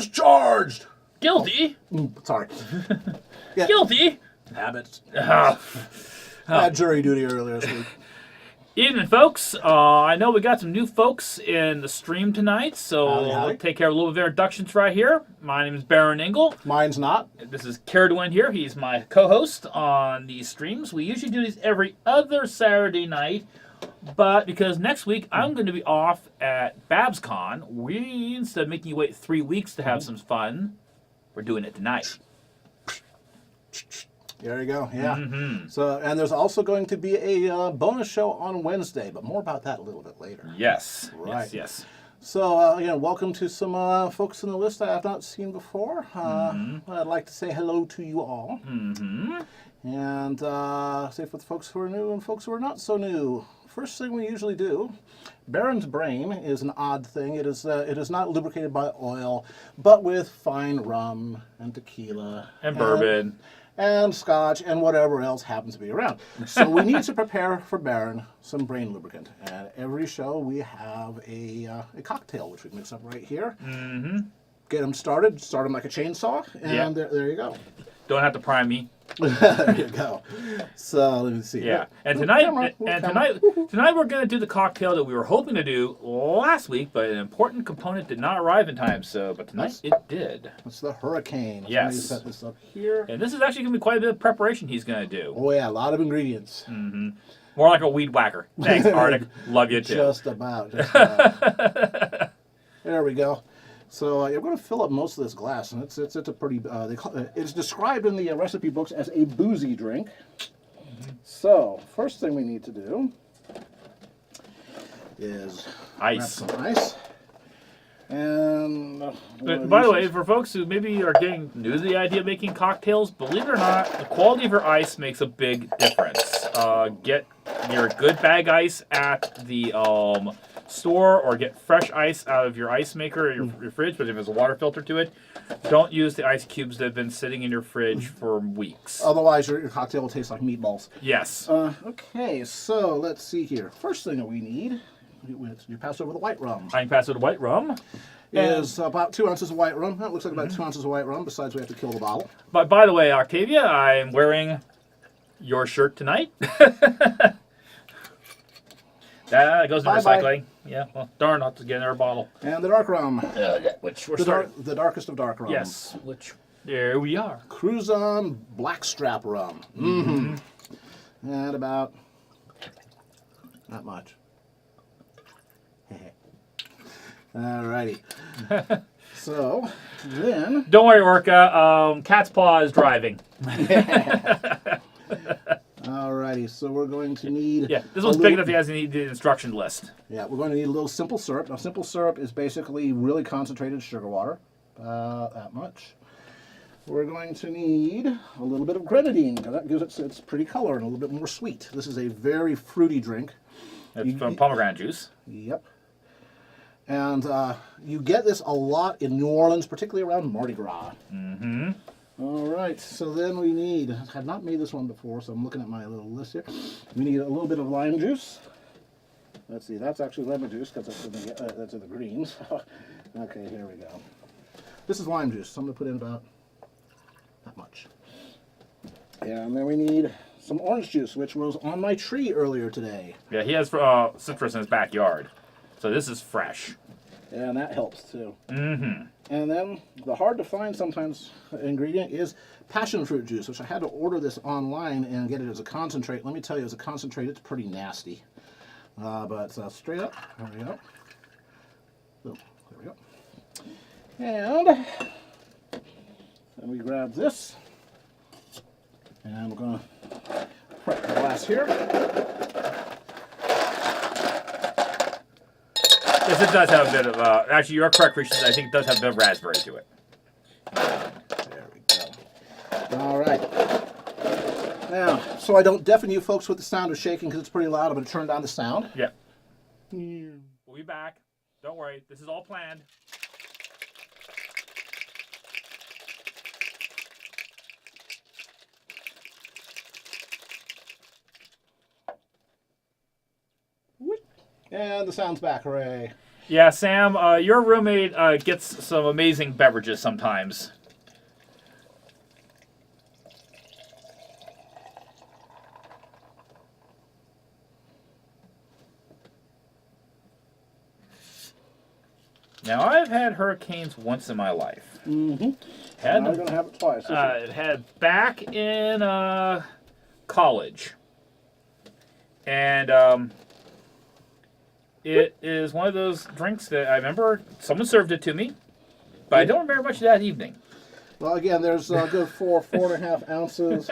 as charged. Guilty? Sorry. Yeah. Guilty? Habits. Oh. I had jury duty earlier this week. Evening, folks. I know we got some new folks in the stream tonight, so Howdy. we'll take care of a little bit of introductions right here. My name is BaronEngel. Mine's not. This is Caradwin here. He's my co-host on these streams. We usually do these every other Saturday night, but because next week I'm going to be off at BabsCon, we, instead of making you wait 3 weeks to have some fun, we're doing it tonight. There you go. Yeah. Mm-hmm. So, and there's also going to be a bonus show on Wednesday, but more about that a little bit later. Yes. Right. Yes. So, welcome to some folks in the list I have not seen before. I'd like to say hello to you all. Mm-hmm. And say for the folks who are new and folks who are not so new. First thing we usually do, Baron's brain is an odd thing. It is not lubricated by oil, but with fine rum and tequila. And bourbon. And scotch and whatever else happens to be around. So we need to prepare for Baron some brain lubricant. And every show we have a cocktail, which we mix up right here. Mm-hmm. Get them started, start them like a chainsaw, and there you go. Don't have to prime me. There you go. So let me see. Yeah, and tonight we're going to do the cocktail that we were hoping to do last week, but an important component did not arrive in time. But tonight it did. It's the Hurricane. Yes. Let me set this up here. And this is actually going to be quite a bit of preparation he's going to do. Oh yeah, a lot of ingredients. Mm-hmm. More like a weed whacker. Thanks, Arctic. Love you too. Just about. There we go. So you're going to fill up most of this glass, and it's a pretty. It's described in the recipe books as a boozy drink. Mm-hmm. So first thing we need to do is ice. Grab some ice. And by the way, for folks who maybe are getting new to the idea of making cocktails, believe it or not, the quality of your ice makes a big difference. Get your good bag ice at the store, or get fresh ice out of your ice maker or your fridge, but if there's a water filter to it, don't use the ice cubes that have been sitting in your fridge for weeks. Otherwise, your cocktail will taste like meatballs. Yes. Okay, so let's see here. First thing that we need, you pass over the white rum. I can pass it to white rum. Is about 2 ounces of white rum. That looks like about 2 ounces of white rum, besides we have to kill the bottle. But by the way, Octavia, I'm wearing your shirt tonight. That goes to recycling. Yeah, well, darn, I'll have to get another bottle. And the dark rum. Which we're starting. The darkest of dark rums. Yes, which, there we are. Cruzan Blackstrap rum. Mm-hmm. And about, not much. Alrighty. So, then... Don't worry, Orca. Cat's Paw is driving. Alrighty, so we're going to need... Yeah, this one's big enough he hasn't need the instruction list. Yeah, we're going to need a little simple syrup. Now, simple syrup is basically really concentrated sugar water. That much. We're going to need a little bit of grenadine, because that gives it its pretty color and a little bit more sweet. This is a very fruity drink. It's from pomegranate juice. Yep. And you get this a lot in New Orleans, particularly around Mardi Gras. Mm-hmm. All right, so then we need, I have not made this one before, so I'm looking at my little list here. We need a little bit of lime juice. Let's see, that's actually lemon juice, because that's in the greens. Okay, here we go. This is lime juice, so I'm going to put in about that much. And then we need some orange juice, which was on my tree earlier today. Yeah, he has citrus in his backyard, so this is fresh. And that helps too. Mm-hmm. And then the hard to find sometimes ingredient is passion fruit juice, which I had to order this online and get it as a concentrate. Let me tell you, as a concentrate, it's pretty nasty. But straight up, there we go. Oh, there we go. And then we grab this, and we're going to prep the glass here. Yes, it does have a bit of, actually you're correct, Richard, I think it does have a bit of raspberry to it. There we go. All right. Now, so I don't deafen you folks with the sound of shaking because it's pretty loud, I'm going to turn down the sound. Yeah. We'll be back. Don't worry, this is all planned. And the sound's back, hooray. Yeah, Sam, your roommate gets some amazing beverages sometimes. Now, I've had hurricanes once in my life. Mm-hmm. Had Now we're them, going to have it twice. had back in college. And it is one of those drinks that I remember someone served it to me, but I don't remember much of that evening. Well, again, there's a good 4.5 ounces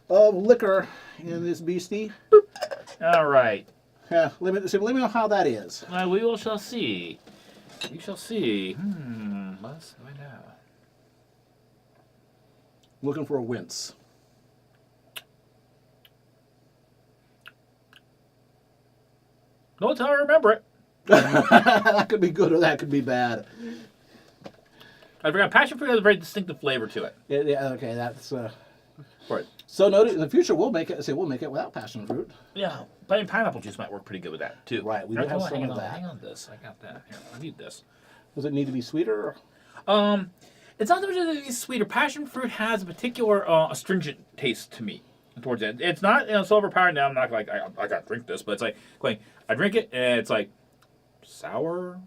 of liquor in this beastie. All right. Yeah, let me know how that is. We shall see. We shall see. Let's find out. Looking for a wince. No, it's how I remember it. That could be good or that could be bad. I forgot. Passion fruit has a very distinctive flavor to it. Yeah, okay, that's. Right. So note in the future we'll make it. We'll make it without passion fruit. Yeah, but I mean, pineapple juice might work pretty good with that too. Right, we do have some of that. Hang on, this. I got that. Here, I need this. Does it need to be sweeter? It's not that much that it's sweeter. Passion fruit has a particular astringent taste to me towards it. It's not so overpowering. Now I'm not like I gotta drink this, but it's like going. I drink it and it's like sour,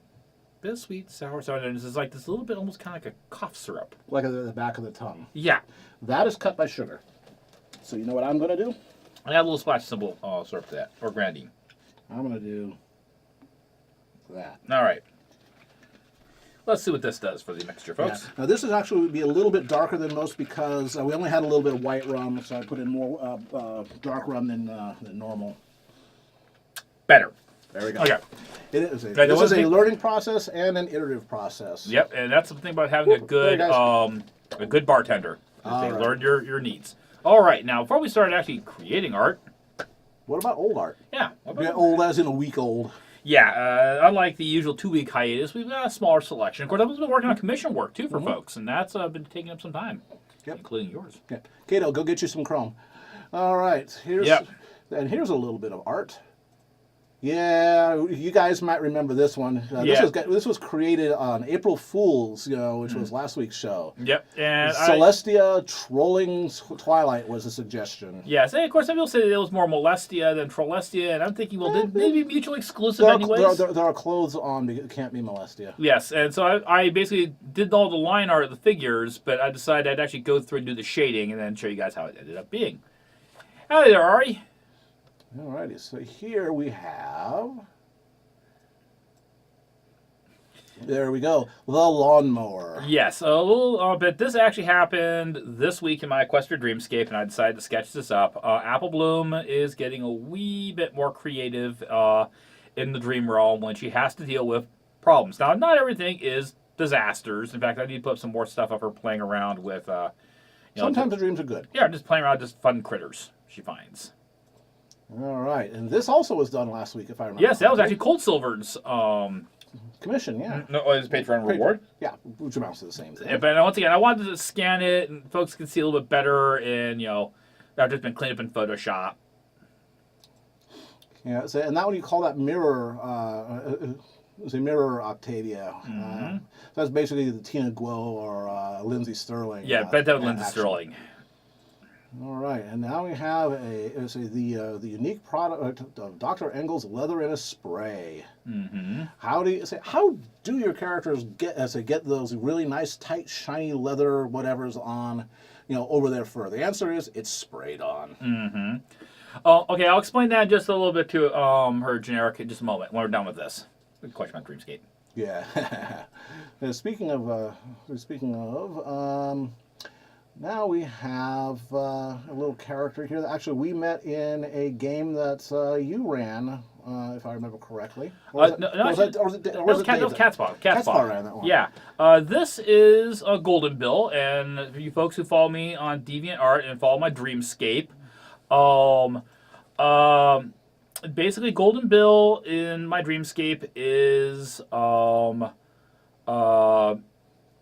bit of sweet, sour, and it's like this little bit almost kind of like a cough syrup. Like at the back of the tongue. Yeah. That is cut by sugar. So you know what I'm going to do? I add a little splash of simple syrup to that, or grenadine. I'm going to do that. All right. Let's see what this does for the mixture, folks. Yeah. Now this is actually would be a little bit darker than most because we only had a little bit of white rum, so I put in more dark rum than normal. Better. There we go. Okay. This is a learning process and an iterative process. Yep, and that's the thing about having a good bartender. They right. learn your needs. All right, now before we start actually creating art. What about old art? Yeah. Old as in a week old. Yeah, unlike the usual 2-week hiatus, we've got a smaller selection. Of course, I've been working on commission work too for folks, and that's been taking up some time, including yours. Yeah. Kato, go get you some chrome. All right, here's a little bit of art. Yeah, you guys might remember this one. This was created on April Fool's, which was last week's show. Yep, and Celestia trolling Twilight was a suggestion. Yes, and of course some people say that it was more Molestia than Trolestia, and I'm thinking, well, they be mutually exclusive anyways? There are clothes on, but it can't be Molestia. Yes, and so I basically did all the line art of the figures, but I decided I'd actually go through and do the shading and then show you guys how it ended up being. Howdy there, Ari. Alrighty, so here we have. There we go, the lawnmower. Yes, a little bit. This actually happened this week in my Quest for Dreamscape, and I decided to sketch this up. Apple Bloom is getting a wee bit more creative in the dream realm when she has to deal with problems. Now, not everything is disasters. In fact, I need to put some more stuff of her playing around with. Sometimes the dreams are good. Yeah, just playing around with just fun critters she finds. All right, and this also was done last week, if I remember. Yes, that was actually Cold Silver's commission. Yeah. No, it was Patreon reward. Yeah, which amounts to the same thing. Yeah, but once again, I wanted to scan it and folks can see a little bit better, and I've just been cleaned up in Photoshop. Yeah, so, and that one you call that mirror. It's a mirror Octavia. So that's basically the Tina Guo or Lindsay Sterling. Yeah, bet that was Lindsay Sterling. All right, and now we have the unique product of Dr. Engel's Leather in a Spray. How do your characters get those really nice, tight, shiny leather whatevers on, over their fur? The answer is it's sprayed on. Oh, okay, I'll explain that just a little bit to her generic in just a moment when we're done with this. Good question about Dreamscape. Yeah. Speaking of. Now we have a little character here that actually we met in a game that you ran, if I remember correctly. Or was it Catspaw. Catspaw ran that one. Yeah. This is a Golden Bill, and for you folks who follow me on DeviantArt and follow my Dreamscape, basically Golden Bill in my Dreamscape is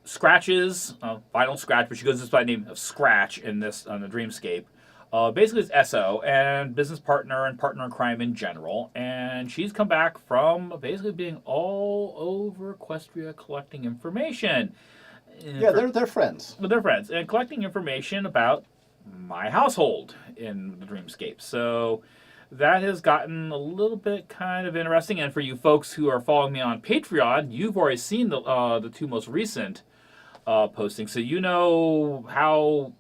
Scratches, final Scratch, but she goes by the name of Scratch in this on the Dreamscape. Basically, it's SO and business partner and partner in crime in general. And she's come back from basically being all over Equestria collecting information. Yeah, they're friends. With their friends and collecting information about my household in the Dreamscape. So that has gotten a little bit kind of interesting. And for you folks who are following me on Patreon, you've already seen the two most recent postings, so you know how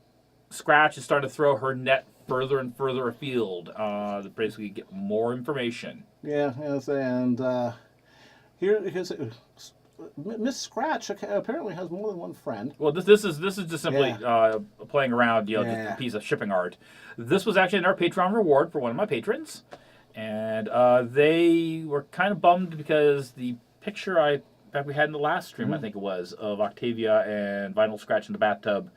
Scratch is starting to throw her net further and further afield to basically get more information. Yeah, yes, and here's Miss Scratch apparently has more than one friend. Well, this is just simply playing around, just a piece of shipping art. This was actually our Patreon reward for one of my patrons, and they were kind of bummed because the picture we had in the last stream, I think it was, of Octavia and Vinyl Scratch in the bathtub.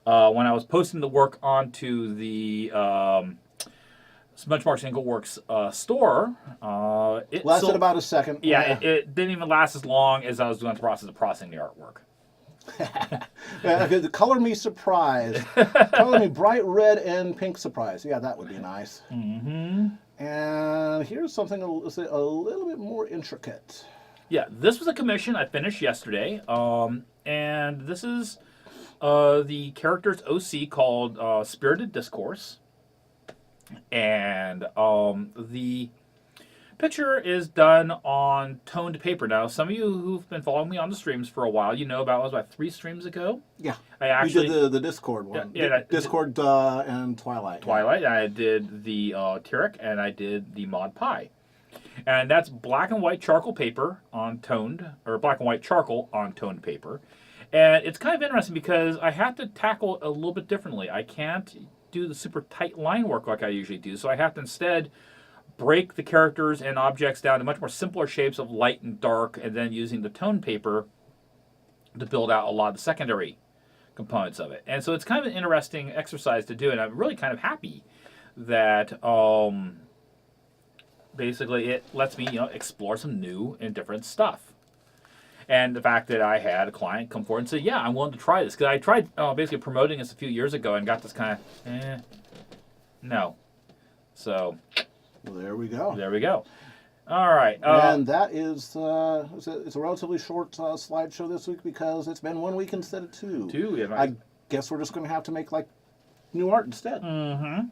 When I was posting the work onto the Smudge Marks Angle Works store, it lasted about a second. Yeah, it didn't even last as long as I was doing the process of processing the artwork. Color me surprise. Color me bright red and pink surprise. Yeah, that would be nice. Mm-hmm. And here's something a little bit more intricate. Yeah, this was a commission I finished yesterday, and this is the character's OC called Spirited Discourse, and the picture is done on toned paper. Now, some of you who've been following me on the streams for a while, you know about, it was about 3 streams ago. Yeah, I actually we did the Discord one. Yeah, Discord and Twilight. Twilight. I did the Tyrek, and I did the Mod Pie. And that's black and white charcoal paper on toned, or black and white charcoal on toned paper. And it's kind of interesting because I have to tackle it a little bit differently. I can't do the super tight line work like I usually do, so I have to instead break the characters and objects down to much more simpler shapes of light and dark, and then using the toned paper to build out a lot of the secondary components of it. And so it's kind of an interesting exercise to do, and I'm really kind of happy that basically it lets me explore some new and different stuff. And the fact that I had a client come forward and say, yeah, I'm willing to try this. Because I tried basically promoting this a few years ago and got this kind of, no. So, well, there we go. There we go. All right. And that is, it's a relatively short slideshow this week because it's been 1 week instead of 2. 2, yeah. I guess we're just going to have to make, new art instead. Mm-hmm.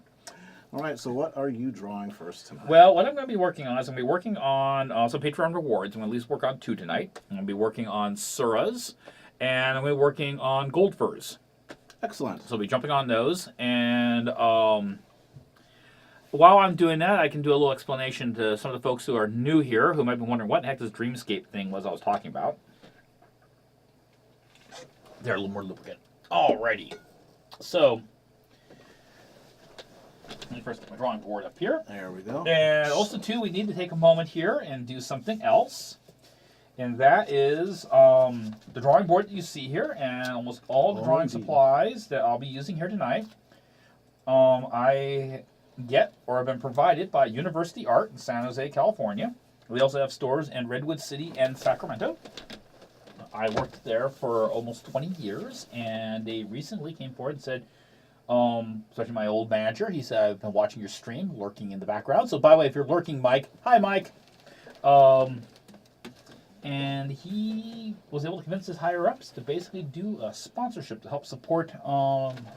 All right, so what are you drawing first tonight? Well, what I'm going to be working on is I'm going to be working on some Patreon rewards. I'm going to at least work on 2 tonight. I'm going to be working on Suras, and I'm going to be working on Gold Furs. Excellent. So I'll be jumping on those, and while I'm doing that, I can do a little explanation to some of the folks who are new here, who might be wondering what the heck this Dreamscape thing was I was talking about. They're a little more lubricant. Alrighty. So, let me first get my drawing board up here. There we go. And also, too, we need to take a moment here and do something else. And that is the drawing board that you see here, and almost all the drawing supplies that I'll be using here tonight. I get or have been provided by University Art in San Jose, California. We also have stores in Redwood City and Sacramento. I worked there for almost 20 years, and they recently came forward and said, especially my old manager, he said, I've been watching your stream, lurking in the background. So, by the way, if you're lurking, Mike, hi, Mike. And he was able to convince his higher-ups to basically do a sponsorship to help support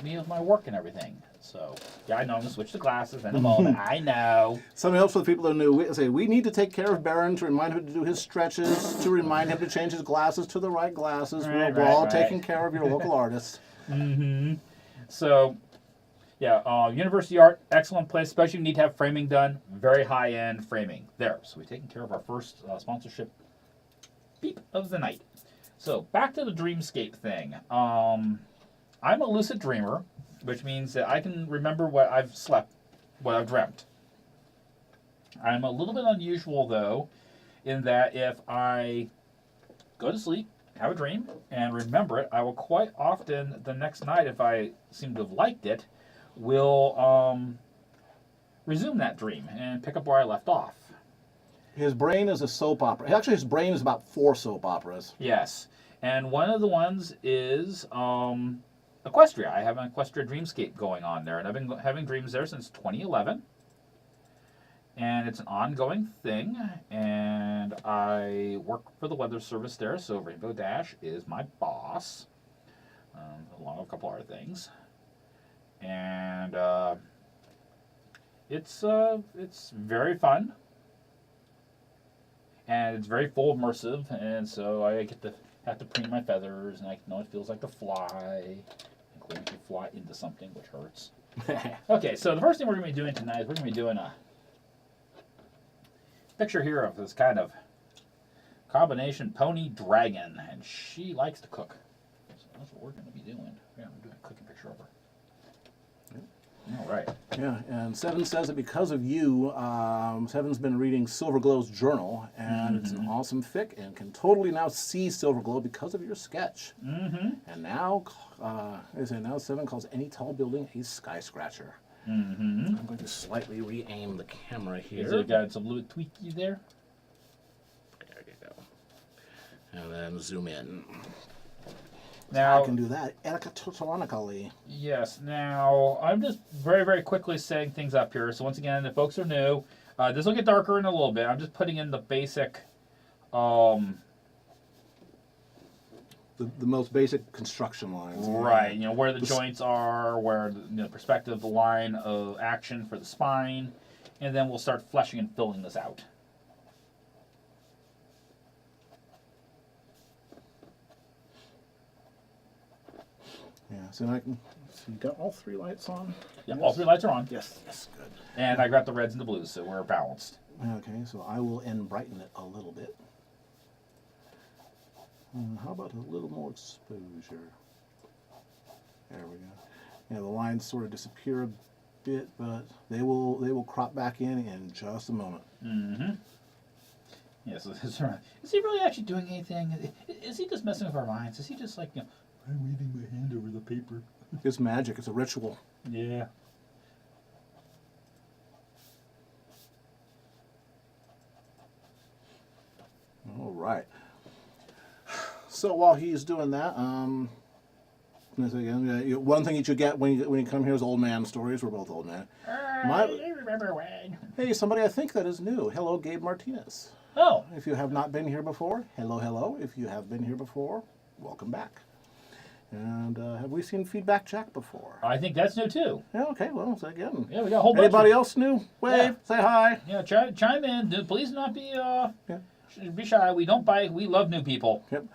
me with my work and everything. So, yeah, I know I'm going to switch to glasses in a moment. I know. Something else for the people that are new. We need to take care of Baron to remind him to do his stretches, to remind him to change his glasses to the right glasses. We're all taking care of your local artist. Mm-hmm. So, yeah, University Art, excellent place, especially if you need to have framing done. Very high-end framing. There. So we've taken care of our first sponsorship beep of the night. So, back to the Dreamscape thing. I'm a lucid dreamer, which means that I can remember what I've slept, what I've dreamt. I'm a little bit unusual, though, in that if I go to sleep, have a dream, and remember it, I will quite often, the next night, if I seem to have liked it, will resume that dream and pick up where I left off. His brain is a soap opera. Actually, his brain is about 4 soap operas. Yes. And one of the ones is Equestria. I have an Equestria Dreamscape going on there, and I've been having dreams there since 2011. And it's an ongoing thing, and I work for the Weather Service there, so Rainbow Dash is my boss, along with a couple other things. And it's very fun, and it's very full immersive, and so I get to have to preen my feathers, and I know it feels like to fly, including if you fly into something, which hurts. Okay, so the first thing we're going to be doing tonight is we're going to be doing a picture here of this kind of combination pony dragon, and she likes to cook. So that's what we're going to be doing. We're going to do a cooking picture of her. All right. Yeah, and Seven says that because of you, Seven's been reading Silver Glow's journal, and it's an awesome fic, and can totally now see Silver Glow because of your sketch. And now, now Seven calls any tall building a sky scratcher. I'm going to slightly re-aim the camera here. Is it got some little tweaky there? There you go. And then zoom in. Now I can do that electronically. Yes. Now I'm just very, very quickly setting things up here. So once again, if folks are new, this will get darker in a little bit. I'm just putting in the basic. The most basic construction lines. Right. You know where the joints are, where the perspective, the line of action for the spine, and then we'll start fleshing and filling this out. Yeah, so I can. So you got all three lights on? Yeah, Yes. all three lights are on. Yes, good. And I got the reds and the blues, so we're balanced. Okay, so I will brighten it a little bit. How about a little more exposure? There we go. Yeah, the lines sort of disappear a bit, but they will crop back in just a moment. Yes, is he really actually doing anything? Is he just messing with our minds? Is he just like, I'm waving my hand over the paper? It's magic. It's a ritual. Yeah. All right. So while he's doing that, one thing that you get when you come here is old man stories. We're both old man. I remember when. Hey, somebody I think that is new. Hello, Gabe Martinez. Oh. If you have not been here before, hello, hello. If you have been here before, welcome back. And have we seen Feedback Jack before? I think that's new too. Yeah, okay, well, so again. Yeah, we got a whole bunch. Anybody else new? Wave, Yeah. say hi. Yeah, chime in. Please not be Yeah. be shy. We don't bite. We love new people. Yep.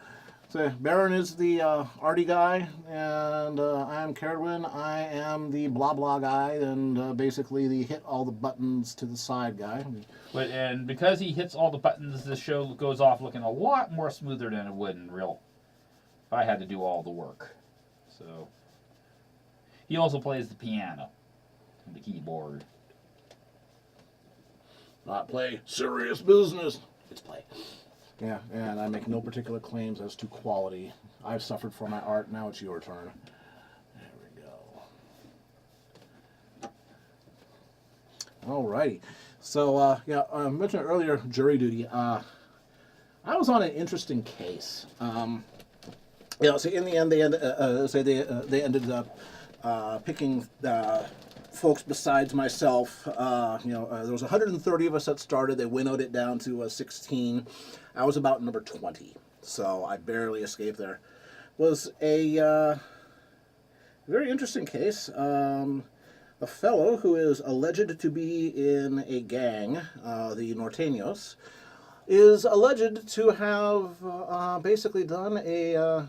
So Baron is the arty guy, and I am Carwin. I am the blah blah guy, and basically the hit all the buttons to the side guy. And because he hits all the buttons, the show goes off looking a lot more smoother than it would in real. If I had to do all the work. So he also plays the piano and the keyboard. Not play serious business. It's play. Yeah, and I make no particular claims as to quality. I've suffered for my art. Now it's your turn. There we go. Alrighty. So, I mentioned earlier jury duty. I was on an interesting case. So in the end, they ended up picking folks besides myself. There was 130 of us that started. They winnowed it down to 16. I was about number 20, so I barely escaped there. Was a very interesting case. A fellow who is alleged to be in a gang, the Norteños, is alleged to have basically done a,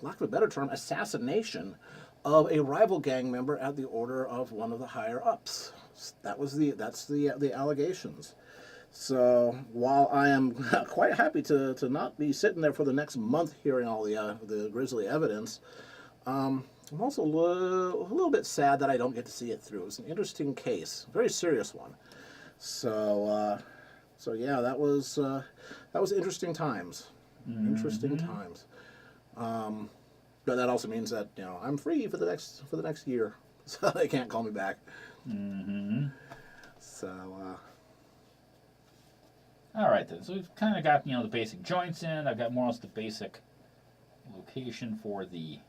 lack of a better term, assassination of a rival gang member at the order of one of the higher ups. That's the allegations. So while I am quite happy to not be sitting there for the next month hearing all the grisly evidence, I'm also a little bit sad that I don't get to see it through. It's an interesting case, very serious one. So yeah, that was interesting times. Interesting times. But that also means that I'm free for the next year, so they can't call me back. So. All right then. So we've kind of got the basic joints in. I've got more or less the basic location for the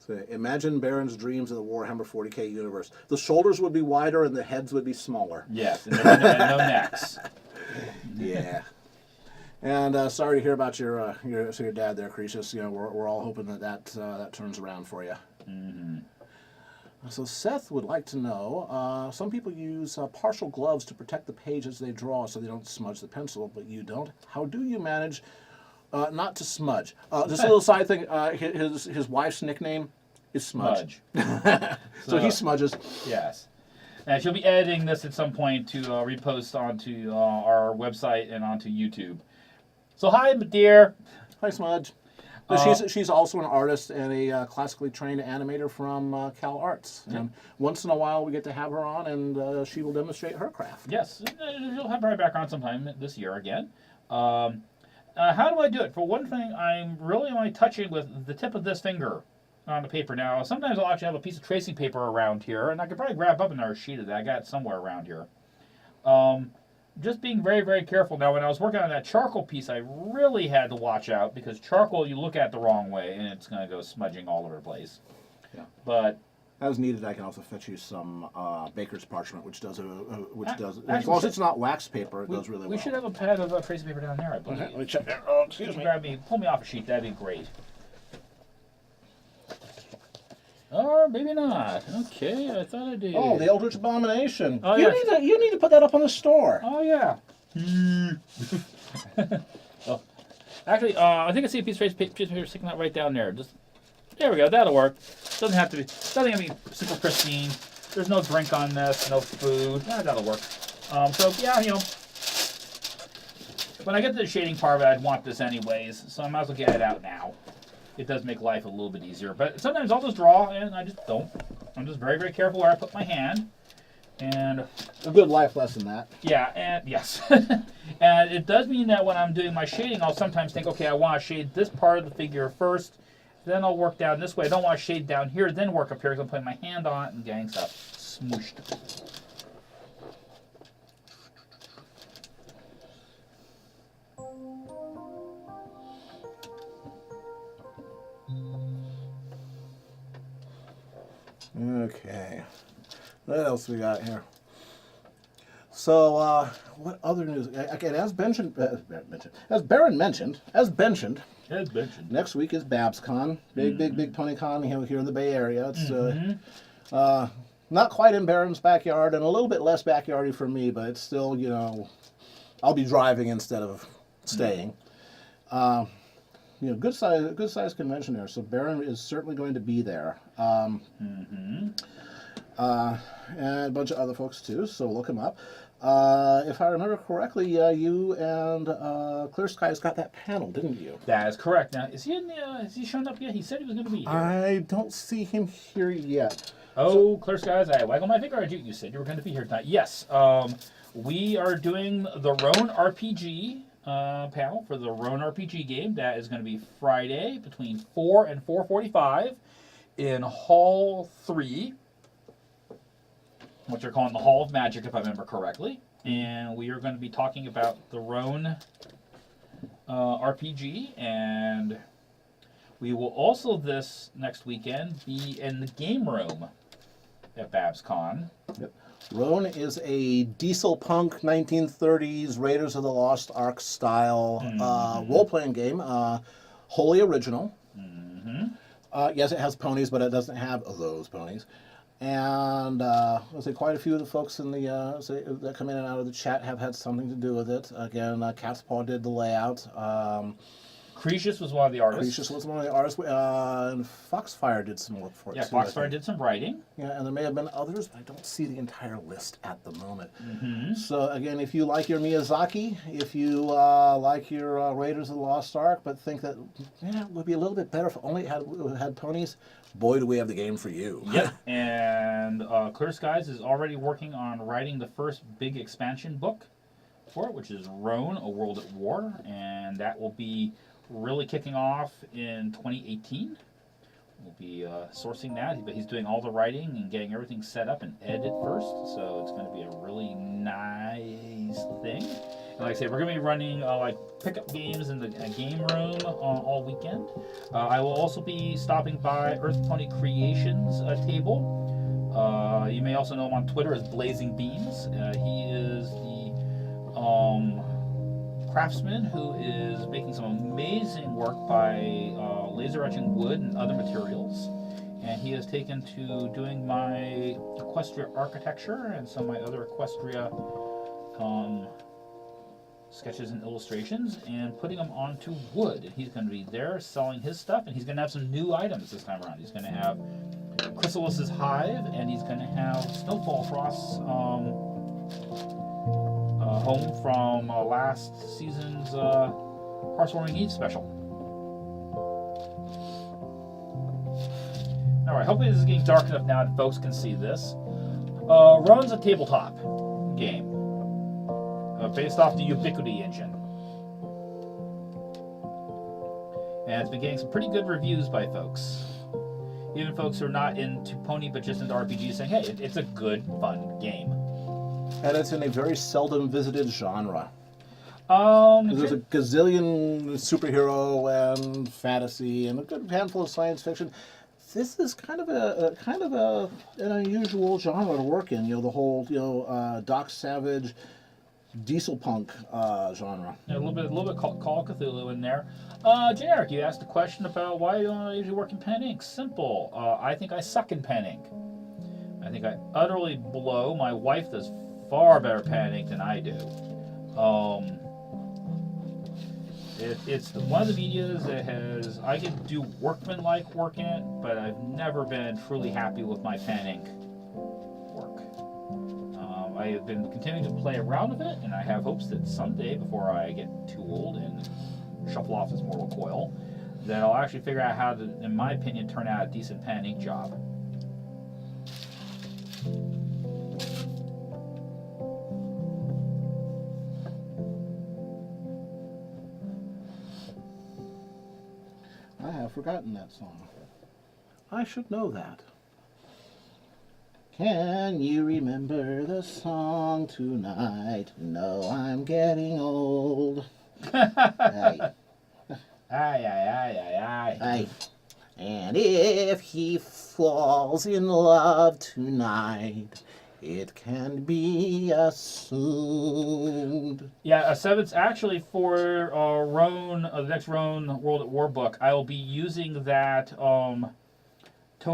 So imagine Baron's dreams of the Warhammer 40K universe. The shoulders would be wider and the heads would be smaller. Yes, and no necks. Yeah. And sorry to hear about your dad there, Cretius. You know, we're all hoping that turns around for you. Mm-hmm. So Seth would like to know, some people use partial gloves to protect the pages they draw so they don't smudge the pencil, but you don't. How do you manage not to smudge? Just a little side thing, his wife's nickname is Smudge. So he smudges. Yes. And she'll be editing this at some point to repost onto our website and onto YouTube. So hi, dear. Hi, Smudge. She's also an artist and a classically trained animator from Cal Arts. Yeah. And once in a while we get to have her on and she will demonstrate her craft. Yes, she'll have her back on sometime this year again. How do I do it? For one thing, I'm really only touching with the tip of this finger on the paper. Now, sometimes I'll actually have a piece of tracing paper around here, and I could probably grab up another sheet of that. I got it somewhere around here. Just being very, very careful. Now, when I was working on that charcoal piece, I really had to watch out because charcoal, you look at the wrong way, and it's going to go smudging all over the place. Yeah. But as needed, I can also fetch you some baker's parchment, which does as actually, long as it's not wax paper, it does really well. We should have a pad of tracing paper down there, I believe. Let me check there. Oh, excuse me. Pull me off a sheet. That'd be great. Or maybe not. Okay, I thought I did. Oh, the Eldritch Abomination. Oh, you yes. you need to put that up on the store. Oh yeah. Oh, actually, I think I see a piece of paper sticking out right down there. Just there we go. That'll work. Doesn't have to be super pristine. There's no drink on this. No food. That'll work. So yeah, you know, when I get to the shading part of it, I'd want this anyways. So I might as well get it out now. It does make life a little bit easier. But sometimes I'll just draw and I just don't. I'm just very, very careful where I put my hand. And a good life lesson, that. yeah, and yes. And it does mean that when I'm doing my shading, I'll sometimes think, okay, I want to shade this part of the figure first. Then I'll work down this way. I don't want to shade down here, then work up here because I'm putting my hand on it and getting stuff smooshed. Okay. What else we got here? So, what other news? Again, as Baron mentioned, next week is BabsCon. Big Pony Con here in the Bay Area. It's not quite in Baron's backyard and a little bit less backyardy for me, but it's still, you know, I'll be driving instead of staying. You know, good size convention there. So Baron is certainly going to be there. And a bunch of other folks too. So look him up. If I remember correctly, you and Clear Skies got that panel, didn't you? That is correct. Now, is he in? Is he shown up yet? He said he was going to be here. I don't see him here yet. Oh, Clear Skies! I waggle my finger at you. You said you were going to be here tonight. Yes. We are doing the Roan RPG panel for the Roan RPG game. That is going to be Friday between 4 and 4:45 in Hall 3. What you're calling the Hall of Magic, if I remember correctly. And we are going to be talking about the Roan RPG. And we will also this next weekend be in the game room at BabsCon. Yep. Roan is a diesel punk 1930s Raiders of the Lost Ark style role-playing game, wholly original. Yes, it has ponies, but it doesn't have those ponies. And I'll say quite a few of the folks in the that come in and out of the chat have had something to do with it. Again, Cat's Paw did the layout. Cretius was one of the artists. Cretius was one of the artists, and Foxfire did some work for it. Yeah, too, Foxfire did some writing. Yeah, and there may have been others, but I don't see the entire list at the moment. So again, if you like your Miyazaki, if you like your Raiders of the Lost Ark, but think that it would be a little bit better if only it had ponies, boy, do we have the game for you. Yep. And Clear Skies is already working on writing the first big expansion book for it, which is Roan: A World at War, and that will be really kicking off in 2018. We'll be sourcing that, but he's doing all the writing and getting everything set up and edit first, so it's going to be a really nice thing. And like I said, we're going to be running like pickup games in the game room all weekend. I will also be stopping by Earth Pony Creations table. You may also know him on Twitter as Blazing Beams. He is the craftsman who is making some amazing work by laser etching wood and other materials. And he has taken to doing my Equestria architecture and some of my other Equestria sketches and illustrations and putting them onto wood. And he's going to be there selling his stuff, and he's going to have some new items this time around. He's going to have Chrysalis's Hive, and he's going to have Snowfall Frost's home from last season's Hearthwarming Eve special. Alright, hopefully this is getting dark enough now that folks can see this. Runs a tabletop game based off the Ubiquity engine. And it's been getting some pretty good reviews by folks. Even folks who are not into Pony but just into RPGs saying, hey, it's a good, fun game. And it's in a very seldom visited genre. There's a gazillion superhero and fantasy and a good handful of science fiction. This is kind of an unusual genre to work in. The whole Doc Savage, diesel punk genre. Yeah, a little bit Call of Cthulhu in there. Generic, you asked a question about why don't I usually work in pen ink. Simple. I think I suck in pen ink. I think I utterly blow. My wife does far better pen ink than I do. It's one of the medias that I can do workman-like work in it, but I've never been truly happy with my pen ink work. I have been continuing to play around with it, and I have hopes that someday, before I get too old and shuffle off this mortal coil, that I'll actually figure out how to, in my opinion, turn out a decent pen ink job. I have forgotten that song. I should know that. Can you remember the song tonight? No, I'm getting old. Aye. Aye. And if he falls in love tonight, it can be assumed. Yeah, Seven's actually for Roan, the next Roan World at War book. I will be using that tone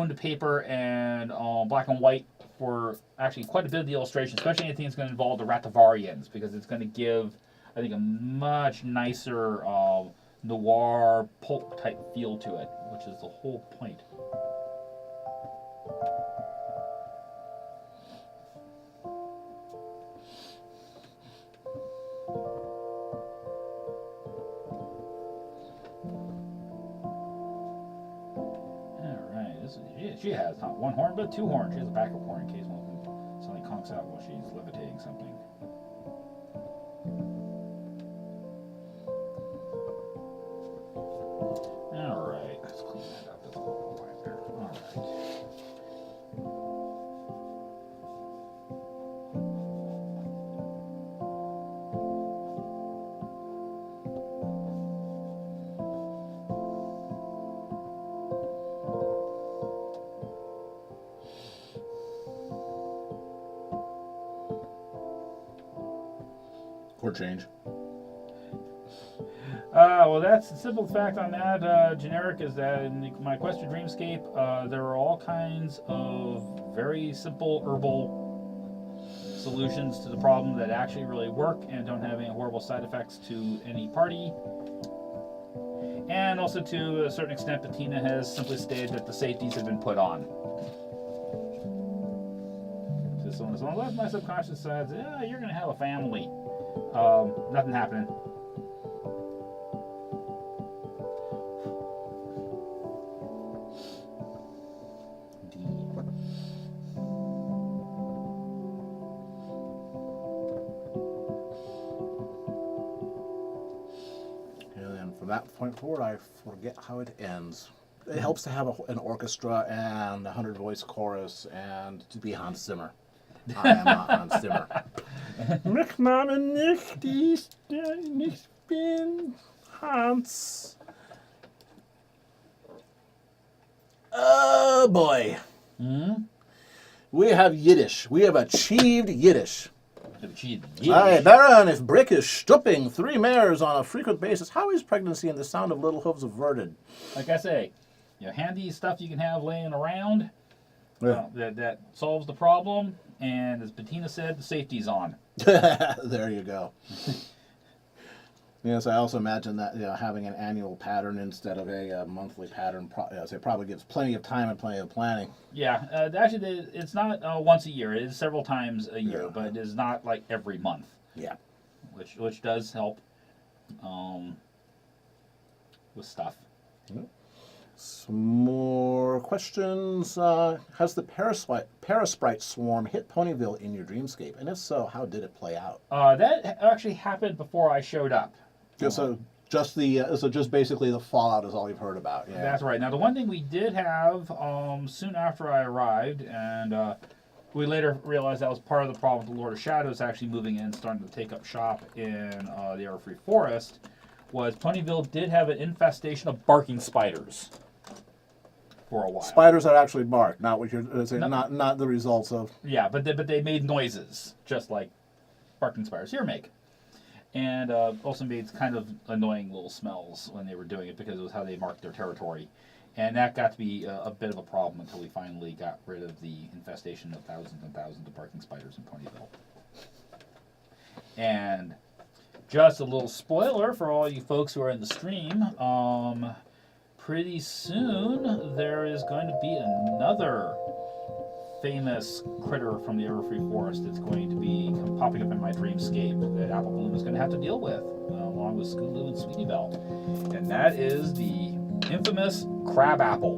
to paper and black and white for actually quite a bit of the illustration, especially anything that's going to involve the Rativarians, because it's going to give, I think, a much nicer noir pulp type feel to it, which is the whole point. She has not one horn, but two horns. She has a backup horn in case one of them suddenly conks out while she's levitating something. Alright, let's clean that up. That's a little white there. Alright. Or change. Well, that's the simple fact on that. Generic is that in my Equestria Dreamscape, there are all kinds of very simple herbal solutions to the problem that actually really work and don't have any horrible side effects to any party. And also, to a certain extent, Bettina has simply stated that the safeties have been put on. So unless my subconscious says, yeah, you're going to have a family, nothing happening. And then from that point forward, I forget how it ends. it helps to have an orchestra and a 100-voice chorus and to be Hans Zimmer. I am not Hans Zimmer. Mich Mama nicht, nicht bin Hans. Oh boy. We have Yiddish. We have achieved Yiddish. Aye, Baron, if Brick is stooping 3 mares on a frequent basis, how is pregnancy and the sound of little hooves averted? Like I say, handy stuff you can have laying around. That solves the problem. And as Bettina said, the safety's on. There you go. Yes, I also imagine that having an annual pattern instead of a monthly pattern probably gives plenty of time and plenty of planning. Yeah, actually, it's not once a year. It is several times a year, but it is not like every month. Yeah, which does help with stuff. Some more questions. Has the Parasprite swarm hit Ponyville in your dreamscape? And if so, how did it play out? That actually happened before I showed up. So just basically the fallout is all you've heard about. Yeah, that's right. Now the one thing we did have soon after I arrived, and we later realized that was part of the problem with the Lord of Shadows actually moving in and starting to take up shop in the Everfree Forest, was Ponyville did have an infestation of barking spiders for a while. Spiders that actually bark, not what you're saying, not the results of. Yeah, but they made noises just like barking spiders here make. And also made kind of annoying little smells when they were doing it because it was how they marked their territory. And that got to be a bit of a problem until we finally got rid of the infestation of thousands and thousands of barking spiders in Ponyville. And just a little spoiler for all you folks who are in the stream, pretty soon there is going to be another famous critter from the Everfree Forest that's going to be popping up in my dreamscape that Apple Bloom is going to have to deal with, along with Scootaloo and Sweetie Belle. And that is the infamous crabapple.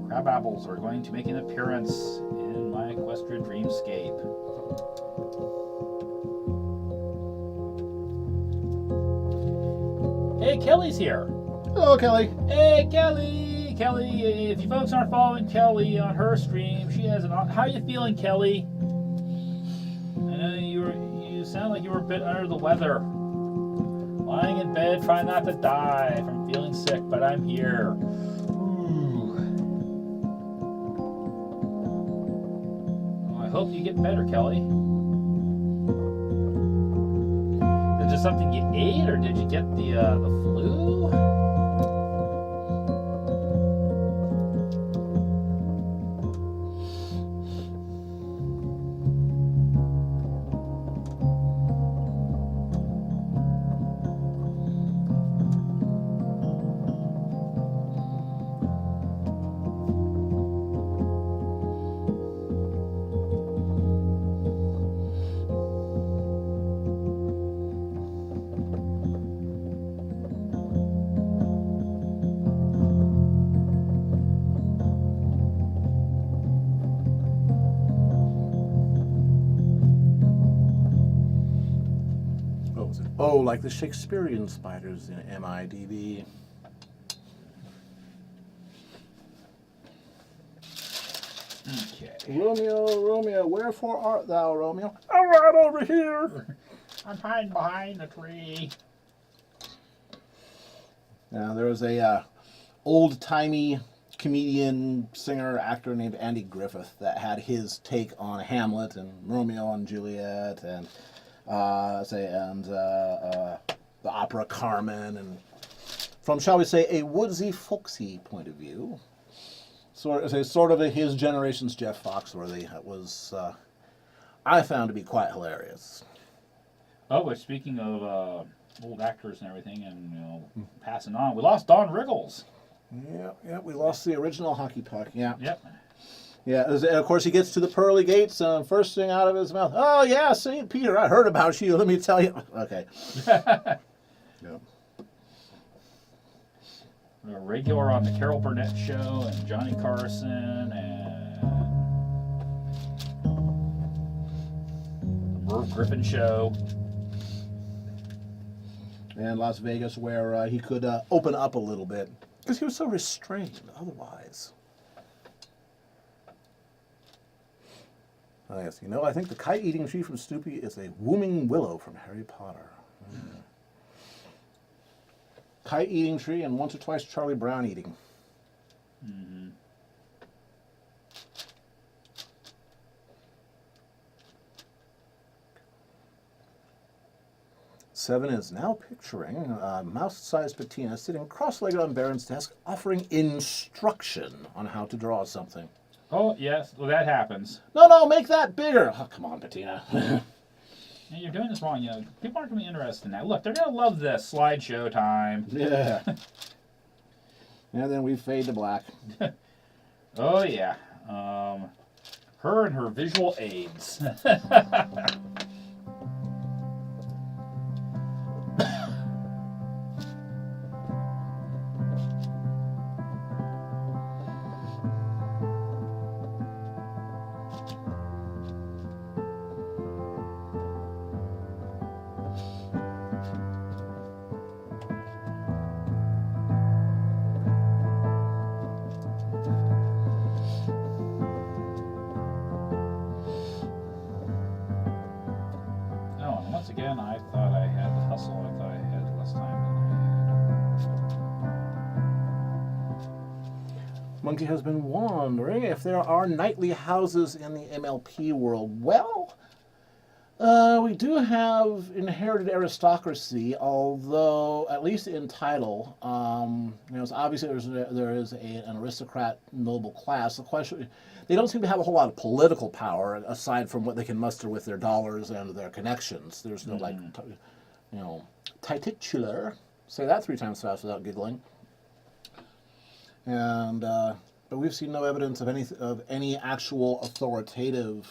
Crabapples are going to make an appearance in my Equestria dreamscape. Hey, Kelly's here. Hello, Kelly. Hey, Kelly. Kelly, if you folks aren't following Kelly on her stream, she has how are you feeling, Kelly? I know you sound like you were a bit under the weather. Lying in bed, trying not to die from feeling sick, but I'm here. Ooh. Well, I hope you get better, Kelly. Is it something you ate, or did you get the flu? Oh, like the Shakespearean spiders in MIDB. Okay. Romeo, Romeo, wherefore art thou, Romeo? I'm right over here. I'm hiding behind the tree. Now, there was a old-timey comedian, singer, actor named Andy Griffith that had his take on Hamlet and Romeo and Juliet and the opera Carmen, and from, shall we say, a woodsy, folksy point of view, sort of his generation's Jeff Foxworthy. That was I found to be quite hilarious. Oh, but speaking of old actors and everything, and passing on, we lost Don Rickles. Yeah, we lost the original hockey puck. Yeah. Yep. Yeah, of course he gets to the pearly gates, first thing out of his mouth, oh yeah, St. Peter, I heard about you, let me tell you. Okay. Yeah. A regular on the Carol Burnett Show, and Johnny Carson, and the Merv Griffin Show. in Las Vegas where he could open up a little bit because he was so restrained otherwise. Oh, yes, I think the kite-eating tree from Snoopy is a wombing willow from Harry Potter. Kite-eating tree and once or twice Charlie Brown eating. Mm-hmm. Seven is now picturing a mouse-sized patina sitting cross-legged on Baron's desk, offering instruction on how to draw something. Oh, yes. Well, that happens. No, make that bigger. Oh, come on, patina. And you're doing this wrong. People aren't going to be interested in that. Look, they're going to love this. Slideshow time. Yeah. And then we fade to black. Oh, yeah. Her and her visual aids. Once again, I thought I had the hustle. I thought I had less time than I had. Monkey has been wondering if there are knightly houses in the MLP world. Well, we do have inherited aristocracy, although at least in title, it's obviously there is an aristocrat noble class. The question, they don't seem to have a whole lot of political power aside from what they can muster with their dollars and their connections. There's no titular. Say that 3 times fast without giggling. And but we've seen no evidence of any actual authoritative,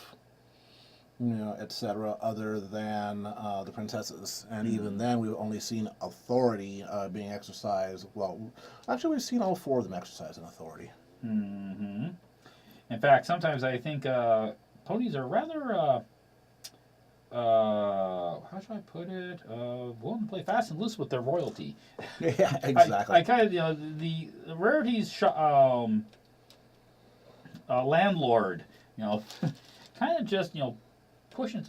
etc., other than the princesses. And even then, we've only seen authority being exercised. Well, actually, we've seen all 4 of them exercise an authority. Mm-hmm. In fact, sometimes I think ponies are rather, how should I put it, willing to play fast and loose with their royalty. Yeah, exactly. I kind of, the rarities landlord, kind of just, pushing.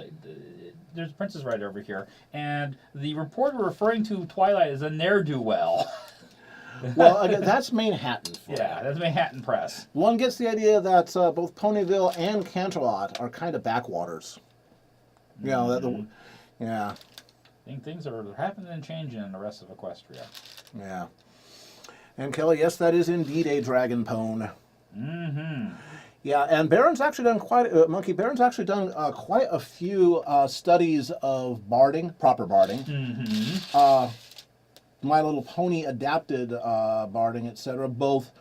There's a princess right over here, and the reporter referring to Twilight as a ne'er-do-well. Well, again, that's Manhattan. That's Manhattan Press. One gets the idea that both Ponyville and Canterlot are kind of backwaters. Mm-hmm. Yeah. I think things are happening and changing in the rest of Equestria. Yeah. And Kelly, yes, that is indeed a dragon pone. Mm-hmm. Yeah, and Baron's actually done Monkey Baron's actually done quite a few studies of barding, proper barding. Mm-hmm. My Little Pony adapted barding, etc. Both,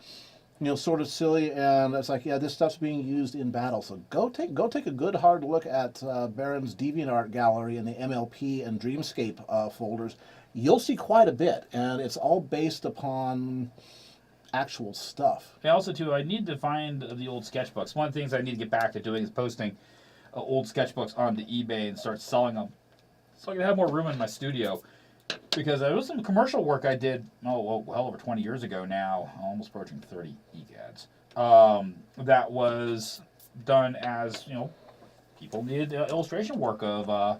sort of silly, and it's like, this stuff's being used in battle. So go take a good hard look at Baron's DeviantArt gallery in the MLP and Dreamscape folders. You'll see quite a bit, and it's all based upon actual stuff. And also, too, I need to find the old sketchbooks. One of the things I need to get back to doing is posting old sketchbooks onto eBay and start selling them, so I can have more room in my studio. Because there was some commercial work I did, well over 20 years ago now, almost approaching 30 egads, that was done as, people needed illustration work of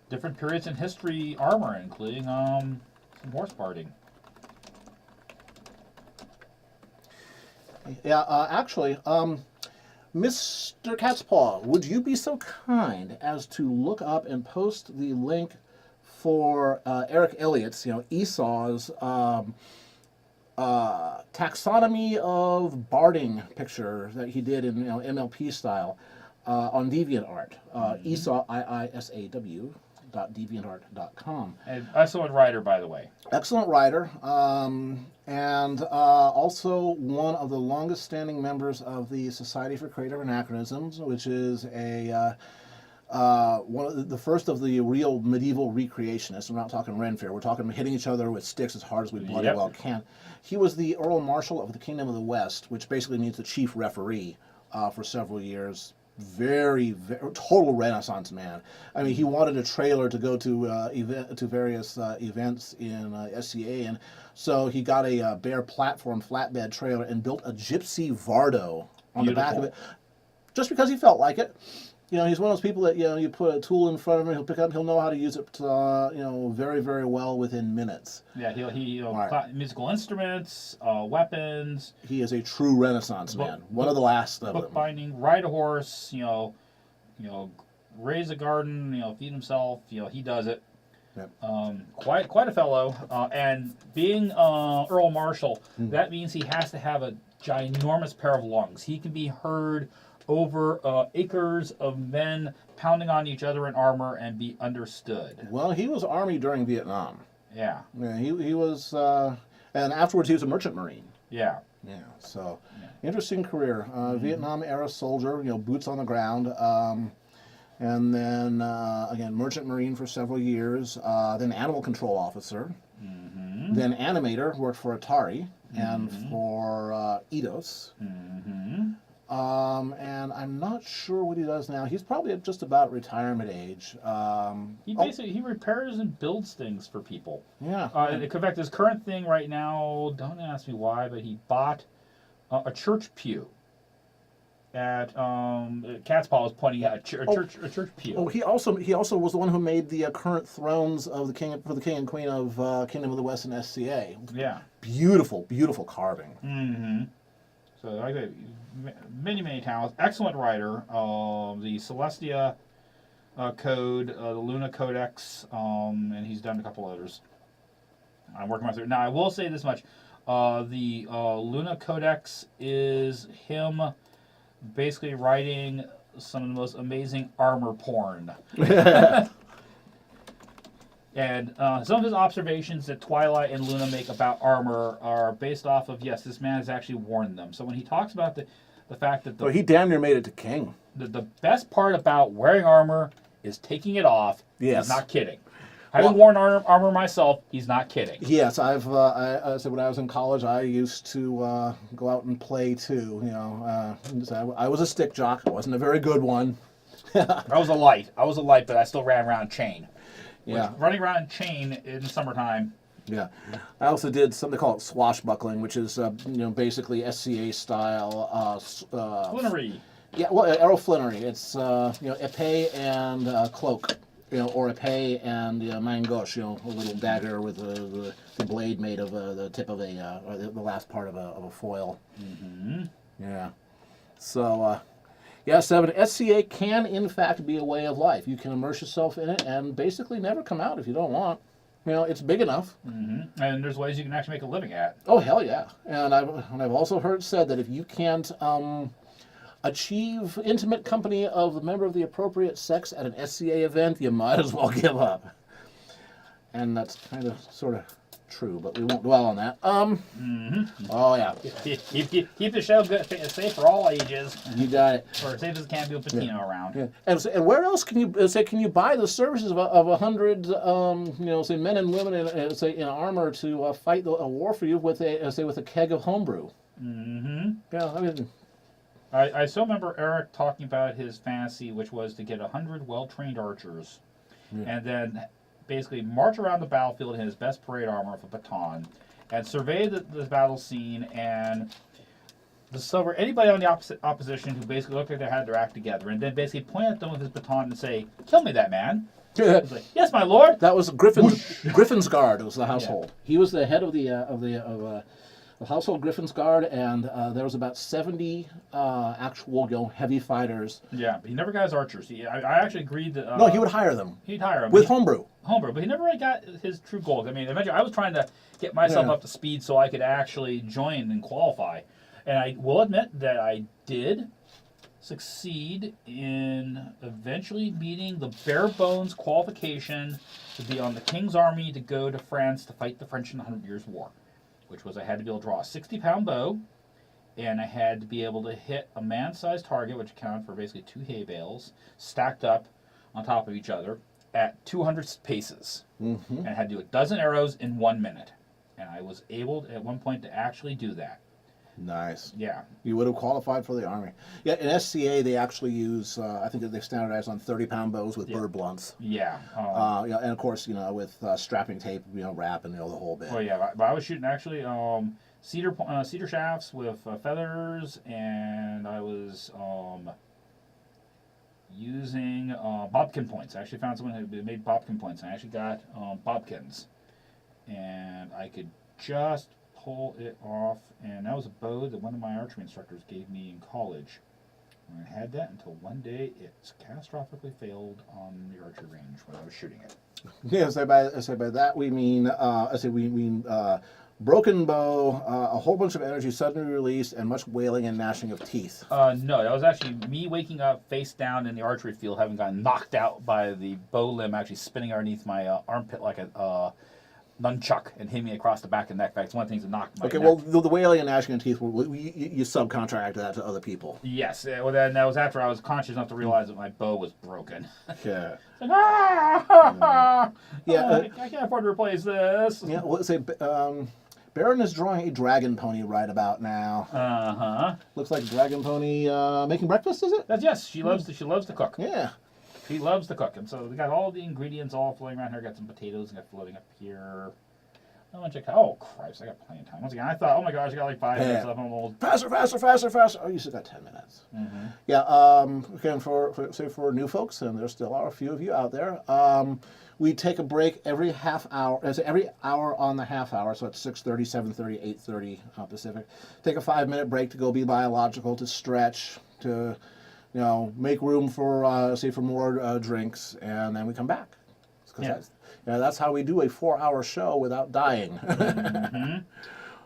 different periods in history armor, including some horse barding. Yeah, actually, Mr. Catspaw, would you be so kind as to look up and post the link for Eric Elliott's, Esau's taxonomy of barding picture that he did in MLP style on DeviantArt. Esau, IISAW.deviantart.com. An excellent writer, by the way. Excellent writer, and also one of the longest-standing members of the Society for Creative Anachronisms, which is one of the first of the real medieval recreationists. We're not talking Renfair. We're talking hitting each other with sticks as hard as we bloody well can. He was the Earl Marshal of the Kingdom of the West, which basically means the chief referee for several years. very total Renaissance man. I mean, he wanted a trailer to go to various events in SCA, and so he got a bare platform flatbed trailer and built a Gypsy Vardo on the back of it, just because he felt like it. You know, he's one of those people that, you know, you put a tool in front of him, he'll pick up, he'll know how to use it, you know, very, very well within minutes. Yeah, he musical instruments, weapons. He is a true Renaissance man. One of the last of them. Bookbinding, ride a horse, you know, raise a garden, you know, feed himself. You know, he does it. Yep. Quite a fellow. And being Earl Marshal, that means he has to have a ginormous pair of lungs. He can be heard over acres of men pounding on each other in armor and be understood. Well, he was Army during Vietnam. Yeah. Yeah, he was, and afterwards he was a merchant marine. Yeah. Yeah, so interesting career. Vietnam era soldier, you know, boots on the ground. And then, again, merchant marine for several years. Then animal control officer. Then animator, worked for Atari and for Eidos. And I'm not sure what he does now. He's probably at just about retirement age. He repairs and builds things for people. Yeah. In fact, his current thing right now, don't ask me why, but he bought a church pew. At Cat's Paw was pointing out a church pew. Oh, he also was the one who made the current thrones of the king and queen of Kingdom of the West and SCA. Yeah. Beautiful, beautiful carving. Mm-hmm. So like that, many talents. Excellent writer. The Celestia Code, the Luna Codex, and he's done a couple others. I'm working my through. Now I will say this much: the Luna Codex is him basically writing some of the most amazing armor porn. And some of his observations that Twilight and Luna make about armor are based off of, yes, this man has actually worn them. So when he talks about the fact that he damn near made it to king. The best part about wearing armor is taking it off. Yes. He's not kidding. Having worn armor myself, he's not kidding. Yes, I said when I was in college, I used to go out and play too. You know, I was a stick jock. I wasn't a very good one. I was a light, but I still ran around chain. Yeah. Running around chain in the summertime. Yeah. I also did something called swashbuckling, which is basically SCA style. Flinnery. Yeah, well, aeroflinery. It's épée and cloak. You know, or épée and main gauche, a little dagger with the blade made of the tip of or the last part of a foil. Mm-hmm. Yeah. So, Seven, SCA can in fact be a way of life. You can immerse yourself in it and basically never come out if you don't want. You know, it's big enough. Mm-hmm. And there's ways you can actually make a living at. Oh, hell yeah. And I've also heard said that if you can't achieve intimate company of a member of the appropriate sex at an SCA event, you might as well give up. And that's kind of sort of true, but we won't dwell on that. Oh yeah. Keep the show good, safe for all ages. You got it. Or safe as it can be with Patino around. Yeah. And where else can you say? Can you buy the services of 100, say men and women in armor to fight a war for you with a keg of homebrew? Mm-hmm. Yeah, I mean. I still remember Eric talking about his fantasy, which was to get 100 well-trained archers, and then basically march around the battlefield in his best parade armor with a baton, and survey the battle scene and discover anybody on the opposition who basically looked like they had their act together, and then basically point at them with his baton and say, "Kill me, that man." He's like, "Yes, my lord." That was Griffin's Guard. It was the household. Yeah. He was the head of the household Griffin's Guard, and there was about 70 actual heavy fighters. Yeah, but he never got his archers. I actually agreed that... no, he would hire them. He'd hire them. With homebrew. But he never really got his true goals. I mean, eventually I was trying to get myself up to speed so I could actually join and qualify. And I will admit that I did succeed in eventually meeting the bare bones qualification to be on the King's Army to go to France to fight the French in the 100 Years' War. Which was I had to be able to draw a 60-pound bow, and I had to be able to hit a man-sized target, which accounted for basically 2 hay bales, stacked up on top of each other at 200 paces. Mm-hmm. And I had to do a dozen arrows in 1 minute. And I was able, at one point, to actually do that. Nice. Yeah. You would have qualified for the Army. Yeah, in SCA they actually use, I think that they've standardized on 30-pound bows with bird blunts. Yeah. Yeah, and of course, with strapping tape, wrap and the whole bit. Well, yeah, but I was shooting actually cedar shafts with feathers, and I was using bobkin points. I actually found someone who made bobkin points. I actually got bobkins, and I could just pull it off. And that was a bow that one of my archery instructors gave me in college. And I had that until one day it catastrophically failed on the archery range when I was shooting it. Yeah, so by that we mean, broken bow, a whole bunch of energy suddenly released, and much wailing and gnashing of teeth. No, that was actually me waking up face down in the archery field, having gotten knocked out by the bow limb actually spinning underneath my armpit like a nunchuck and hitting me across the back and neck. That's one of the things that knocked my Okay, neck. well, the wailing and gnashing of teeth, you subcontracted that to other people. Yes, well, then that was after I was conscious enough to realize that my bow was broken. Yeah. It's like, ah! Yeah, I can't afford to replace this. Yeah, well, let's say, Baron is drawing a dragon pony right about now. Uh-huh. Looks like dragon pony making breakfast, is it? Yes, she loves to cook. Yeah. She loves to cook, and so we got all the ingredients all floating around here. Got some potatoes, got floating up here. Oh, Christ, I got plenty of time. Once again, I thought, oh my gosh, I got like 5 minutes left. I'm almost... Faster. Oh, you still got 10 minutes. Mm-hmm. Yeah, again, for new folks, and there still are a few of you out there, we take a break every half hour, every hour on the half hour, so it's 6:30, 7:30, 8:30 Pacific. Take a 5-minute break to go be biological, to stretch, to, make room for, for more drinks, and then we come back. That's how we do a 4-hour show without dying.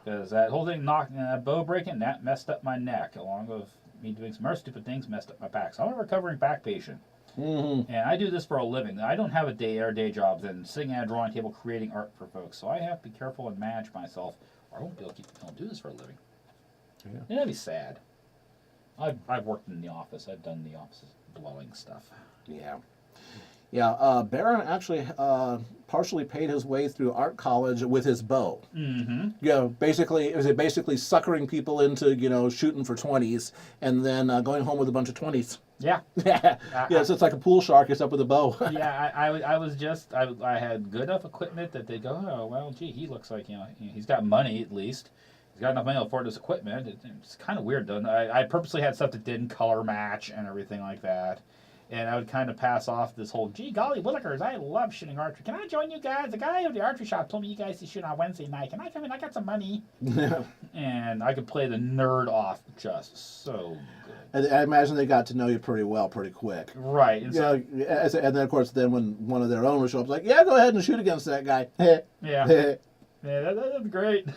Because that whole thing bow breaking, that messed up my neck, along with me doing some other stupid things, messed up my back. So I'm a recovering back patient. Mm-hmm. And I do this for a living. I don't have a day job than sitting at a drawing table creating art for folks. So I have to be careful and manage myself, or I won't be able to do this for a living. Yeah. And that'd be sad. I've worked in the office. I've done the office blowing stuff. Yeah. Yeah, Baron actually partially paid his way through art college with his bow. Mm-hmm. Basically suckering people into, shooting for 20s and then going home with a bunch of 20s. Yeah. Yeah, so it's like a pool shark except with a bow. Yeah, I had good enough equipment that they go, oh, well, gee, he looks like, he's got money at least. He's got enough money to afford this equipment. It's kind of weird, though. I purposely had stuff that didn't color match and everything like that. And I would kind of pass off this whole, gee golly, willikers, I love shooting archery. Can I join you guys? The guy at the archery shop told me you guys to shoot on Wednesday night. Can I come in? I got some money. And I could play the nerd off just so good. I imagine they got to know you pretty well pretty quick. Right. And then, of course, when one of their owners shows up, like, yeah, go ahead and shoot against that guy. Yeah. Yeah, that'd be great.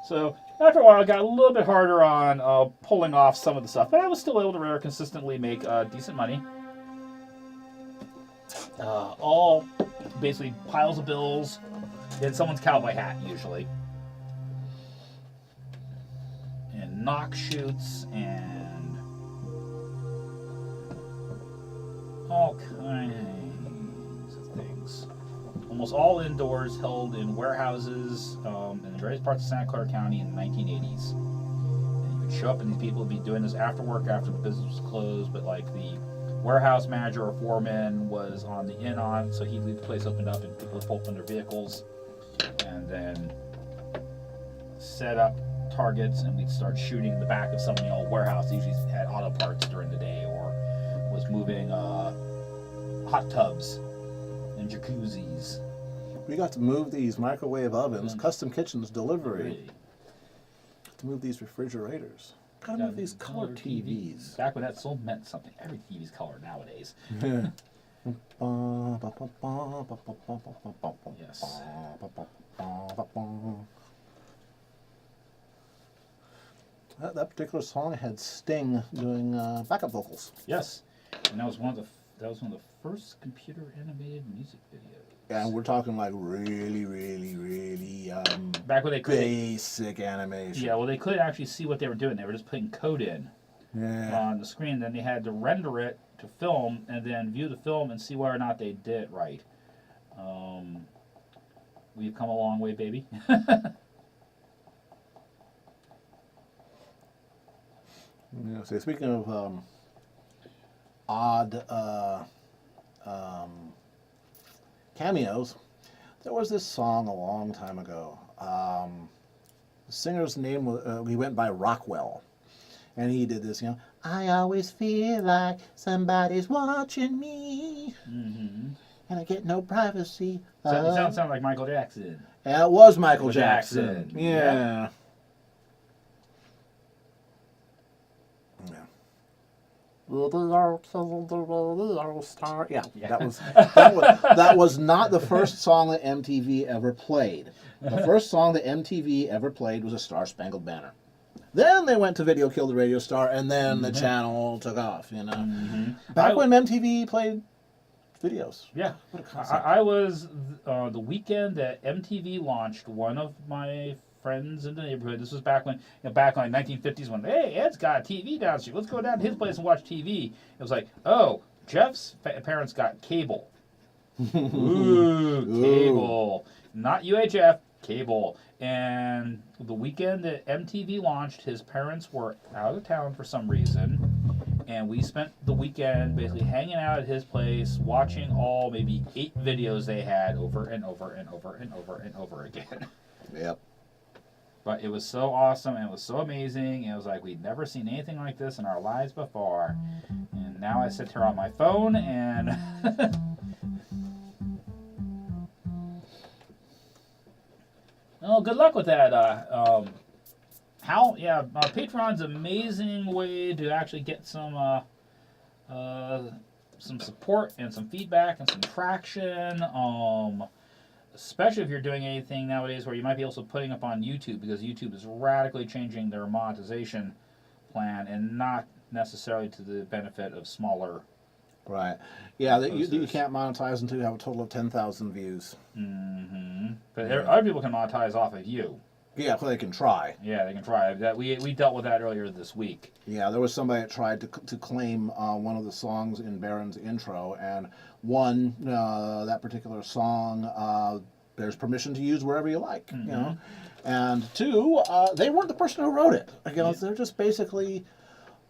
So after a while, it got a little bit harder on pulling off some of the stuff, but I was still able to consistently make decent money. All basically piles of bills in someone's cowboy hat, usually. And knock shoots and all kinds of things. Almost all indoors, held in warehouses in various parts of Santa Clara County in the 1980s. And you would show up and these people would be doing this after work, after the business was closed, but like the warehouse manager or foreman was on the in-on, so he'd leave the place opened up and people would pull up in their vehicles and then set up targets, and we'd start shooting in the back of some old warehouse. They usually had auto parts during the day or was moving hot tubs and jacuzzis. We got to move these microwave ovens, custom kitchens delivery. Really? Got to move these refrigerators. Got to move these color TVs. Back when that still meant something. Every TV's color nowadays. Yes. That particular song had Sting doing backup vocals. Yes, and that was one of the first computer animated music videos. And we're talking like really, really, really back when they could basic animation. Yeah, well, they couldn't actually see what they were doing. They were just putting code in on the screen. Then they had to render it to film, and then view the film and see whether or not they did it right. We've come a long way, baby. Yeah, so speaking of odd cameos, there was this song a long time ago. The singer's name was, he went by Rockwell. And he did this, I always feel like somebody's watching me. Mm-hmm. And I get no privacy. So it sounds like Michael Jackson. And it was Michael Jackson. Jackson. Yeah. Yeah, that was not the first song that MTV ever played. The first song that MTV ever played was a Star Spangled Banner. Then they went to Video Killed the Radio Star, and then the channel took off. Back when MTV played videos. Yeah, what a concept. I was the weekend that MTV launched. One of my friends in the neighborhood. This was back when, back in the 1950s, when Ed's got a TV down the street. Let's go down to his place and watch TV. It was like, oh, Jeff's parents got cable. Ooh, cable, not UHF, cable. And the weekend that MTV launched, his parents were out of town for some reason. And we spent the weekend basically hanging out at his place, watching all maybe 8 videos they had over and over and over and over and over again. Yep. But it was so awesome and it was so amazing. It was like we'd never seen anything like this in our lives before. And now I sit here on my phone and... Well, good luck with that. Patreon's an amazing way to actually get some support and some feedback and some traction. Especially if you're doing anything nowadays where you might be also putting up on YouTube, because YouTube is radically changing their monetization plan and not necessarily to the benefit of smaller. Right. Yeah, you can't monetize until you have a total of 10,000 views. Mm-hmm. But other people can monetize off of you. Yeah, so they can try. Yeah, they can try. We dealt with that earlier this week. Yeah, there was somebody that tried to claim one of the songs in Baron's intro, and one, that particular song, there's permission to use wherever you like, And 2, they weren't the person who wrote it. They're just basically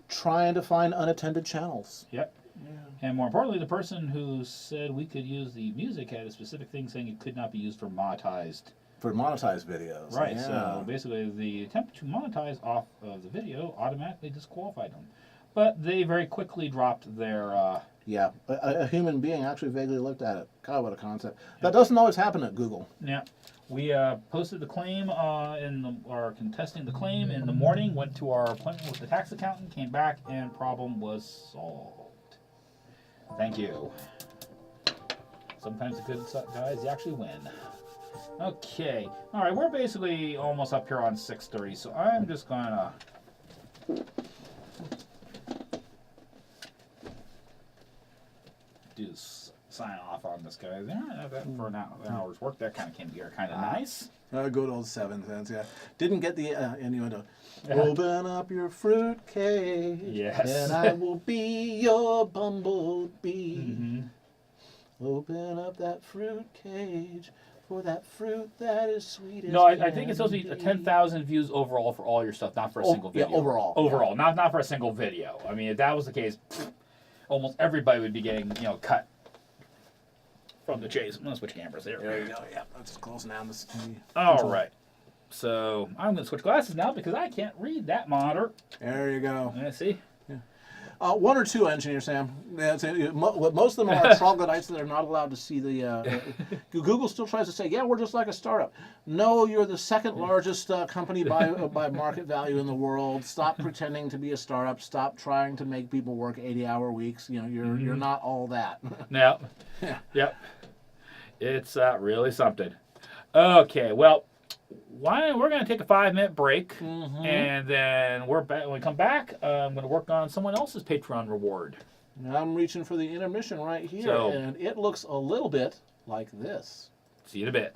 trying to find unattended channels. Yep. Yeah. And more importantly, the person who said we could use the music had a specific thing saying it could not be used for monetized videos. Right, yeah. So basically the attempt to monetize off of the video automatically disqualified them. But they very quickly dropped their... Yeah, a human being actually vaguely looked at it. God, what a concept. That doesn't always happen at Google. Yeah. We posted the claim, or contesting the claim in the morning, went to our appointment with the tax accountant, came back, and problem was solved. Thank you. Sometimes the good guys actually win. Okay. All right, we're basically almost up here on 6:30, so I'm just going to do this sign off on this guy. For an hour's work, that kind of came together kind of nice. Good old 7 cents, yeah. Didn't get the innuendo. Open up your fruit cage, yes, and I will be your bumblebee. Mm-hmm. Open up that fruit cage for that fruit that is sweet as No, I think it's supposed to be 10,000 views overall for all your stuff, not for a single video. Yeah, overall. Overall, not for a single video. I mean, if that was the case, almost everybody would be getting, cut from the chase. I'm going to switch cameras there. There you go, yeah. That's close now. All right. So I'm going to switch glasses now because I can't read that monitor. There you go. Let's see. Yeah. 1 or 2, Engineer Sam. Most of them are troglodytes that are not allowed to see the... Google still tries to say, yeah, we're just like a startup. No, you're the second largest company by market value in the world. Stop pretending to be a startup. Stop trying to make people work 80-hour weeks. You're not all that. No. Yeah. Yep. It's really something. Okay, well, we're going to take a 5-minute break, and then we're back. When we come back, I'm going to work on someone else's Patreon reward. I'm reaching for the intermission right here, and it looks a little bit like this. See you in a bit.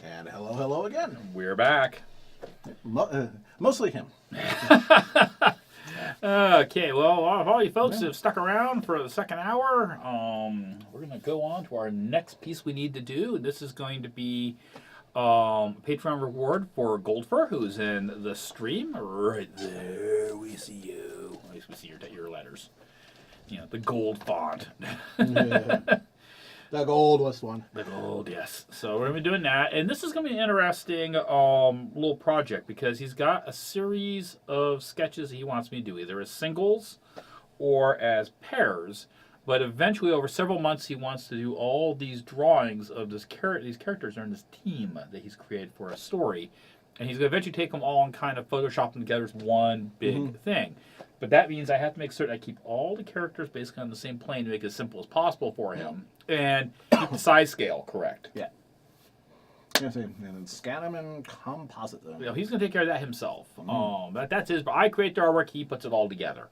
And hello again. We're back. Mostly him. Okay, well, all you folks have stuck around for the second hour. We're going to go on to our next piece we need to do. And this is going to be Patreon reward for Goldfur, who's in the stream right there. We see you. At least we see your letters. You know, the gold font. Yeah. The goldest one. The gold, yes. So we're gonna be doing that, and this is gonna be an interesting little project because he's got a series of sketches he wants me to do, either as singles or as pairs. But eventually, over several months, he wants to do all these drawings of these characters are in this team that he's created for a story, and he's gonna eventually take them all and kind of Photoshop them together as one big thing. But that means I have to make certain I keep all the characters basically on the same plane to make it as simple as possible for him, and keep the size scale correct. Yeah. And then scan them and composite them. You know, he's going to take care of that himself. That's his. But I create the artwork. He puts it all together.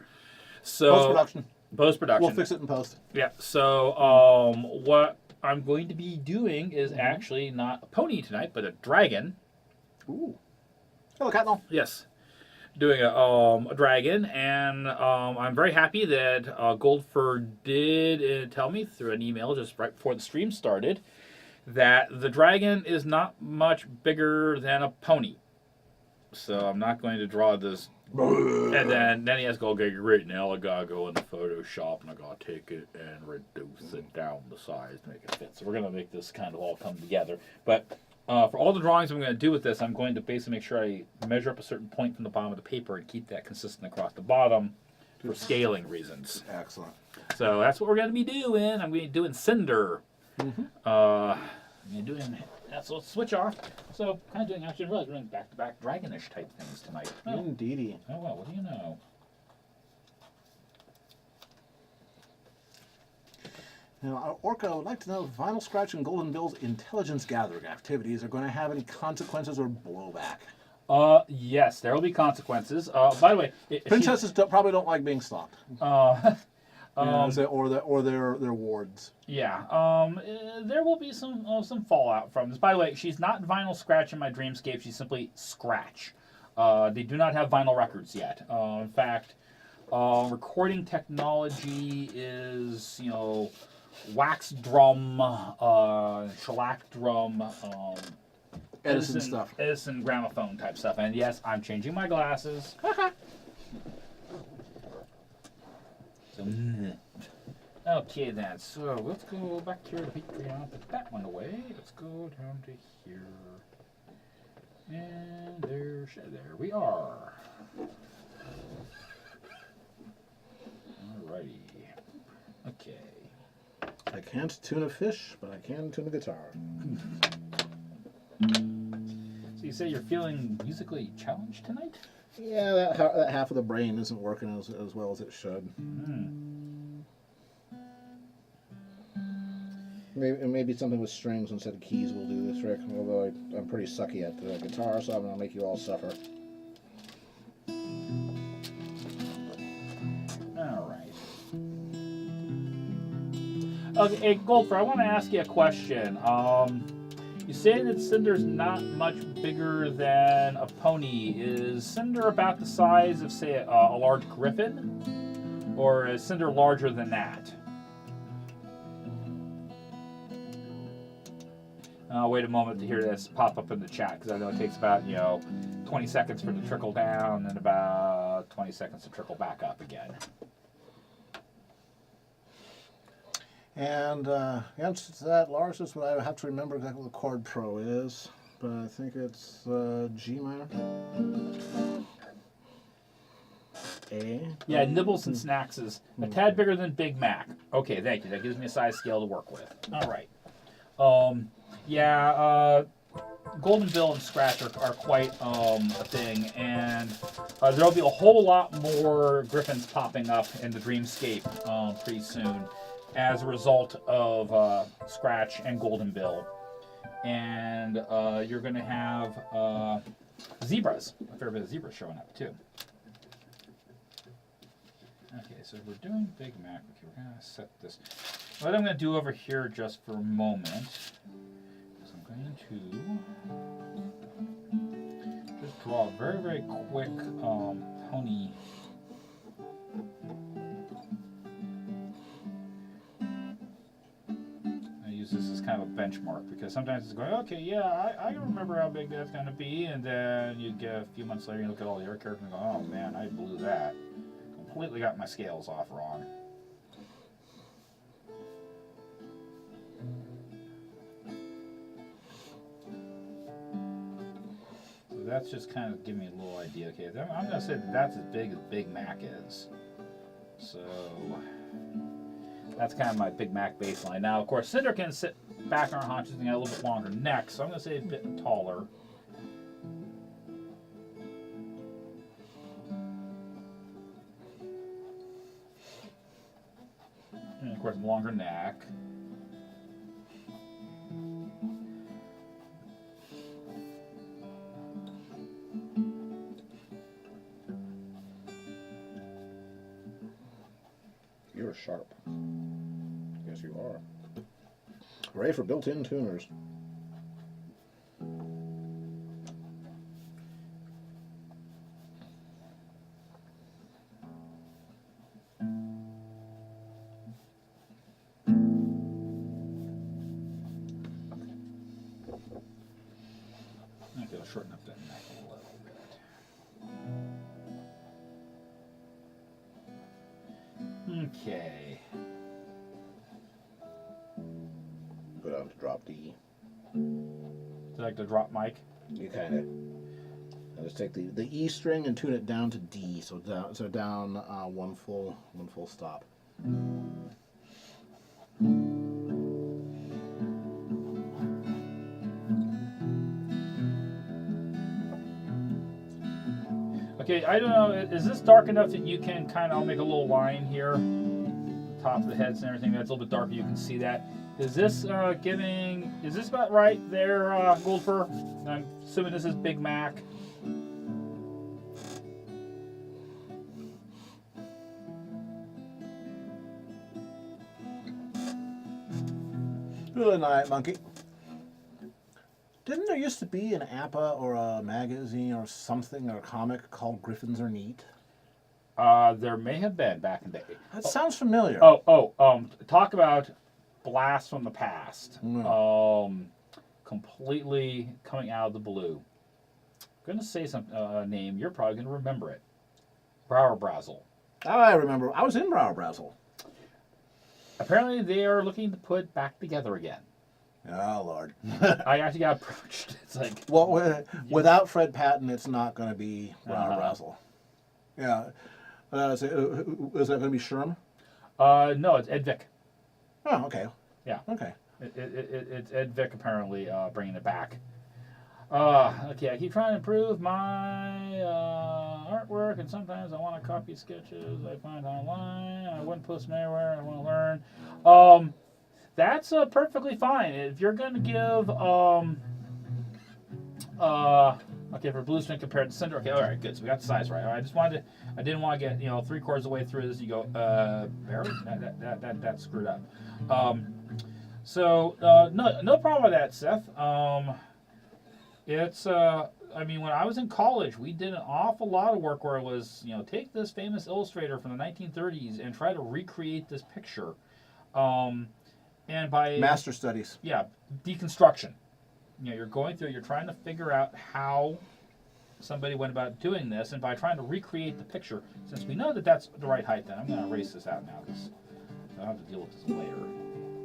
So Post-production. Post-production. We'll fix it in post. Yeah. So what I'm going to be doing is actually not a pony tonight, but a dragon. Ooh. Hello, Catmull. Yes. Doing a dragon, and I'm very happy that Goldfur did tell me through an email just right before the stream started that the dragon is not much bigger than a pony. So I'm not going to draw this. And then he has to go, okay, great, now I gotta go into Photoshop and I gotta take it and reduce it down the size to make it fit. So we're gonna make this kind of all come together. But for all the drawings I'm going to do with this, I'm going to basically make sure I measure up a certain point from the bottom of the paper and keep that consistent across the bottom for scaling reasons. Excellent. So that's what we're going to be doing. I'm going to be doing Cinder. I'm going to be doing that. So let's switch off. So kind of doing, actually, really doing back-to-back dragonish type things tonight. Oh, Indeedy. oh well, what do you know? Now, Orca would like to know if Vinyl Scratch and Golden Bill's intelligence gathering activities are going to have any consequences or blowback. Yes, there will be consequences. By the way, Princesses probably don't like being stalked. Or their wards. Yeah. There will be some fallout from this. By the way, she's not Vinyl Scratch in my Dreamscape. She's simply Scratch. They do not have vinyl records yet. In fact, recording technology is, wax drum, shellac drum, Edison stuff. Edison gramophone type stuff. And yes, I'm changing my glasses. So, okay then, so let's go back here to Patreon, put that one away. Let's go down to here. And there we are. Alrighty. Okay. I can't tune a fish, but I can tune a guitar. So you say you're feeling musically challenged tonight? Yeah, that half of the brain isn't working as well as it should. Maybe something with strings instead of keys will do this, Rick. Although I'm pretty sucky at the guitar, so I'm going to make you all suffer. Okay, hey, Goldfur, I want to ask you a question. You say that Cinder's not much bigger than a pony. Is Cinder about the size of, say, a large griffin? Or is Cinder larger than that? I'll wait a moment to hear this pop up in the chat, because I know it takes about, 20 seconds for it to trickle down and about 20 seconds to trickle back up again. And the answer to that, Lars, is what I have to remember exactly what the chord pro is, but I think it's G minor. A. Yeah, Nibbles and Snacks is a tad bigger than Big Mac. Okay, thank you. That gives me a size scale to work with. All right. Golden Bill and Scratch are quite a thing, and there'll be a whole lot more Griffins popping up in the Dreamscape pretty soon as a result of Scratch and Golden Bill. And you're going to have zebras, a fair bit of zebras showing up too. Okay, so we're doing Big Mac. Okay, we're going to set this. What I'm going to do over here just for a moment is I'm going to just draw a very, very quick pony. use this as kind of a benchmark, because sometimes it's going, okay, yeah, I remember how big that's going to be, and then you get a few months later, you look at all the other characters and go, oh man, I blew that. Completely got my scales off wrong. So that's just kind of giving me a little idea. Okay, I'm going to say that's as Big Mac is. So that's kind of my Big Mac baseline. Now, of course, Cinder can sit back on her haunches and got a little bit longer neck, so I'm going to say a bit taller. And of course, longer neck. You're sharp. Yes, you are. Hooray for built-in tuners. I'm going to shorten up that neck a little bit. Okay. Go down to drop D. Do you like to drop mic? You kind of. I just take the E string and tune it down to D, so down one full stop. Okay, I don't know. Is this dark enough that you can kind of? I'll make a little line here, top of the heads and everything. That's a little bit darker. You can see that. Is this giving? Is this about right there, Goldfur? I'm assuming this is Big Mac. Good night, monkey. Didn't there used to be an APA or a magazine or something or a comic called Griffins Are Neat? There may have been back in the day. That sounds familiar. Talk about blast from the past. Mm. Completely coming out of the blue. I'm gonna say some name. You're probably gonna remember it. Brower Brazzle. I remember. I was in Brower Brazzle. Apparently, they are looking to put back together again. Oh, Lord. I actually got approached. It's like, Well, without Fred Patton, it's not going to be Brower Brazzle. Yeah. Is that going to be Sherm? no, it's Ed Vick. Oh, okay. Yeah. Okay. It's Ed Vick apparently bringing it back. Okay, I keep trying to improve my artwork, and sometimes I want to copy sketches I find online. I wouldn't post them anywhere. I want to learn. That's perfectly fine. If you're going to give, okay, for Bluestring compared to Cinder, okay, all right, good. So we got the size right. All right, I didn't want to get, 3/4 of the way through this. You go, Barry, that's screwed up. No problem with that, Seth. It's, when I was in college, we did an awful lot of work where it was, take this famous illustrator from the 1930s and try to recreate this picture. And by Master Studies. Yeah, deconstruction. You're going through, you're trying to figure out how somebody went about doing this, and by trying to recreate the picture, since we know that that's the right height, then I'm going to erase this out now because I don't have to deal with this later.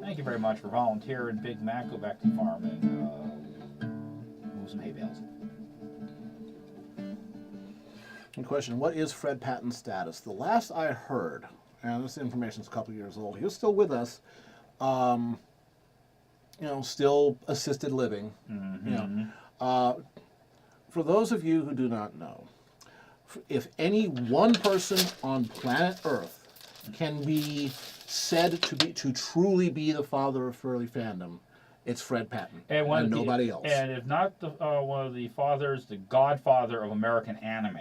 Thank you very much for volunteering, Big Mac. Go back to the farm and move some hay bales. Good question. What is Fred Patton's status? The last I heard, and this information's a couple years old, he was still with us. Still assisted living. Mm-hmm. For those of you who do not know, if any one person on planet Earth can be said to truly be the father of furry fandom, it's Fred Patton and nobody else. And if not one of the fathers, the godfather of American anime.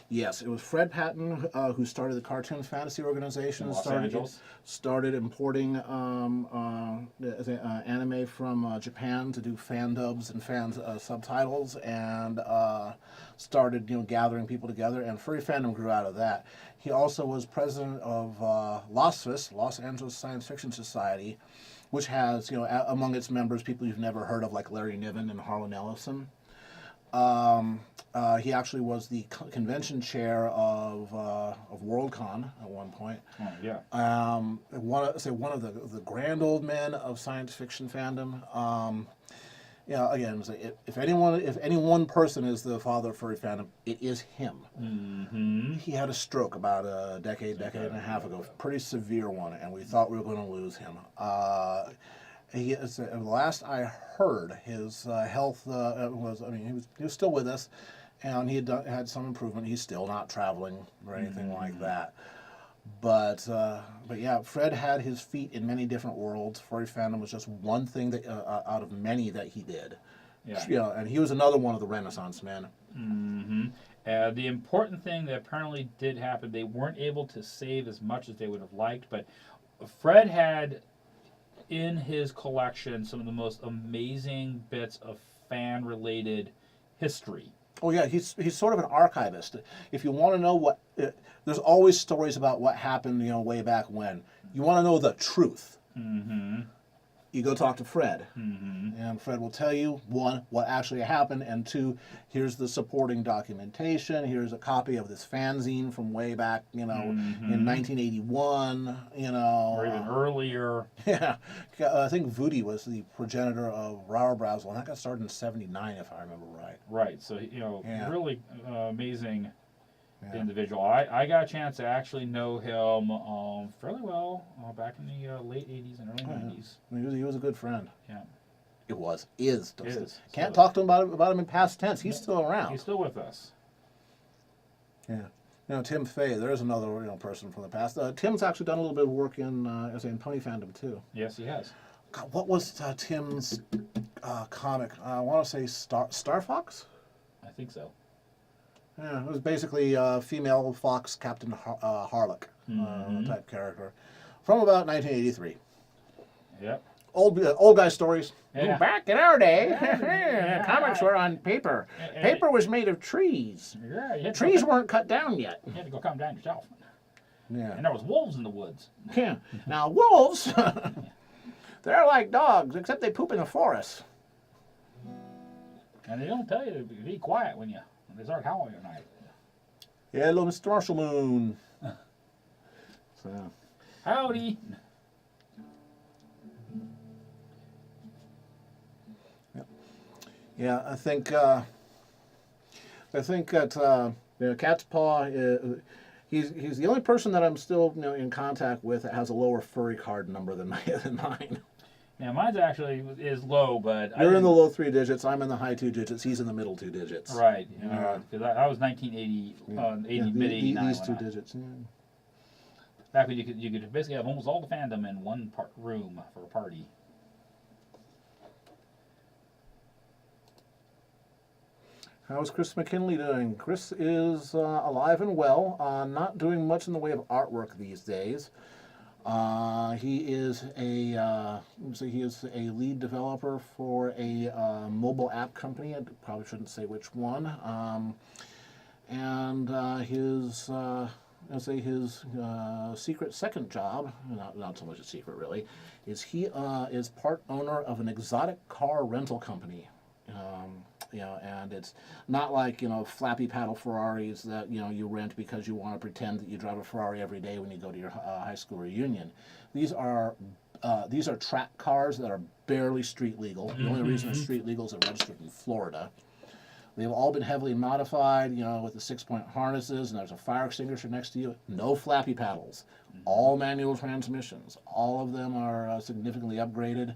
Yes, it was Fred Patton who started the Cartoon Fantasy Organization. Los Angeles. Started importing anime from Japan to do fan dubs and fan subtitles, and started gathering people together. And furry fandom grew out of that. He also was president of LOSFIS, Los Angeles Science Fiction Society, which has, among its members people you've never heard of, like Larry Niven and Harlan Ellison. He actually was the convention chair of Worldcon at one point. Oh, yeah. One of the grand old men of science fiction fandom. Again, if any one person is the father of furry fandom, it is him. Mm-hmm. He had a stroke about a decade and a half ago, pretty severe one, and we thought we were going to lose him. The last I heard, his health was. I mean, he was still with us, and he had some improvement. He's still not traveling or anything like that. But yeah, Fred had his feet in many different worlds. Furry fandom was just one thing that out of many that he did. Yeah. And he was another one of the Renaissance men. Mm-hmm. The important thing that apparently did happen, they weren't able to save as much as they would have liked, but Fred had in his collection some of the most amazing bits of fan-related history. Oh yeah, he's sort of an archivist. If you want to know what, there's always stories about what happened, way back when. You want to know the truth. Mm-hmm. You go talk to Fred, mm-hmm. and Fred will tell you, one, what actually happened, and two, here's the supporting documentation. Here's a copy of this fanzine from way back, in 1981. Or even earlier. Yeah, I think Voodie was the progenitor of Rauerbrows, and that got started in '79, if I remember right. Right. So really amazing. Yeah. Individual. I got a chance to actually know him fairly well back in the late 80s and early 90s. He was a good friend. Yeah. Is. Can't So, talk to him about him in past tense. He's still around. He's still with us. Yeah. Tim Fay, there's another person from the past. Tim's actually done a little bit of work in pony fandom too. Yes, he has. God, what was Tim's comic? I want to say Star Fox? I think so. Yeah, it was basically a female fox Captain Harlock type character from about 1983. Yep. Old guy stories. Yeah. Back in our day, comics were on paper. Paper was made of trees. Yeah, Trees weren't cut down yet. You had to go cut them down yourself. Yeah. And there was wolves in the woods. Yeah. Now wolves, they're like dogs, except they poop in the forest. And they don't tell you to be quiet when they start howling at night. Hello, Mr. Marshall Moon. So. Howdy. Yeah, I think that Cat's Paw. He's the only person that I'm still in contact with that has a lower furry card number than mine. Yeah, mine's actually is low, but You're in the low 3 digits. I'm in the high 2 digits. He's in the middle 2 digits. Right. Because I was 1980, mid 89. These 2 digits. Yeah. Back when you could basically have almost all the fandom in one room for a party. How's Chris McKinley doing? Chris is alive and well. Not doing much in the way of artwork these days. He is a lead developer for a mobile app company. I probably shouldn't say which one. His secret second job, not so much a secret really, is he is part owner of an exotic car rental company. And it's not like flappy paddle Ferraris that you rent because you want to pretend that you drive a Ferrari every day when you go to your high school reunion. These are track cars that are barely street legal. The only reason they're street legal is they're registered in Florida. They've all been heavily modified, with the 6-point harnesses, and there's a fire extinguisher next to you. No flappy paddles. All manual transmissions. All of them are significantly upgraded.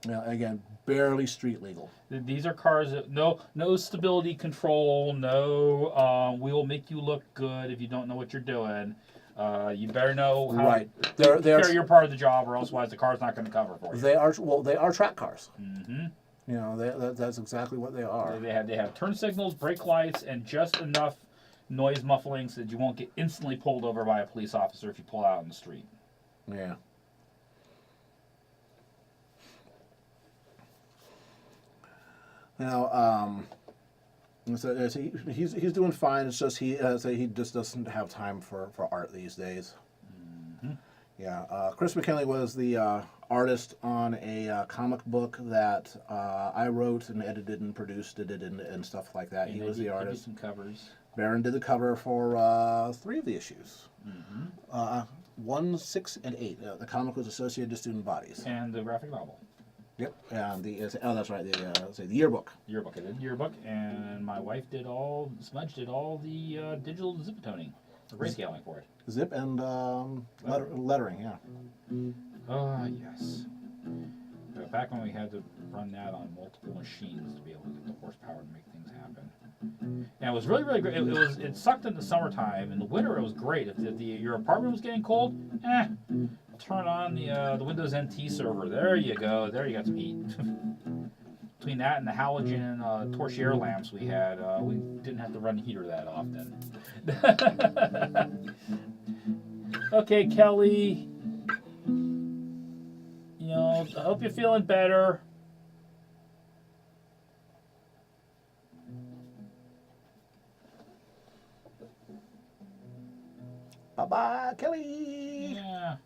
Again, barely street legal. These are cars that no stability control, no we will make you look good if you don't know what you're doing. You better know how to carry your part of the job, or else the car's not going to cover for you. They are track cars. Mm-hmm. That's exactly what they are. They have turn signals, brake lights, and just enough noise muffling so that you won't get instantly pulled over by a police officer if you pull out in the street. Yeah. Now, so he's doing fine. It's just he just doesn't have time for art these days. Mm-hmm. Yeah, Chris McKinley was the artist on a comic book that I wrote and edited and produced it and stuff like that. He was the artist. Some covers. Baron did the cover for 3 of the issues. Mm-hmm. 1, 6, and 8. The comic was associated to student bodies. And the graphic novel. Yep. And that's right. The yearbook. Yearbook. I did yearbook, and my wife Smudge did all the digital zip toning, the grayscaling for it. Zip and lettering. Yeah. Ah, yes. Back when we had to run that on multiple machines to be able to get the horsepower to make things happen. And it was really, really great. It sucked in the summertime. In the winter, it was great. If your apartment was getting cold, turn on the Windows NT server. There you go. There you got some heat. Between that and the halogen torchiere lamps we had, we didn't have to run the heater that often. Okay, Kelly. I hope you're feeling better. Bye-bye, Kelly. Yeah.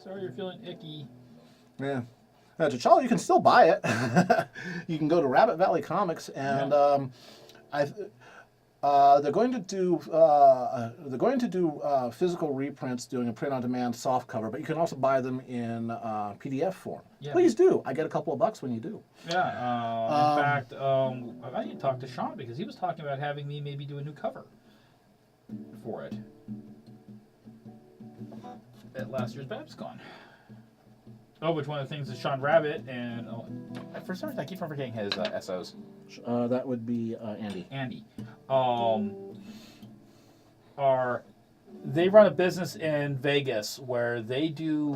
Sorry you're feeling icky. Yeah. T'Challa, you can still buy it. You can go to Rabbit Valley Comics, and they're going to do physical reprints, doing a print-on-demand soft cover, but you can also buy them in PDF form. Yeah. Please do. I get a couple of bucks when you do. Yeah. In fact, I need to talk to Sean because he was talking about having me maybe do a new cover for it at last year's BabsCon. Oh, which one of the things is Sean Rabbit and for some reason I keep forgetting his SOs. That would be Andy. Andy. They run a business in Vegas where they do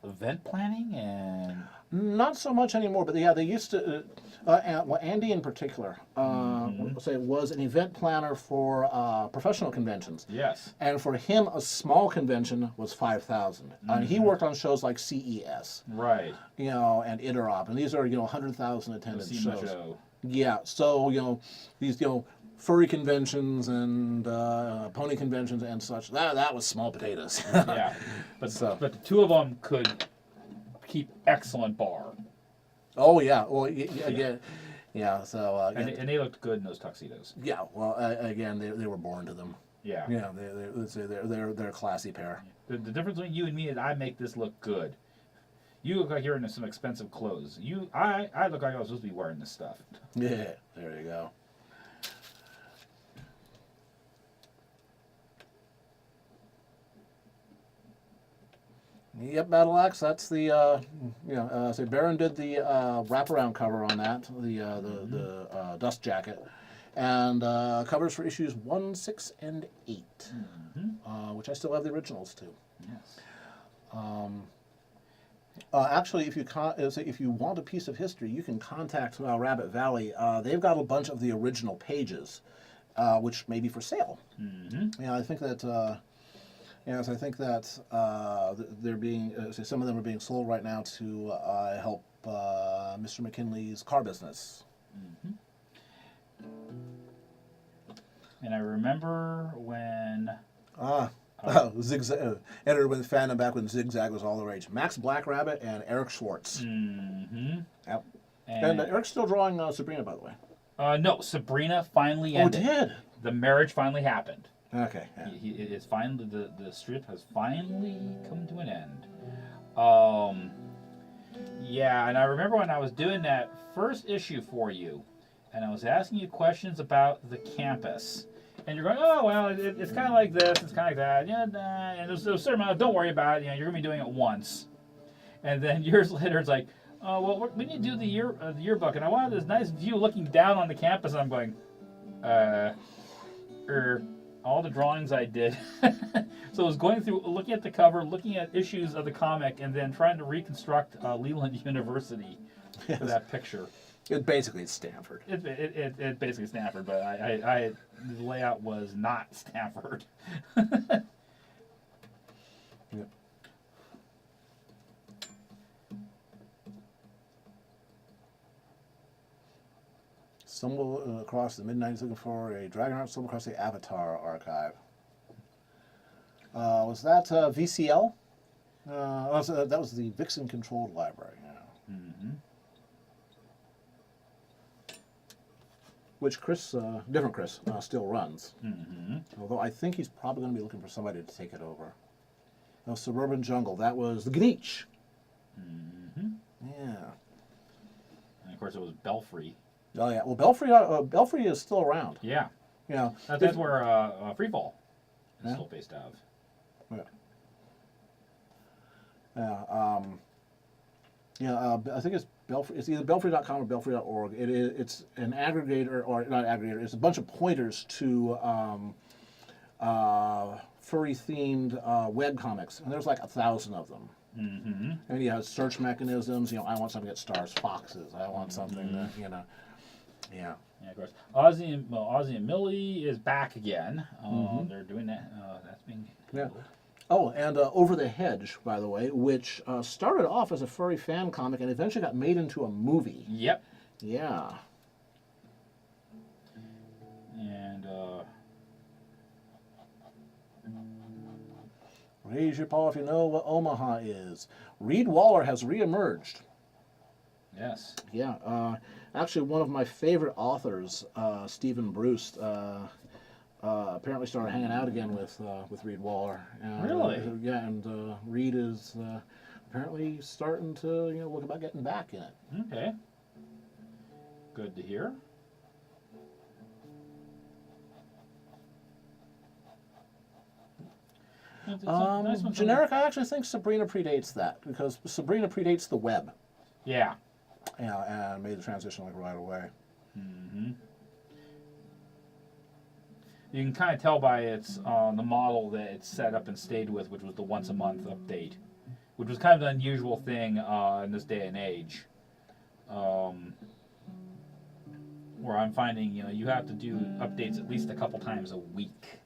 event planning and not so much anymore, but yeah, they used to. Andy in particular, was an event planner for professional conventions. Yes. And for him, a small convention was 5,000. He worked on shows like CES. Right. And Interop, and these are 100,000 attended shows. Show. Yeah. So these furry conventions and pony conventions and such. That was small potatoes. Yeah. But the two of them could keep excellent bar. Oh yeah. Well, again, yeah. So and they looked good in those tuxedos. Yeah. Well, again, they were born to them. Yeah. Yeah. They're a classy pair. The difference between you and me is I make this look good. You look like you're in some expensive clothes. I look like I was supposed to be wearing this stuff. Yeah. There you go. Yep, Battle Axe. That's the so Baron did the wraparound cover on that, the dust jacket, and covers for issues 1, 6, and 8, which I still have the originals to. Yes. Actually, if you want a piece of history, you can contact Rabbit Valley. They've got a bunch of the original pages, which may be for sale. Yeah, I think that. Yes, I think that they're being some of them are being sold right now to help Mr. McKinley's car business. And I remember when Zigzag entered with fandom back when Zigzag was all the rage. Max Black Rabbit and Eric Schwartz. Yep. And Eric's still drawing Sabrina, by the way. No, Sabrina finally ended. Oh, did? The marriage finally happened. Okay. Yeah. It is finally the strip has finally come to an end. Yeah, and I remember when I was doing that first issue for you, and I was asking you questions about the campus, and you're going, oh well, it's kind of like this, it's kind of like that, yeah, and there's a certain amount of, don't worry about it, you're gonna be doing it once, and then years later it's like, oh well, we need to do the yearbook, and I wanted this nice view looking down on the campus, and I'm going, all the drawings I did. So I was going through, looking at the cover, looking at issues of the comic, and then trying to reconstruct Leland University for that picture. Basically, it's Stanford. It basically Stanford, but the layout was not Stanford. Yep. Stumble across the mid-90s looking for a Dragonheart, stumble across the Avatar archive. Was that VCL? So that was the Vixen-controlled library, yeah. Mm-hmm. Which Chris, different Chris, still runs. Mm-hmm. Although I think he's probably going to be looking for somebody to take it over. Suburban Jungle, that was the Gneech. Mm-hmm. Yeah. And of course, it was Belfry. Oh yeah. Well, Belfry is still around. Yeah. You know, That's where Freefall is Yeah. still based out of. Yeah. I think it's Belfry. It's either Belfry.com or Belfry.org. It's an aggregator, or not aggregator. It's a bunch of pointers to furry-themed web comics, and there's like 1,000 of them. Mm-hmm. And you have search mechanisms. I want something that stars foxes. I want something that yeah. Yeah, of course. Ozzy and Millie is back again. They're doing that. That's being handled. Yeah. Oh, and Over the Hedge, by the way, which started off as a furry fan comic and eventually got made into a movie. Yep. Yeah. And Raise your paw if you know what Omaha is. Reed Waller has reemerged. yes. Yeah. Actually, one of my favorite authors, Stephen Bruce, apparently started hanging out again with Reed Waller. And, Really? Yeah, and Reed is apparently starting to look about getting back in it. Okay. Good to hear. It's a nice one. Generic, I actually think Sabrina predates that because Sabrina predates the web. Yeah. Yeah, and made the transition like right away. Mm-hmm. You can kind of tell by its the model that it's set up and stayed with, which was the once a month update, which was kind of an unusual thing in this day and age. Where I'm finding, you have to do updates at least a couple times a week.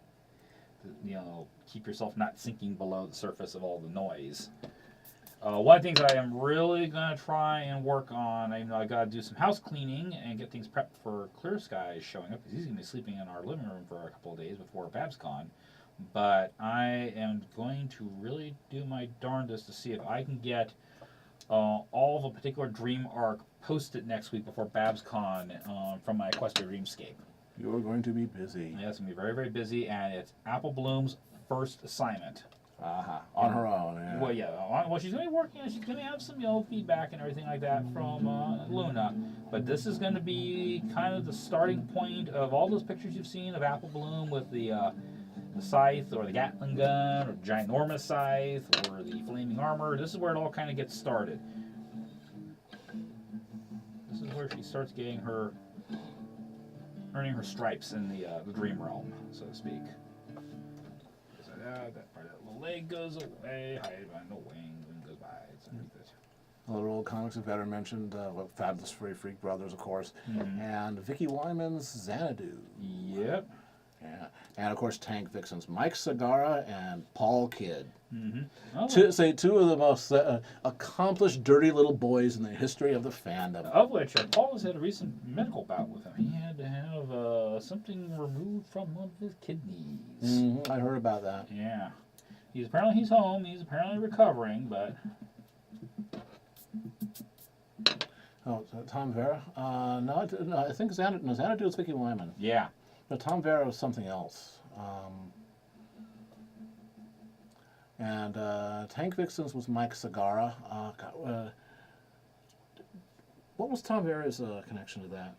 To, keep yourself not sinking below the surface of all the noise. One of the things I am really going to try and work on, I got to do some house cleaning and get things prepped for Clear Skies showing up, because he's going to be sleeping in our living room for a couple of days before BabsCon. But I am going to really do my darndest to see if I can get all of a particular dream arc posted next week before BabsCon from my Equestria Dreamscape. You're going to be busy. Yeah, it's going to be very, very busy, and it's Apple Bloom's first assignment. On her own, yeah. Well, yeah. Well, she's going to be working. She's going to have some, feedback and everything like that from Luna. But this is going to be kind of the starting point of all those pictures you've seen of Apple Bloom with the scythe or the Gatling gun or the ginormous scythe or the flaming armor. This is where it all kind of gets started. This is where she starts getting earning her stripes in the dream realm, so to speak. So that part of that little leg goes away, hide behind the wing goes by. It's underneath it. Other old comics, if I ever mentioned, Fabulous Furry Freak Brothers, of course, and Vicky Wyman's Xanadu. Yep. Yeah, and of course Tank Vixens, Mike Sagara and Paul Kidd. Mm-hmm. Oh, Two of the most accomplished dirty little boys in the history of the fandom. of which Paul has had a recent medical bout with him. He had to have something removed from one of his kidneys. I heard about that. Yeah. He's home. He's apparently recovering, but Oh, Tom Vera? No, I think Xanadu is Vicky Wyman. yeah. No, Tom Vera was something else. And Tank Vixens was Mike Sagara. What was Tom Vera's connection to that?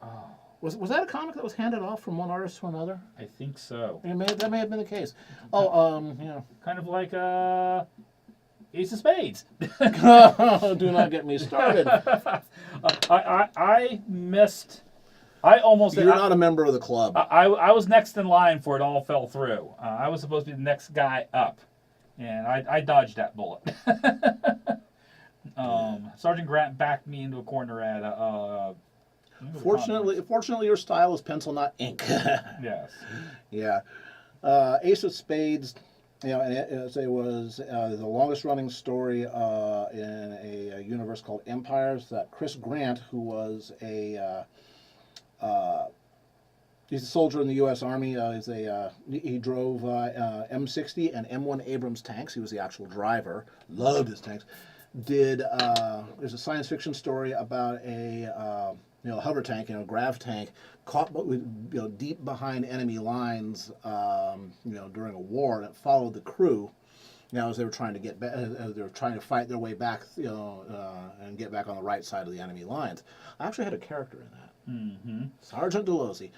Oh, Was that a comic that was handed off from one artist to another? I think so. That may have been the case. Oh, Kind of like Ace of Spades. Do not get me started. I missed. I almost. You're not a member of the club. I was next in line for it all fell through. I was supposed to be the next guy up, and I dodged that bullet. Sergeant Grant backed me into a corner at Fortunately, your style is pencil, not ink. Yes. Yeah. Ace of Spades, and it was the longest running story in a universe called Empires that Chris Grant, who was a He's a soldier in the U.S. Army. He drove M60 and M1 Abrams tanks. He was the actual driver. Loved his tanks. There's a science fiction story about a hover tank, grav tank, caught deep behind enemy lines, during a war, and it followed the crew. As they were trying to as they were trying to fight their way back, and get back on the right side of the enemy lines. I actually had a character in that. Mm-hmm. Sergeant Delosey.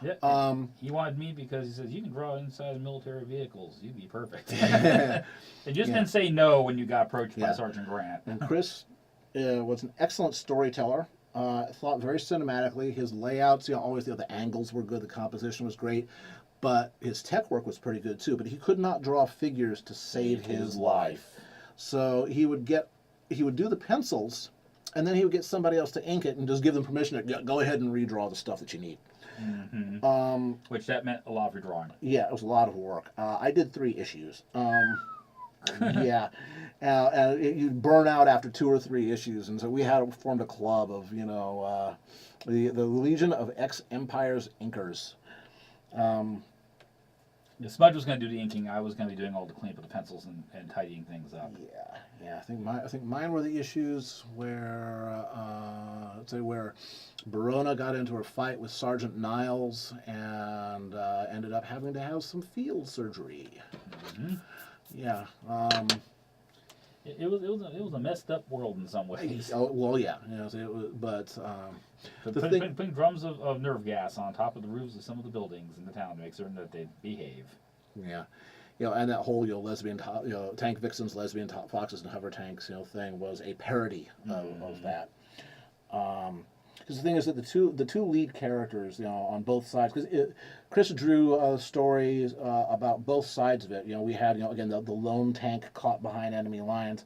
Yeah. He wanted me because he says, you can draw inside military vehicles. You'd be perfect. And just didn't say no when you got approached by Sergeant Grant. And Chris was an excellent storyteller. Thought very cinematically. His layouts, always the angles were good. The composition was great. But his tech work was pretty good too. But he could not draw figures to save his life. So he would do the pencils, and then he would get somebody else to ink it and just give them permission to go ahead and redraw the stuff that you need. Mm-hmm. Which that meant a lot of your drawing. Yeah, it was a lot of work. I did 3 issues. Yeah, you'd burn out after 2 or 3 issues, and so we formed a club of the Legion of Ex-Empires Inkers. Smudge was going to do the inking. I was going to be doing all the cleanup of the pencils and tidying things up. Yeah. I think mine were the issues where where Barona got into a fight with Sergeant Niles and ended up having to have some field surgery. Mm-hmm. Yeah. It was a messed up world in some ways. Oh well, yeah. It was, but putting drums of nerve gas on top of the roofs of some of the buildings in the town to make certain that they behave. Yeah, and that whole lesbian top, tank vixens, lesbian top foxes, and hover tanks, thing was a parody of that. Because the thing is that the two lead characters, on both sides, because Chris drew stories about both sides of it. We had, again, the lone tank caught behind enemy lines,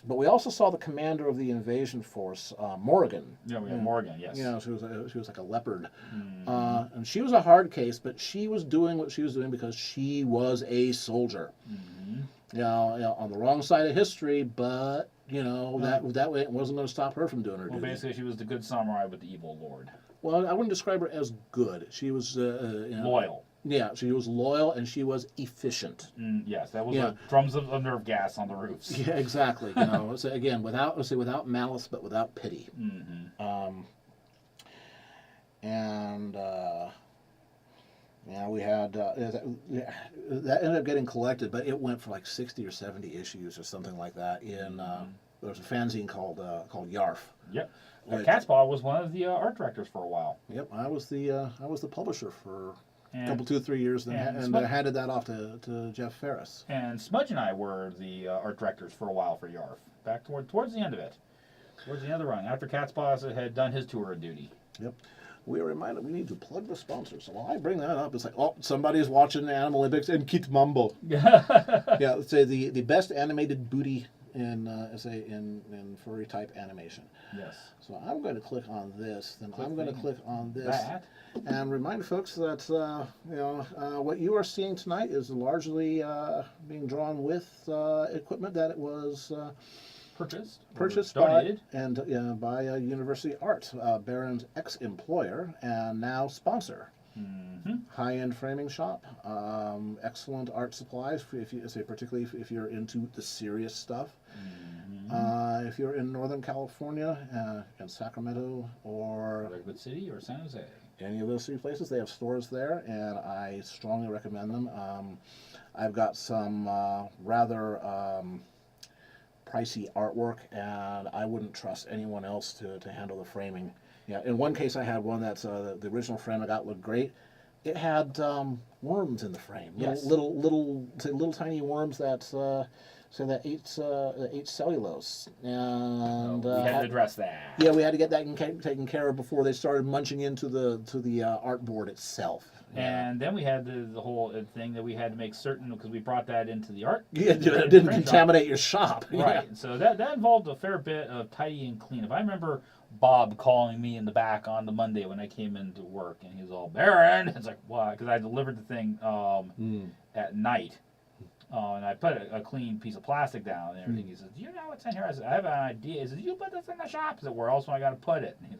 but we also saw the commander of the invasion force, Morgan. Yeah, we had Morgan. Yes. She was like a leopard, Mm-hmm. and she was a hard case, but she was doing what she was doing because she was a soldier. Mm-hmm. On the wrong side of history, but. That way it wasn't going to stop her from doing her duty. Well, basically, she was the good samurai with the evil lord. Well, I wouldn't describe her as good. She was loyal. Yeah, she was loyal and she was efficient. Yes, that was drums of nerve gas on the roofs. Yeah, exactly. So again, without malice, but without pity. Mm-hmm. We had that ended up getting collected, but it went for like 60 or 70 issues or something like that. There was a fanzine called Yarf. Yep. Catspaw was one of the art directors for a while. Yep, I was the publisher for a couple, 2-3 years, and I handed that off to Jeff Ferris. And Smudge and I were the art directors for a while for Yarf. Back towards the end of it, towards the end of the run, after Catspaw had done his tour of duty. Yep. We are reminded we need to plug the sponsors. So while I bring that up, it's like, somebody's watching the Animal Olympics and Kit Mambo. Yeah, let's say the best animated booty in furry type animation. Yes. So I'm going to click on this. Then I'm going to click on this and remind folks that what you are seeing tonight is largely being drawn with equipment that it was. Purchased donated by University Art, Baron's ex-employer and now sponsor. Mm-hmm. High-end framing shop, excellent art supplies. Particularly if you're into the serious stuff. Mm-hmm. If you're in Northern California, in Sacramento or Redwood City or San Jose, any of those 3 places, they have stores there, and I strongly recommend them. I've got some rather pricey artwork, and I wouldn't trust anyone else to handle the framing. In one case I had one that's the original frame I got looked great. It had worms in the frame. Yes. Little tiny worms that ate cellulose, and we had to address that. Yeah, we had to get that taken care of before they started munching into the artboard itself. And then we had the whole thing that we had to make certain, because we brought that into the art. Yeah, it didn't contaminate your shop. Right. Yeah. So that involved a fair bit of tidy and cleanup. I remember Bob calling me in the back on the Monday when I came into work, and he was all, Baron! It's like, why? Because I delivered the thing at night. And I put a clean piece of plastic down and everything. He says, do you know what's in here? I said, I have an idea. He says, you put this in the shop? I said, where else am I going to put it? And he's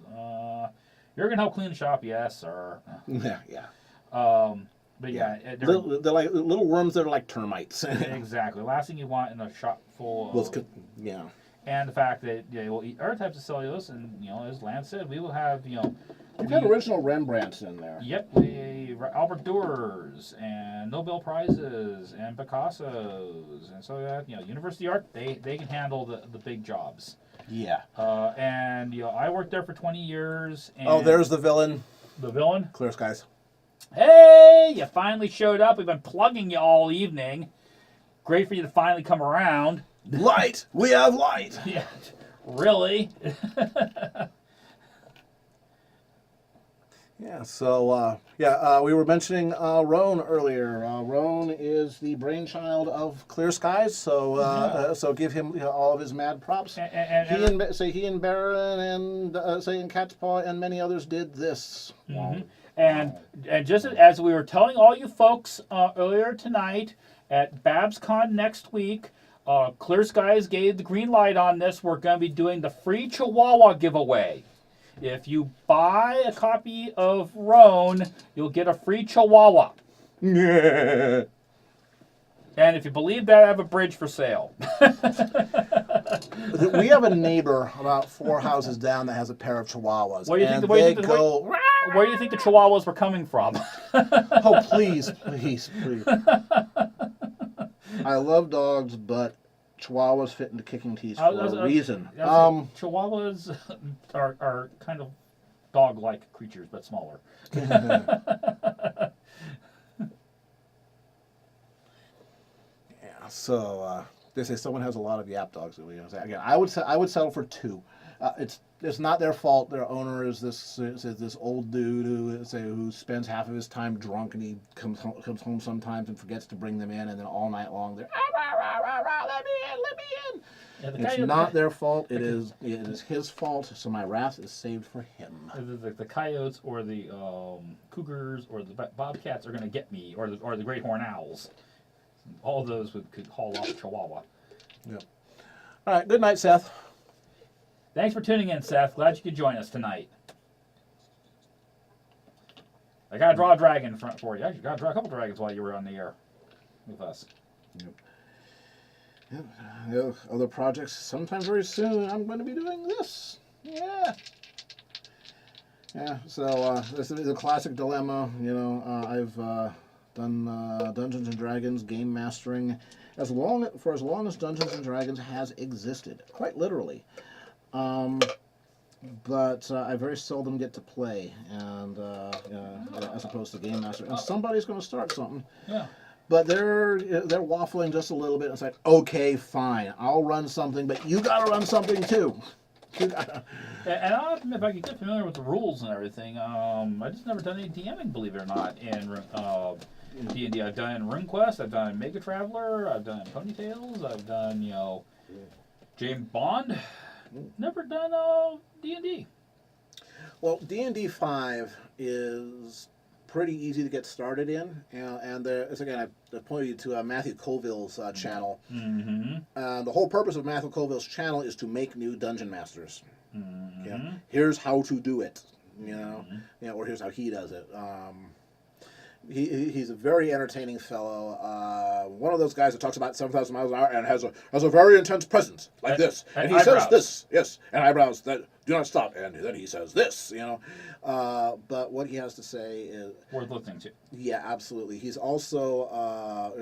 You're gonna help clean the shop, yes, sir. Yeah, yeah. But yeah, They're like little worms that are like termites. exactly. Last thing you want in a shop full of Yeah. and the fact that they will eat other types of cellulose, and as Lance said, we will have We've had original Rembrandts in there. Yep, Albert Dührers and Nobel Prizes and Picassos, and so that University Art they can handle the big jobs. Yeah. And I worked there for 20 years. And oh, there's the villain. The villain. Clear Skies. Hey, you finally showed up. We've been plugging you all evening. Great for you to finally come around. Light! We have light! Yeah, really? Yeah, so, we were mentioning Roan earlier. Roan is the brainchild of Clear Skies, so so give him all of his mad props. He and Baron and and Catspaw and many others did this. Mm-hmm. And just as we were telling all you folks earlier tonight at BabsCon next week, Clear Skies gave the green light on this. We're going to be doing the free Chihuahua giveaway. If you buy a copy of Roan, you'll get a free Chihuahua. Yeah. And if you believe that, I have a bridge for sale. We have a neighbor about 4 houses down that has a pair of Chihuahuas. Where do you think the Chihuahuas were coming from? Oh, please. I love dogs, but Chihuahuas fit into kicking teeth for a reason. Chihuahuas are kind of dog-like creatures, but smaller. Yeah, so they say someone has a lot of yap dogs. Again, I would settle for 2. It's not their fault. Their owner is this old dude who spends half of his time drunk, and he comes home sometimes and forgets to bring them in, and then all night long they're let me in. Yeah, it's not their fault. It is his fault. So my wrath is saved for him. The coyotes or the cougars or the bobcats are going to get me, or the great horned owls. All of those could haul off a Chihuahua. Yep. All right. Good night, Seth. Thanks for tuning in, Seth. Glad you could join us tonight. I got to draw a dragon for you. Actually, got to draw a couple dragons while you were on the air with us. Yep. Other projects. Sometime very soon, I'm going to be doing this. Yeah. Yeah. So this is a classic dilemma. I've done Dungeons and Dragons game mastering as long as Dungeons and Dragons has existed, quite literally. But I very seldom get to play, and as opposed to game master. And somebody's going to start something. Yeah. But they're waffling just a little bit. It's like, okay, fine, I'll run something, but you got to run something too. And I'll admit, if I could get familiar with the rules and everything, I just never done any DMing, believe it or not, in D&D. I've done RuneQuest, I've done Mega Traveler, I've done Ponytails, I've done James Bond. Never done D&D. Well, D&D 5 is pretty easy to get started in, and again, I pointed you to Matthew Colville's channel. Mm-hmm. The whole purpose of Matthew Colville's channel is to make new dungeon masters. Mm-hmm. Here's how to do it, or here's how he does it. He's a very entertaining fellow. One of those guys that talks about 7,000 miles an hour and has a very intense presence like this, and he eyebrows. says this, yes, and eyebrows that do not stop, and then he says this, But what he has to say is worth listening to. Yeah, absolutely. He's also a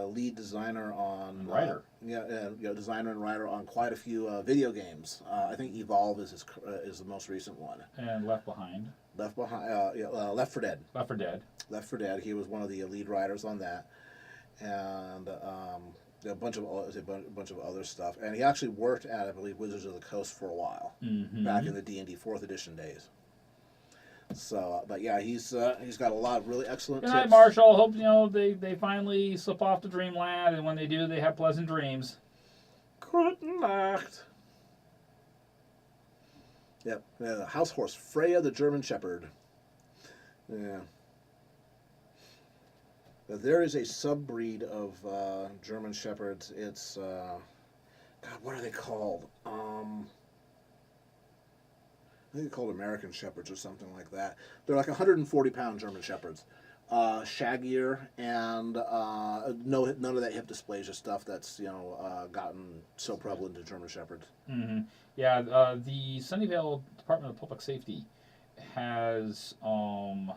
lead designer on writer. Designer and writer on quite a few video games. I think Evolve is the most recent one. And Left Behind. Left 4 Dead. Left 4 Dead. Left 4 Dead. He was one of the lead writers on that, and a bunch of other stuff. And he actually worked at, I believe, Wizards of the Coast for a while, back in the D&D 4th edition days. So, but yeah, he's got a lot of really excellent tips. Good night, Marshall. Hope they finally slip off to dreamland, and when they do, they have pleasant dreams. Good night. Yep, house horse Freya the German Shepherd. Yeah. There is a subbreed of German Shepherds. It's God, what are they called? I think they're called American Shepherds or something like that. They're like 140-pound German Shepherds. Shaggier and none of that hip dysplasia stuff that's gotten so prevalent in German Shepherds. Mm-hmm. Yeah, the Sunnyvale Department of Public Safety has a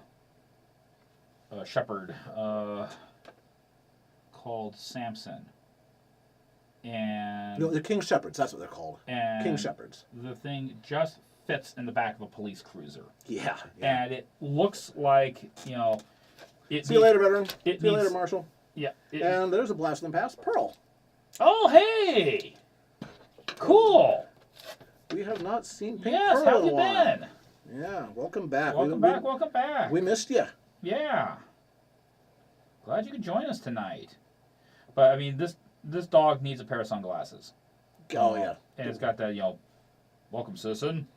shepherd called Samson, and No, they're King Shepherds. That's what they're called. and King Shepherds. the thing just fits in the back of a police cruiser, Yeah. and it looks like it. See you later, veteran. it See you needs- later, Marshal. Yeah. And there's a blast in the past, Pearl. Oh, hey! Cool. We have not seen Pink Yes, Pearl how in a you while. been? Yeah, welcome back. Welcome back. Welcome back. We missed you. Yeah. Glad you could join us tonight. But I mean, this dog needs a pair of sunglasses. Oh yeah. And it's got that, welcome citizen.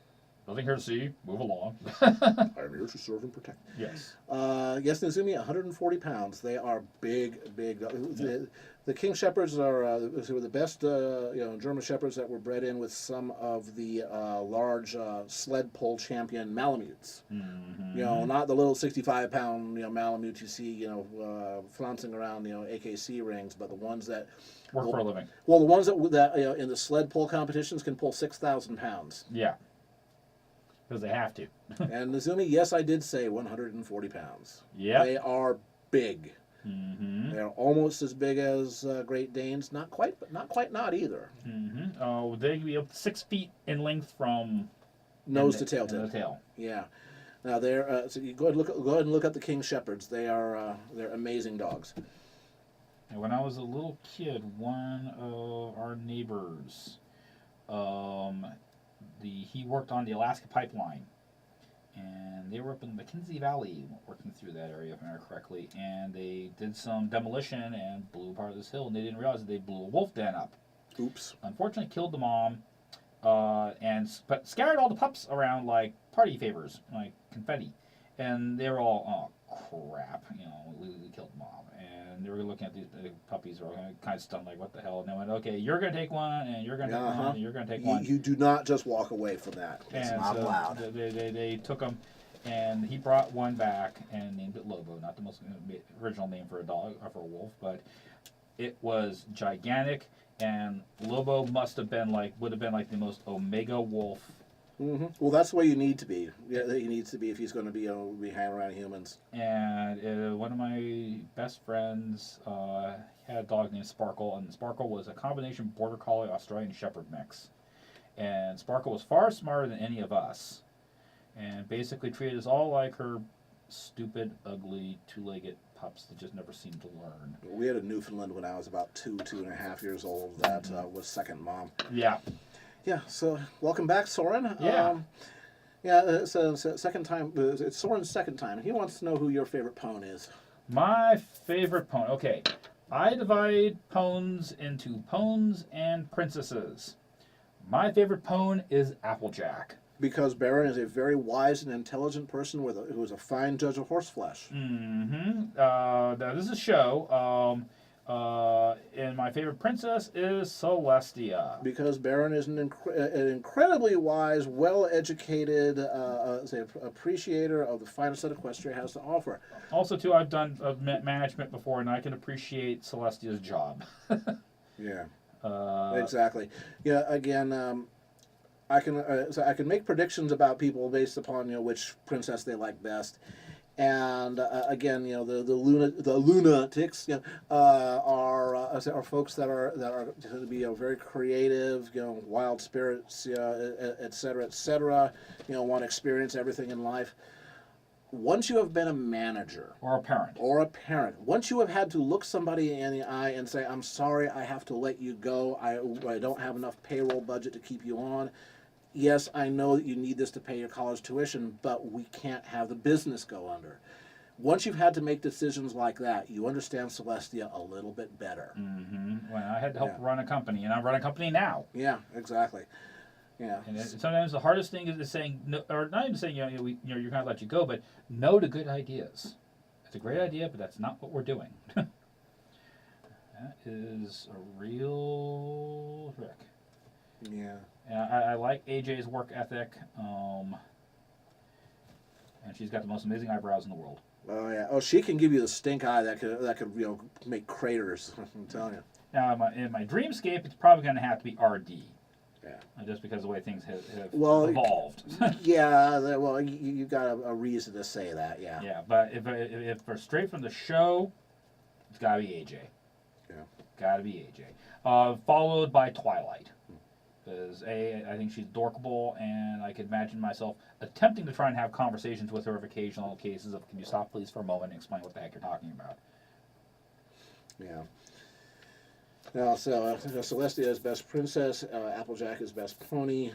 Nothing here to see. Move along. I'm here to serve and protect. Yes. Yes, Nezumi, 140 pounds. They are big. The King Shepherds are the best German Shepherds that were bred in with some of the large sled pull champion Malamutes. Mm-hmm. Not the little 65-pound Malamute you see flouncing around AKC rings, but the ones that Work for a living. Well, the ones that in the sled pull competitions can pull 6,000 pounds. Yeah. Because they have to. And Nezumi, yes, I did say 140 pounds. Yeah. They are big. Mm-hmm. They're almost as big as Great Danes. Not quite, but not quite not either. Mm-hmm. Oh, they can be up to 6 feet in length from Nose to tail the tip. tail. Yeah. Now they're so you go ahead and look up the King Shepherds. They're amazing dogs. And when I was a little kid, one of our neighbors, he worked on the Alaska pipeline, and they were up in the McKenzie Valley working through that area, if I remember correctly, and they did some demolition and blew part of this hill, and they didn't realize that they blew a wolf den up. Oops. Unfortunately, killed the mom, but scattered all the pups around like party favors, like confetti, and they were all, oh crap, we killed the mom. And they were looking at these puppies, were kind of stunned, like, what the hell? And they went, okay, you're going to take one, and you're going to take one, and you're going to take one. You do not just walk away from that. It's And not so allowed. They took him, and he brought one back and named it Lobo. Not the most original name for a dog, or for a wolf, but it was gigantic, and Lobo would have been like the most omega wolf. Mm-hmm. Well, that's the way you need to be. Yeah, he needs to be if he's going to be hanging around humans. And one of my best friends had a dog named Sparkle, and Sparkle was a combination Border Collie Australian Shepherd mix. And Sparkle was far smarter than any of us, and basically treated us all like her stupid, ugly, two-legged pups that just never seemed to learn. We had a Newfoundland when I was about 2.5 years old that was second mom. Yeah. Yeah, so welcome back, Soren. Yeah. So second time. It's Soren's second time. He wants to know who your favorite pwn is. My favorite pwn. Okay, I divide pwns into pwns and princesses. My favorite pwn is Applejack. Because Baron is a very wise and intelligent person who is a fine judge of horseflesh. Mm-hmm. Now this is a show. And my favorite princess is Celestia. Because Baron is an incredibly wise, well-educated appreciator of the finest that Equestria has to offer. Also, too, I've done management before, and I can appreciate Celestia's job. Yeah. Exactly. Yeah. Again, I can make predictions about people based upon which princess they like best. And again, the lunatics are folks that are to be very creative, wild spirits, et cetera, want to experience everything in life. Once you have been a manager or a parent, once you have had to look somebody in the eye and say, "I'm sorry, I have to let you go. I don't have enough payroll budget to keep you on. Yes, I know that you need this to pay your college tuition, but we can't have the business go under." Once you've had to make decisions like that, you understand Celestia a little bit better. Mm-hmm. When I had to help run a company, and I run a company now. Yeah, exactly. Yeah. And sometimes the hardest thing is saying no, or not even saying you're going to let you go, but no to good ideas. It's a great idea, but that's not what we're doing. That is a real trick. Yeah. I like AJ's work ethic, and she's got the most amazing eyebrows in the world. Oh yeah. Oh, she can give you the stink eye that could make craters. I'm telling you. Now, in my dreamscape, it's probably going to have to be RD. Yeah. Just because of the way things have evolved. Yeah. Well, you got a reason to say that. Yeah. Yeah, but if we're straight from the show, it's got to be AJ. Yeah. Got to be AJ. Followed by Twilight. Because I think she's dorkable, and I could imagine myself attempting to try and have conversations with her of occasional cases of, can you stop please for a moment and explain what the heck you're talking about? Yeah. Now, so Celestia is best princess. Applejack is best pony.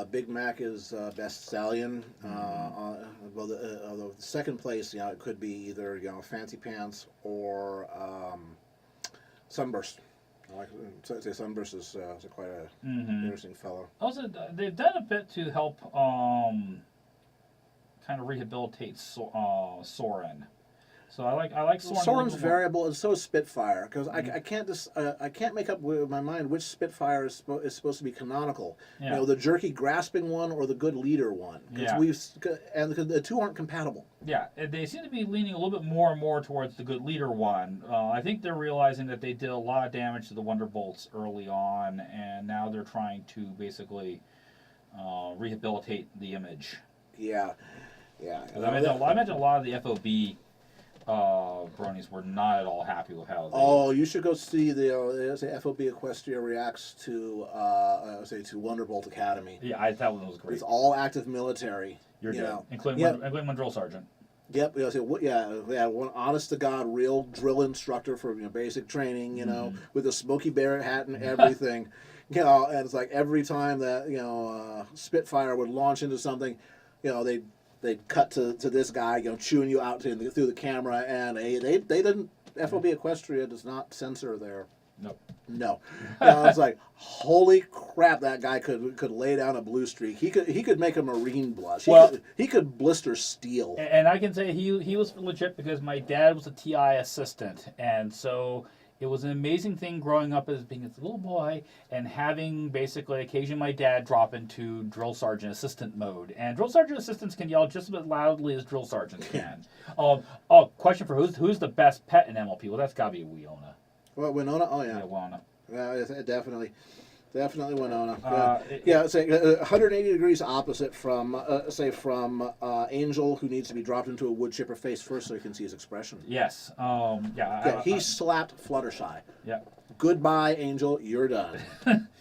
Big Mac is best stallion. Although the second place, it could be either Fancy Pants or Sunburst. I like to say Sunburst is quite a interesting fellow. Also, they've done a bit to help kind of rehabilitate Soren. So I like Soren. Soren's variable, and so is Spitfire, because I can't make up with my mind which Spitfire is supposed to be canonical. Yeah. The jerky grasping one or the good leader one. Yeah. Because the two aren't compatible. Yeah, they seem to be leaning a little bit more and more towards the good leader one. I think they're realizing that they did a lot of damage to the Wonderbolts early on, and now they're trying to basically rehabilitate the image. Yeah, yeah. I imagine a lot of the FOB bronies were not at all happy with how they... Oh, you should go see the FOB Equestria reacts to to Wonderbolt Academy. Yeah, I thought one was great. It's all active military. You're good. know. Including one drill sergeant. Yep. One honest to God, real drill instructor for basic training. With a Smokey Barrett hat and everything. And it's like every time that Spitfire would launch into something, they'd cut to this guy, chewing you out through the camera, and they didn't. FOB Equestria does not censor their. No. It's like, holy crap! That guy could lay down a blue streak. He could make a Marine blush. He could blister steel. And I can say he was legit because my dad was a TI assistant, and so. It was an amazing thing growing up as being a little boy and having basically occasionally my dad drop into drill sergeant assistant mode. And drill sergeant assistants can yell just as loudly as drill sergeants can. Question for who's the best pet in MLP? Well, that's got to be Winona. Well, Winona? Oh, yeah. Yeah, Winona. Definitely. Definitely Winona. 180 degrees opposite from Angel, who needs to be dropped into a wood chipper face first so you can see his expression. Yes. He slapped Fluttershy. Yeah. Goodbye, Angel. You're done.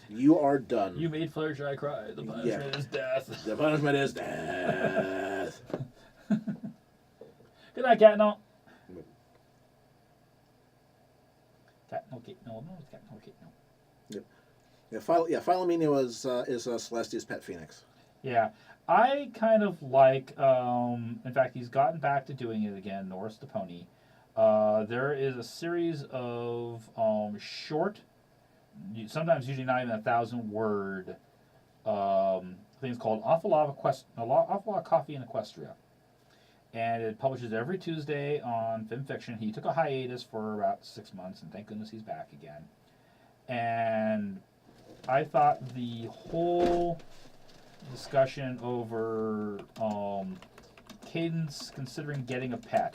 You are done. You made Fluttershy cry. The punishment is death. The punishment is death. Good night, Cat. No. Cat, no, Kate, no, Cat, no, Kate, no. Philomena is Celestia's pet phoenix. Yeah, I kind of like. In fact, he's gotten back to doing it again. Norris the Pony. There is a series of short, sometimes usually not even 1,000-word things called Awful Lot of Coffee in Equestria, and it publishes every Tuesday on Film Fiction. He took a hiatus for about 6 months, and thank goodness he's back again. And I thought the whole discussion over Cadence considering getting a pet,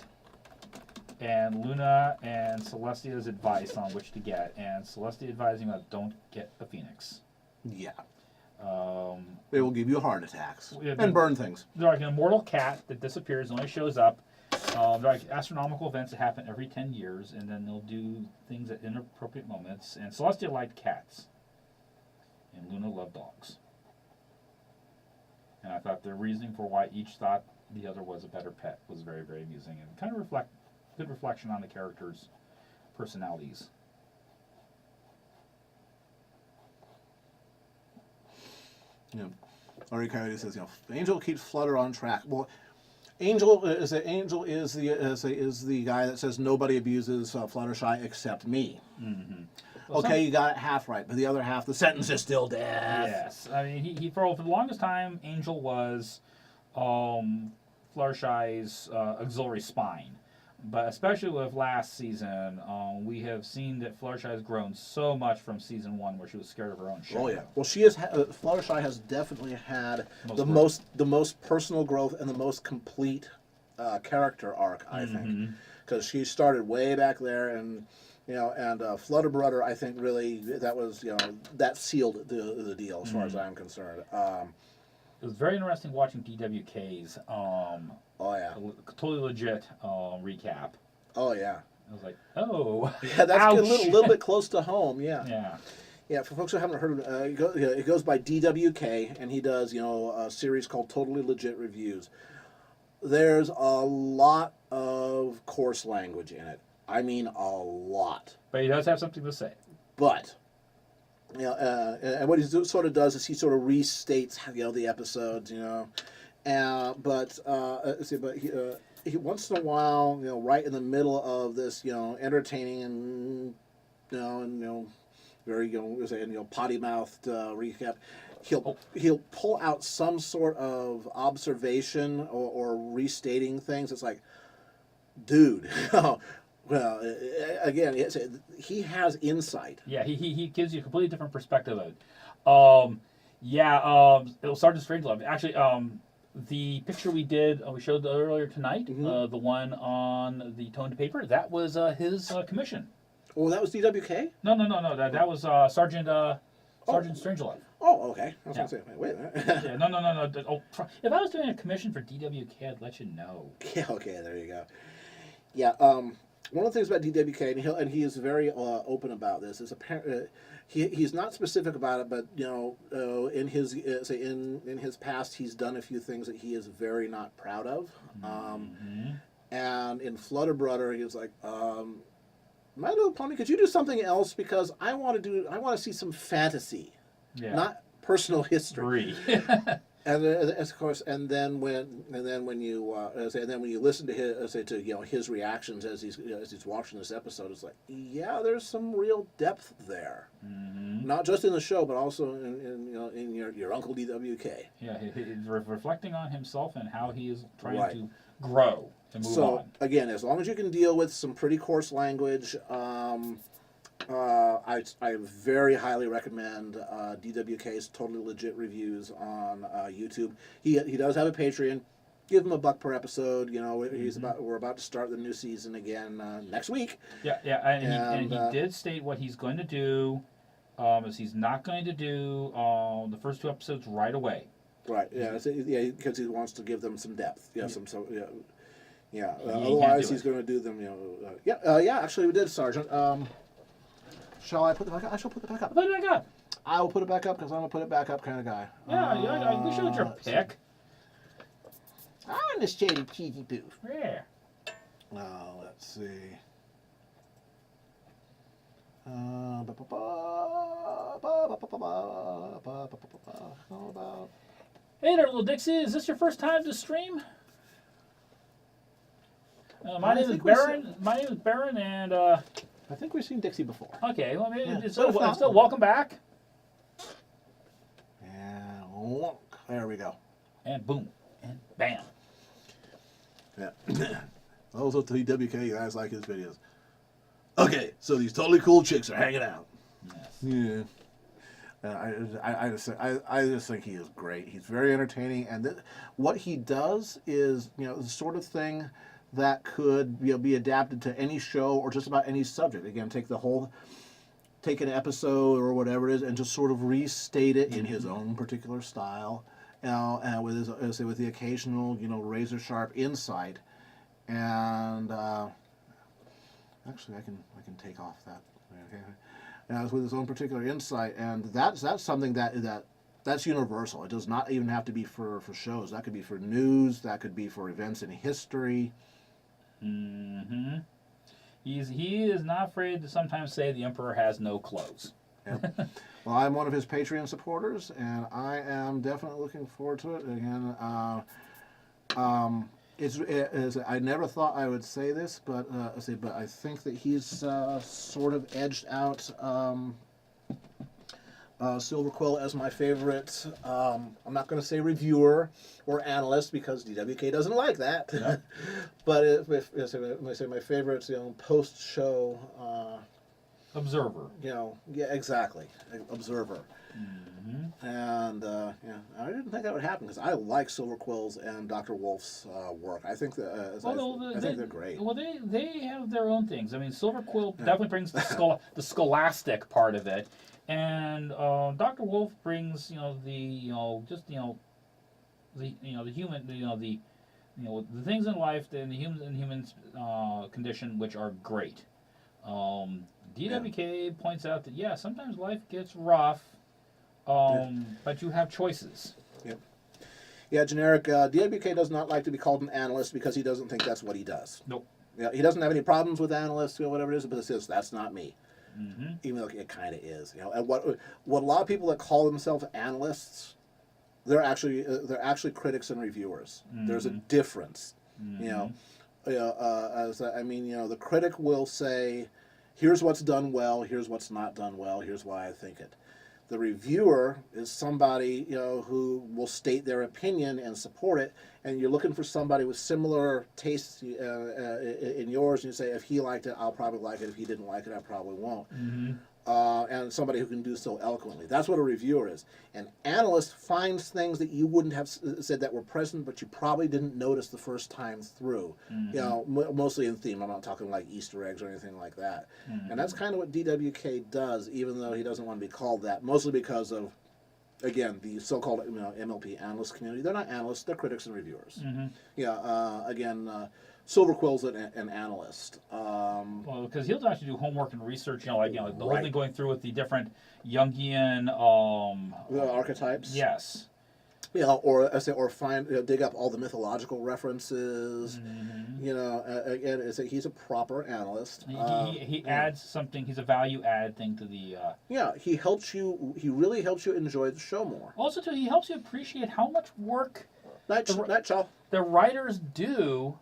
and Luna and Celestia's advice on which to get, and Celestia advising about don't get a phoenix. Yeah. They will give you heart attacks and burn things. They're like an immortal cat that disappears and only shows up. They're like astronomical events that happen every 10 years, and then they'll do things at inappropriate moments. And Celestia liked cats, and Luna loved dogs. And I thought their reasoning for why each thought the other was a better pet was very, very amusing, and kind of good reflection on the characters' personalities. Yeah. Ari Coyote says, Angel keeps Flutter on track. Well, Angel is the guy that says nobody abuses Fluttershy except me. Mm-hmm. Well, okay, you got it half right, but the other half, the sentence is still death. Yes, I mean he for the longest time, Angel was Fluttershy's auxiliary spine. but especially with last season, we have seen that Fluttershy has grown so much from season 1, where she was scared of her own shadow. Oh yeah. Well, she has. Fluttershy has definitely had the most personal growth and the most complete character arc, I think, because she started way back there, and Flutterbrudder, I think, really that was that sealed the deal as far as I'm concerned. It was very interesting watching DWK's Oh yeah. totally legit recap. Oh yeah. I was like, oh, Yeah, that's ouch. a little bit close to home. Yeah. Yeah. Yeah, for folks who haven't heard of it, it goes by DWK, and he does a series called Totally Legit Reviews. There's a lot of coarse language in it. I mean, a lot. But he does have something to say. But and what he sort of does is he sort of restates the episodes, but he once in a while, right in the middle of this, entertaining and very potty mouthed recap, he'll pull out some sort of observation or restating things. It's like, dude. Well, again, he has insight. Yeah, he gives you a completely different perspective of it. It was Sergeant Strangelove. Actually, the picture we showed earlier tonight, the one on the toned paper, that was his commission. Oh, that was DWK? No. That was Sergeant Strangelove. Oh, okay. I was going to say, wait a minute. Yeah, no. If I was doing a commission for DWK, I'd let you know. Yeah, okay, there you go. Yeah, one of the things about DWK, and he is very open about this, is apparently he's not specific about it, but in his past, he's done a few things that he is very not proud of. And in Flutterbrudder, he was like, My Little Pony, could you do something else, because I want to see some fantasy, not personal history. And of course, and then when you listen to his reactions as he's watching this episode, it's like, yeah, there's some real depth there, not just in the show, but also in your Uncle DWK. Yeah, he's reflecting on himself and how he is trying to grow and move on. So again, as long as you can deal with some pretty coarse language, I very highly recommend DWK's Totally Legit Reviews on YouTube. He does have a Patreon. Give him $1 per episode. We're about to start the new season again next week. Yeah, and he did state what he's going to do. Is he's not going to do the first 2 episodes right away. Right. Yeah. Because he wants to give them some depth. Yeah. Yeah. Otherwise, he's going to do them. Actually, we did, Sergeant. Shall I put it back up? I shall put it back up. Put it back up. I will put it back up because I'm a put it back up kind of guy. Yeah, we showed your pick. I'm the shady cheesy poof. Yeah. Let's see. How about... Hey there, little Dixie. Is this your first time to stream? My name is Baron, and I think we've seen Dixie before. okay. Well, maybe still welcome back. And wonk. There we go. And boom, and bam. Yeah. Also, TWK guys like his videos. Okay, so these totally cool chicks are hanging out. Yes. Yeah. I just think he is great. He's very entertaining, and what he does is the sort of thing that could be adapted to any show or just about any subject. Again, take an episode or whatever it is and just sort of restate it in his own particular style, and with the occasional razor sharp insight. And actually, I can take off that. Okay. And with his own particular insight, and that's something that's universal. It does not even have to be for shows. That could be for news. That could be for events in history. He is not afraid to sometimes say the Emperor has no clothes. Yep. Well, I'm one of his Patreon supporters, and I am definitely looking forward to it. Again, I never thought I would say this, but I think that he's sort of edged out Silver Quill as my favorite. I'm not going to say reviewer or analyst because DWK doesn't like that. Yeah. But if I say my favorite, post-show, Observer. yeah, exactly, observer. Mm-hmm. And I didn't think that would happen because I like Silver Quill's and Dr. Wolf's work. I think that I think they're great. Well, they have their own things. I mean, Silver Quill definitely brings the scholastic part of it, and Dr. Wolf brings the human the things in life and the human condition which are great. DWK points out that sometimes life gets rough. But you have choices. Yep. Yeah, generic. DWK does not like to be called an analyst because he doesn't think that's what he does. Nope. Yeah, he doesn't have any problems with analysts, whatever it is, but it says that's not me. Mm-hmm. Even though it kind of is. And what a lot of people that call themselves analysts, they're actually critics and reviewers. Mm-hmm. There's a difference. Mm-hmm. The critic will say, "Here's what's done well. Here's what's not done well. Here's why I think it." The reviewer is somebody who will state their opinion and support it, and you're looking for somebody with similar tastes in yours, and you say, if he liked it, I'll probably like it. If he didn't like it, I probably won't. Mm-hmm. And somebody who can do so eloquently. That's what a reviewer is. An analyst finds things that you wouldn't have said that were present, but you probably didn't notice the first time through. Mm-hmm. Mostly in theme. I'm not talking like Easter eggs or anything like that. Mm-hmm. And that's kind of what DWK does, even though he doesn't want to be called that. Mostly because of, again, the so-called MLP analyst community. They're not analysts. They're critics and reviewers. Mm-hmm. Silver Quill's an analyst. Well, because he'll actually do homework and research, the whole thing going through with the different Jungian archetypes. Yes. Or dig up all the mythological references. Mm-hmm. Again, he's a proper analyst. He adds something. He's a value add thing to the. He helps you. He really helps you enjoy the show more. Also, too, he helps you appreciate how much work the writers do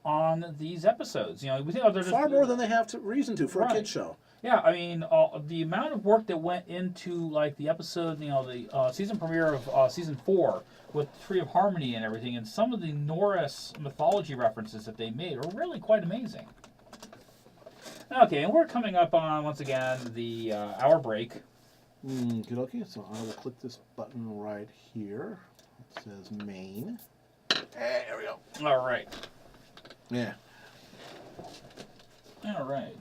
on these episodes. We think there's far more than they have reason to for a kid show. Yeah, I mean, the amount of work that went into the episode, the season premiere of season 4 with Tree of Harmony and everything, and some of the Norse mythology references that they made are really quite amazing. Okay, and we're coming up on once again the hour break. Okay, so I will click this button right here. It says main. Hey, there we go. All right. Yeah. All right.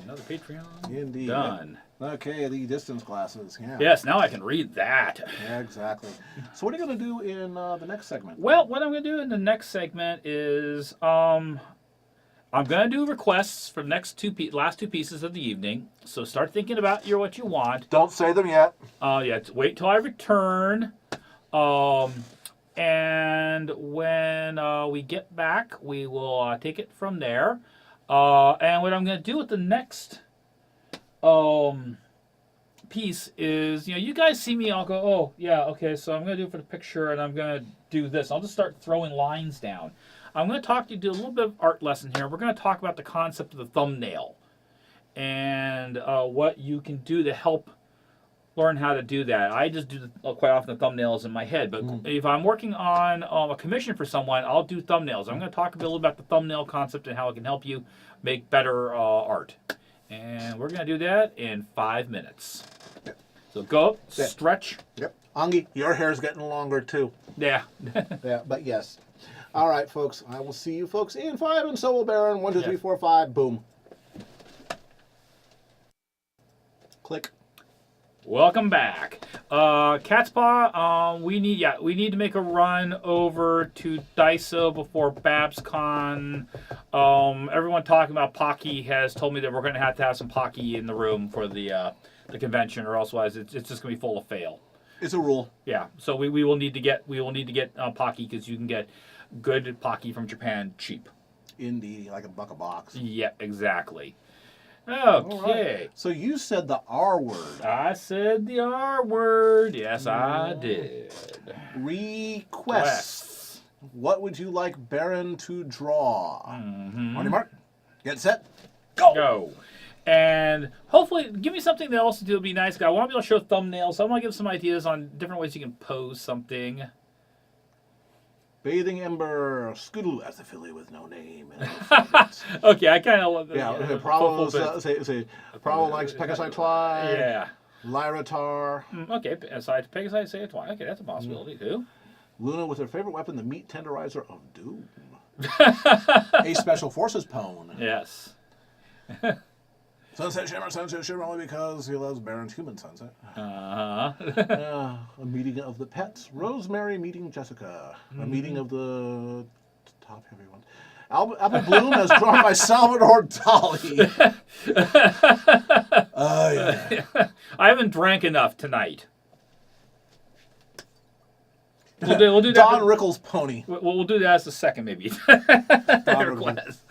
Another Patreon. Indeed. Done. Okay, the distance glasses. Yeah. Yes, now I can read that. Yeah, exactly. So what are you going to do in the next segment? Well, what I'm going to do in the next segment is I'm going to do requests for the next last two pieces of the evening. So start thinking about what you want. Don't say them yet. Wait till I return. And when we get back, we will take it from there. And what I'm going to do with the next piece is, you guys see me, I'll go, oh, yeah, okay, so I'm going to do it for the picture, and I'm going to do this. I'll just start throwing lines down. I'm going to talk to you, do a little bit of art lesson here. We're going to talk about the concept of the thumbnail and what you can do to help learn how to do that. I just do quite often the thumbnails in my head, but if I'm working on a commission for someone, I'll do thumbnails. I'm going to talk a little about the thumbnail concept and how it can help you make better art. And we're going to do that in 5 minutes. Yep. So go up, stretch. Yep. Angi, your hair's getting longer too. Yeah. Yeah, but yes. All right, folks. I will see you folks in 5, and so will Baron. 1, 2, 3, 4, 5. Boom. Click. Welcome back. Cat's Paw, we need to make a run over to Daiso before BabsCon. Everyone talking about Pocky has told me that we're going to have some Pocky in the room for the convention, or elsewise it's just going to be full of fail. It's a rule. Yeah, so we will need to get Pocky, because you can get good Pocky from Japan cheap. Indeed, like $1 a box. Yeah, exactly. Right. Okay. So you said the R word. I said the R word. Yes, I did. Requests. What would you like Baron to draw? Mm-hmm. On your mark, get set, go. And hopefully, give me something that also will be nice. I want to be able to show thumbnails. I want to give some ideas on different ways you can pose something. Bathing Ember, Scoodle, that's a filly with no name. Okay, I kind of love that. Yeah, Prowell, Prowell likes Pegasi Twy. Yeah. Lyratar. Okay, aside Pegasus, say it twice. Okay, that's a possibility too. Luna with her favorite weapon, the meat tenderizer of doom. A special forces pwn. Yes. Sunset Shimmer only because he loves Baron's human sunset. Uh-huh. A meeting of the pets. Rosemary meeting Jessica. A meeting of the top heavy ones. Apple Bloom as drawn by Salvador Dali. Yeah. I haven't drank enough tonight. We'll do that. Don Rickles pony. We'll do that as the second, maybe. Request.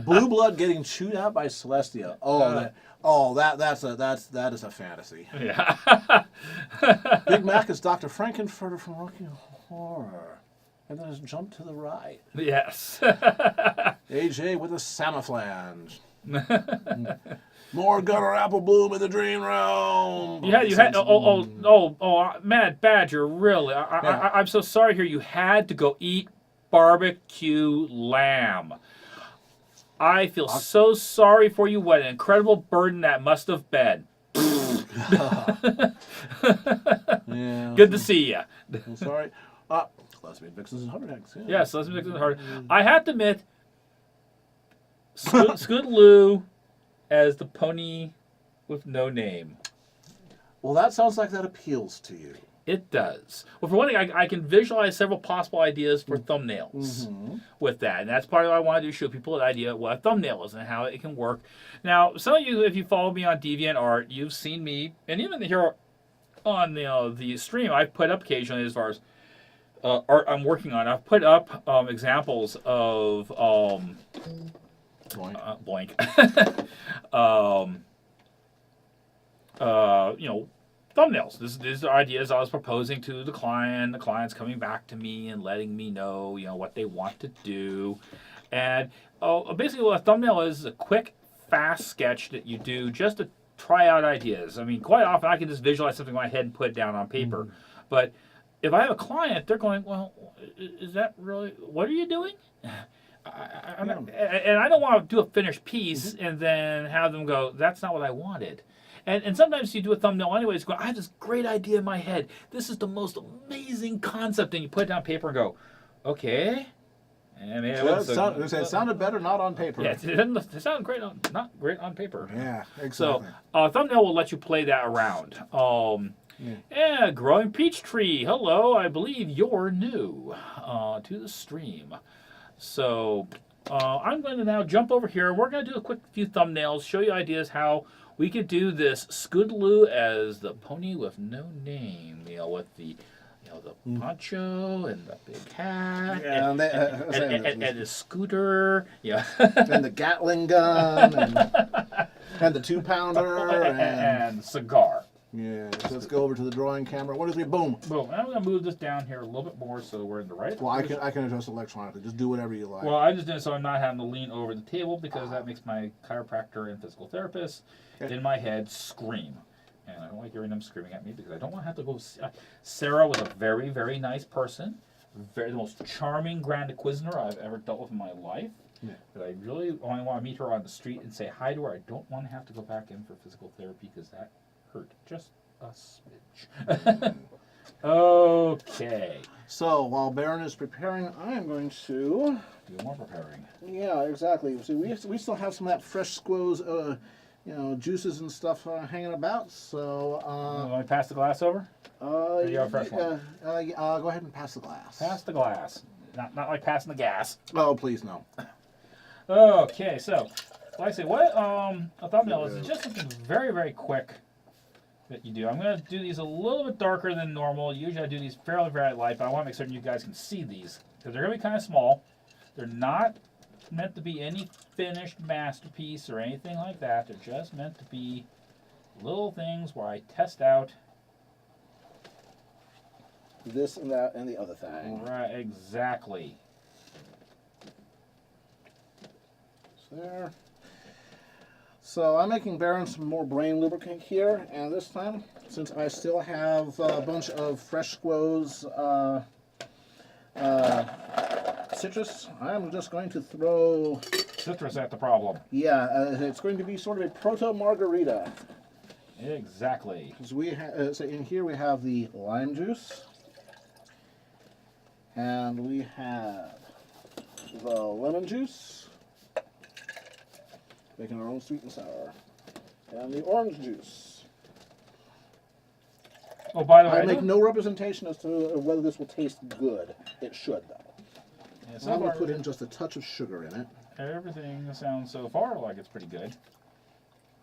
Blue Blood getting chewed out by Celestia. That is a fantasy. Yeah. Big Mac is Dr. Frankenfurter from Rocky Horror. And then just jump to the right. Yes. AJ with a Samaflange. More Gutter Apple Bloom in the Dream Realm. You had. Mad Badger, really? I'm so sorry here. You had to go eat barbecue lamb. I feel so sorry for you. What an incredible burden that must have been. Yeah. Good to see you. I'm sorry. Lesbian Vixens and Hunter Eggs. Yeah. Yes, Lesbian Vixens and Hunter. I have to admit, Scootaloo as the pony with no name. Well, that sounds like that appeals to you. It does. Well, for one thing, I can visualize several possible ideas for thumbnails with that. And that's part of what I want to do, show people an idea of what a thumbnail is and how it can work. Now, some of you, if you follow me on DeviantArt, you've seen me, and even here on the stream, I've put up occasionally as far as art I'm working on. I've put up examples of blank. Thumbnails. These are ideas I was proposing to the client. The client's coming back to me and letting me know, what they want to do. And basically what a thumbnail is a quick, fast sketch that you do just to try out ideas. I mean, quite often I can just visualize something in my head and put it down on paper. But if I have a client, they're going, well, is that really, what are you doing? And I don't want to do a finished piece and then have them go, that's not what I wanted. And sometimes you do a thumbnail anyways, go, I have this great idea in my head. This is the most amazing concept. And you put it down on paper and go, okay. And it sounded better not on paper. Yeah, it sounded great not great on paper. Yeah, exactly. So a thumbnail will let you play that around. Growing Peach Tree. Hello, I believe you're new to the stream. So I'm going to now jump over here. We're going to do a quick few thumbnails, show you ideas how we could do this Scootaloo as the pony with no name, with the poncho and the big hat and the scooter, and the Gatling gun and the 2-pounder and cigar. Yeah, so let's go over to the drawing camera. 1, 2, 3, boom. Boom. And I'm going to move this down here a little bit more so we're in the right. Well, I can adjust electronically. Just do whatever you like. Well, I just did it so I'm not having to lean over the table because that makes my chiropractor and physical therapist in my head scream. And I don't like hearing them screaming at me because I don't want to have to go. Sarah was a very, very nice person. The most charming Grand Inquisitor I've ever dealt with in my life. Yeah. But I really only want to meet her on the street and say hi to her. I don't want to have to go back in for physical therapy because that hurt just a smidge. Okay. So while Baron is preparing, I am going to do more preparing. Yeah, exactly. See, we still have some of that fresh squoze, juices and stuff hanging about. So want to pass the glass over? Or do you have a fresh one? Go ahead and pass the glass. Pass the glass. Not like passing the gas. Oh, please no. Okay, so like I say, what a thumbnail is just something very, very quick that you do. I'm going to do these a little bit darker than normal. Usually I do these fairly, very light, but I want to make certain you guys can see these because they're going to be kind of small. They're not meant to be any finished masterpiece or anything like that. They're just meant to be little things where I test out this and that and the other thing. Right, exactly. There. So I'm making Baron some more brain lubricant here, and this time, since I still have a bunch of fresh squoze citrus, I'm just going to throw. Citrus at the problem. Yeah, it's going to be sort of a proto margarita. Exactly. So so in here we have the lime juice, and we have the lemon juice, making our own sweet and sour, and the orange juice. Oh, by the way, I make no representation as to whether this will taste good. It should, though. yeah, So I'm going to put in just a touch of sugar in it. everything sounds so far like it's pretty good.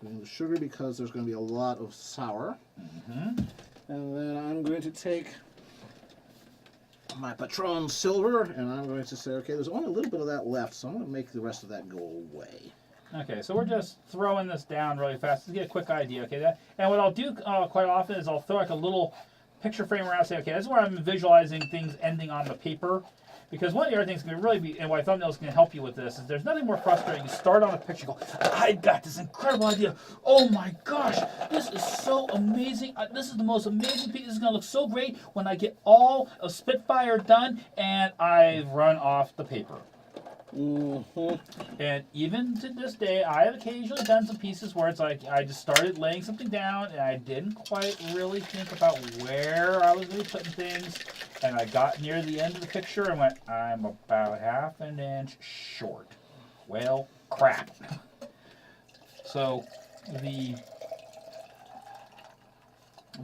Putting the sugar because there's going to be a lot of sour. Mm-hmm. And then I'm going to take my Patron Silver, and I'm going to say, okay, there's only a little bit of that left, so I'm going to make the rest of that go away. Okay, so we're just throwing this down really fast to get a quick idea. Okay, and what I'll do quite often is I'll throw like a little picture frame around and say, okay, this is where I'm visualizing things ending on the paper. Because one of the other things can really be, and why thumbnails can help you with this, is there's nothing more frustrating. You start on a picture, go, I got this incredible idea. Oh my gosh, this is so amazing. This is the most amazing piece. This is going to look so great when I get all of Spitfire done, and I run off the paper. Mm-hmm. And even to this day, I have occasionally done some pieces where it's like I just started laying something down and I didn't quite really think about where I was going to be putting things. And I got near the end of the picture and went, I'm about half an inch short. Well, crap. So the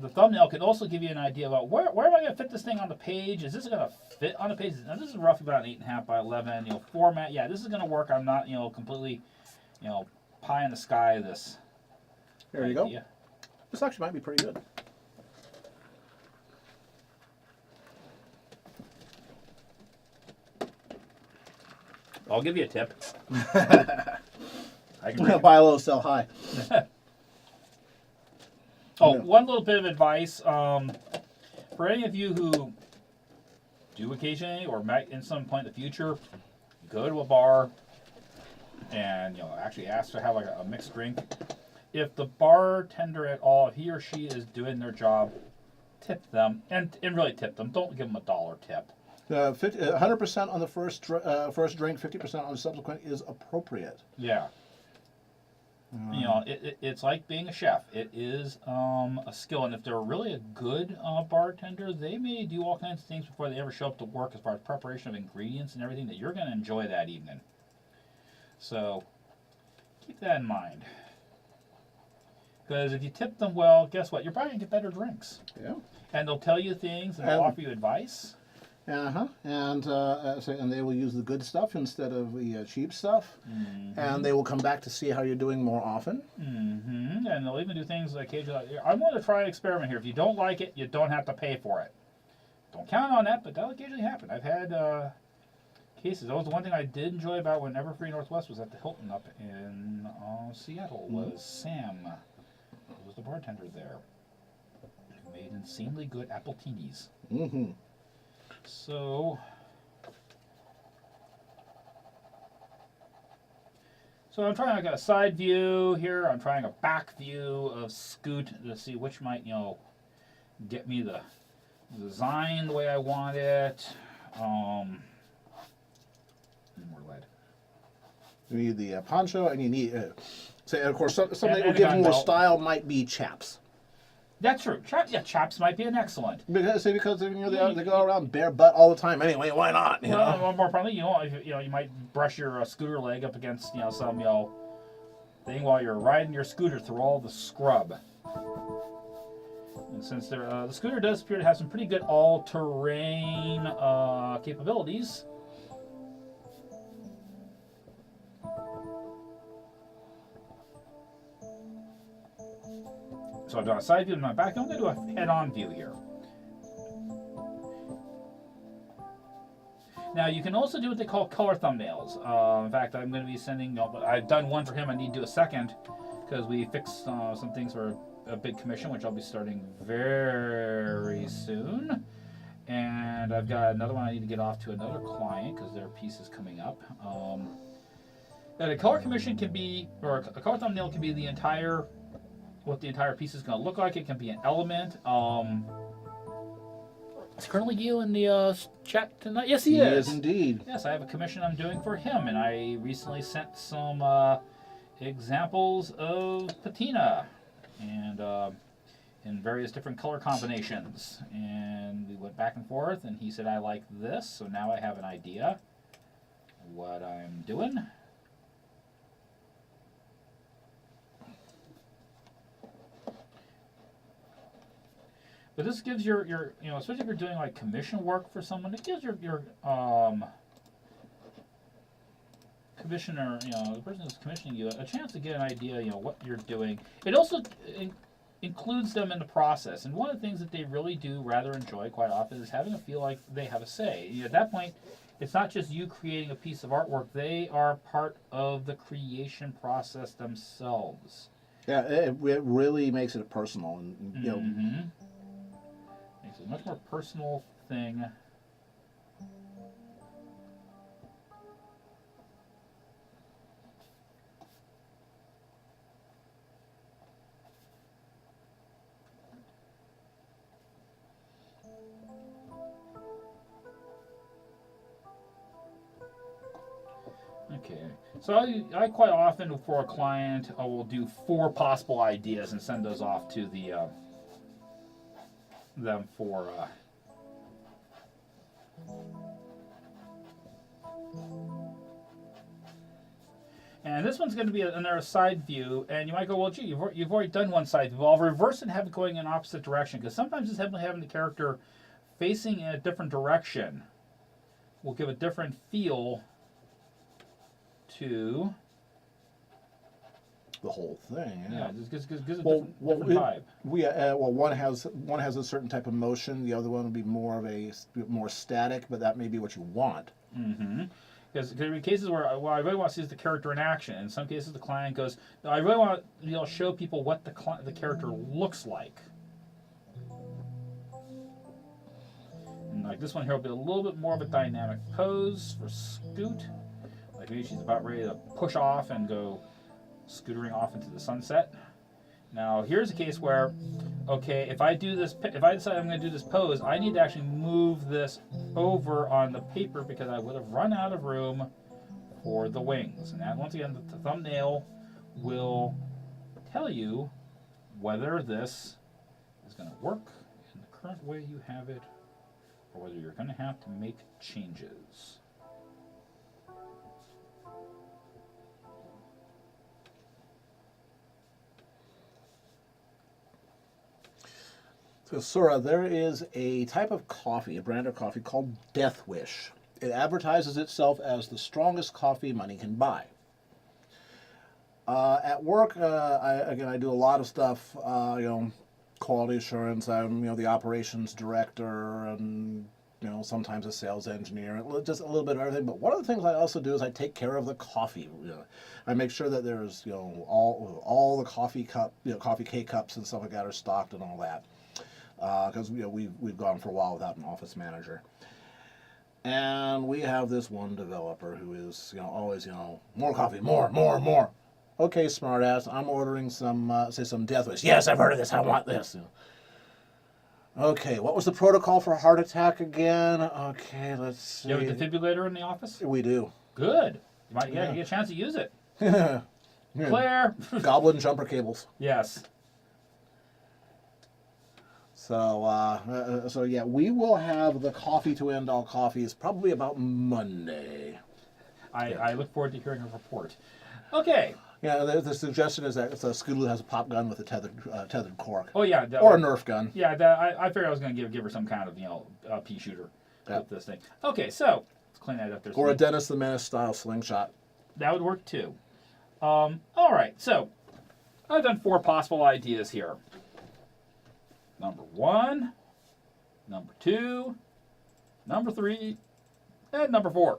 thumbnail can also give you an idea about where am I going to fit this thing on the page? Is this going to fit on the page? Now this is roughly about an 8.5 by 11. Format. Yeah, this is going to work. I'm not completely pie in the sky. This. There you go. This actually might be pretty good. I'll give you a tip. I can buy low, sell high. Oh, one little bit of advice for any of you who do occasionally or might in some point in the future go to a bar and actually ask to have like a mixed drink. If the bartender at all, if he or she is doing their job, tip them and really tip them. Don't give them a $1 tip. 100% on the first drink, 50% on the subsequent is appropriate. Yeah. It's like being a chef. It is a skill, and if they're really a good bartender, they may do all kinds of things before they ever show up to work as far as preparation of ingredients and everything that you're going to enjoy that evening. So keep that in mind. Because if you tip them well, guess what? You're probably going to get better drinks. Yeah. And they'll tell you things, and they'll offer you advice. And they will use the good stuff instead of the cheap stuff. Mm-hmm. And they will come back to see how you're doing more often. Mm-hmm. And they'll even do things like occasionally. I'm going to try an experiment here. If you don't like it, you don't have to pay for it. Don't count on that, but that'll occasionally happen. I've had cases. That was the one thing I did enjoy about when Everfree Northwest was at the Hilton up in Seattle. Was Sam, who was the bartender there, who made insanely good appletinis. Mm-hmm. So I'm trying like a side view here. I'm trying a back view of Scoot to see which might, get me the design the way I want it. More lead. You need the poncho, and you need, of course, something that will give more style might be chaps. That's true. Chaps might be an excellent. Because they go around bare butt all the time anyway. Why not? Well, more probably, you might brush your scooter leg up against some thing while you're riding your scooter through all the scrub. And since the scooter does appear to have some pretty good all-terrain capabilities. So I've done a side view in my back. I'm going to do a head-on view here. Now you can also do what they call color thumbnails. In fact, I'm going to be sending. I've done one for him. I need to do a second because we fixed some things for a big commission, which I'll be starting very soon. And I've got another one I need to get off to another client because their piece is coming up. And a color commission can be, or a color thumbnail can be the entire, what the entire piece is going to look like. It can be an element. Is Colonel Gil in the chat tonight? Yes, he is. He is indeed. Yes, I have a commission I'm doing for him, and I recently sent some examples of patina and in various different color combinations. And we went back and forth, and he said, I like this, so now I have an idea what I'm doing. But this gives your you know, especially if you're doing like commission work for someone, it gives your commissioner, you know, the person who's commissioning you, a chance to get an idea, you know, what you're doing. It also includes them in the process. And one of the things that they really do rather enjoy quite often is having a feel like they have a say. You know, at that point, it's not just you creating a piece of artwork, they are part of the creation process themselves. Yeah, it really makes it personal, and you know. Mm-hmm. Makes it a much more personal thing. Okay, so I quite often for a client I will do 4 possible ideas and send those off to the them for and this one's going to be another side view, and you might go, well, gee, you've already done one side view. Well, I'll reverse it and have it going in opposite direction, because sometimes just having the character facing in a different direction will give a different feel to The whole thing. yeah, it gives a different vibe. vibe. One has a certain type of motion. The other one would be more static, but that may be what you want. Mm-hmm. Because there are cases where what I really want to see is the character in action. In some cases, the client goes, no, I really want to show people what the character looks like. And like this one here will be a little bit more of a dynamic pose for Scoot. Like maybe she's about ready to push off and go scootering off into the sunset. Now here's a case where, okay, if I decide I'm going to do this pose, I need to actually move this over on the paper because I would have run out of room for the wings. And that, once again, the thumbnail will tell you whether this is going to work in the current way you have it, or whether you're going to have to make changes. So, Sora, there is a type of coffee, a brand of coffee called Death Wish. It advertises itself as the strongest coffee money can buy. At work, I do a lot of stuff, quality assurance. I'm, the operations director, and sometimes a sales engineer, and just a little bit of everything. But one of the things I also do is I take care of the coffee. I make sure that there's, all the coffee K cups and stuff like that are stocked and all that. Because we've gone for a while without an office manager, and we have this one developer who is always more coffee, more. Okay, smartass, I'm ordering some Death Wish. Yes, I've heard of this. I want this. Okay, what was the protocol for a heart attack again? Okay, let's see. You have a defibrillator in the office? We do. Good. You might get a chance to use it. Yeah. Claire. Goblin jumper cables. Yes. So yeah, we will have the coffee to end all coffees probably about Monday. I look forward to hearing a report. Okay. Yeah, the suggestion is that Scootaloo has a pop gun with a tethered cork. Oh yeah. Or a Nerf gun. Yeah, I figured I was going to give her some kind of pea shooter with this thing. Okay, so let's clean that up there. Or a Dennis the Menace style slingshot. That would work too. All right, so I've done 4 possible ideas here. Number 1, number 2, number 3, and number 4.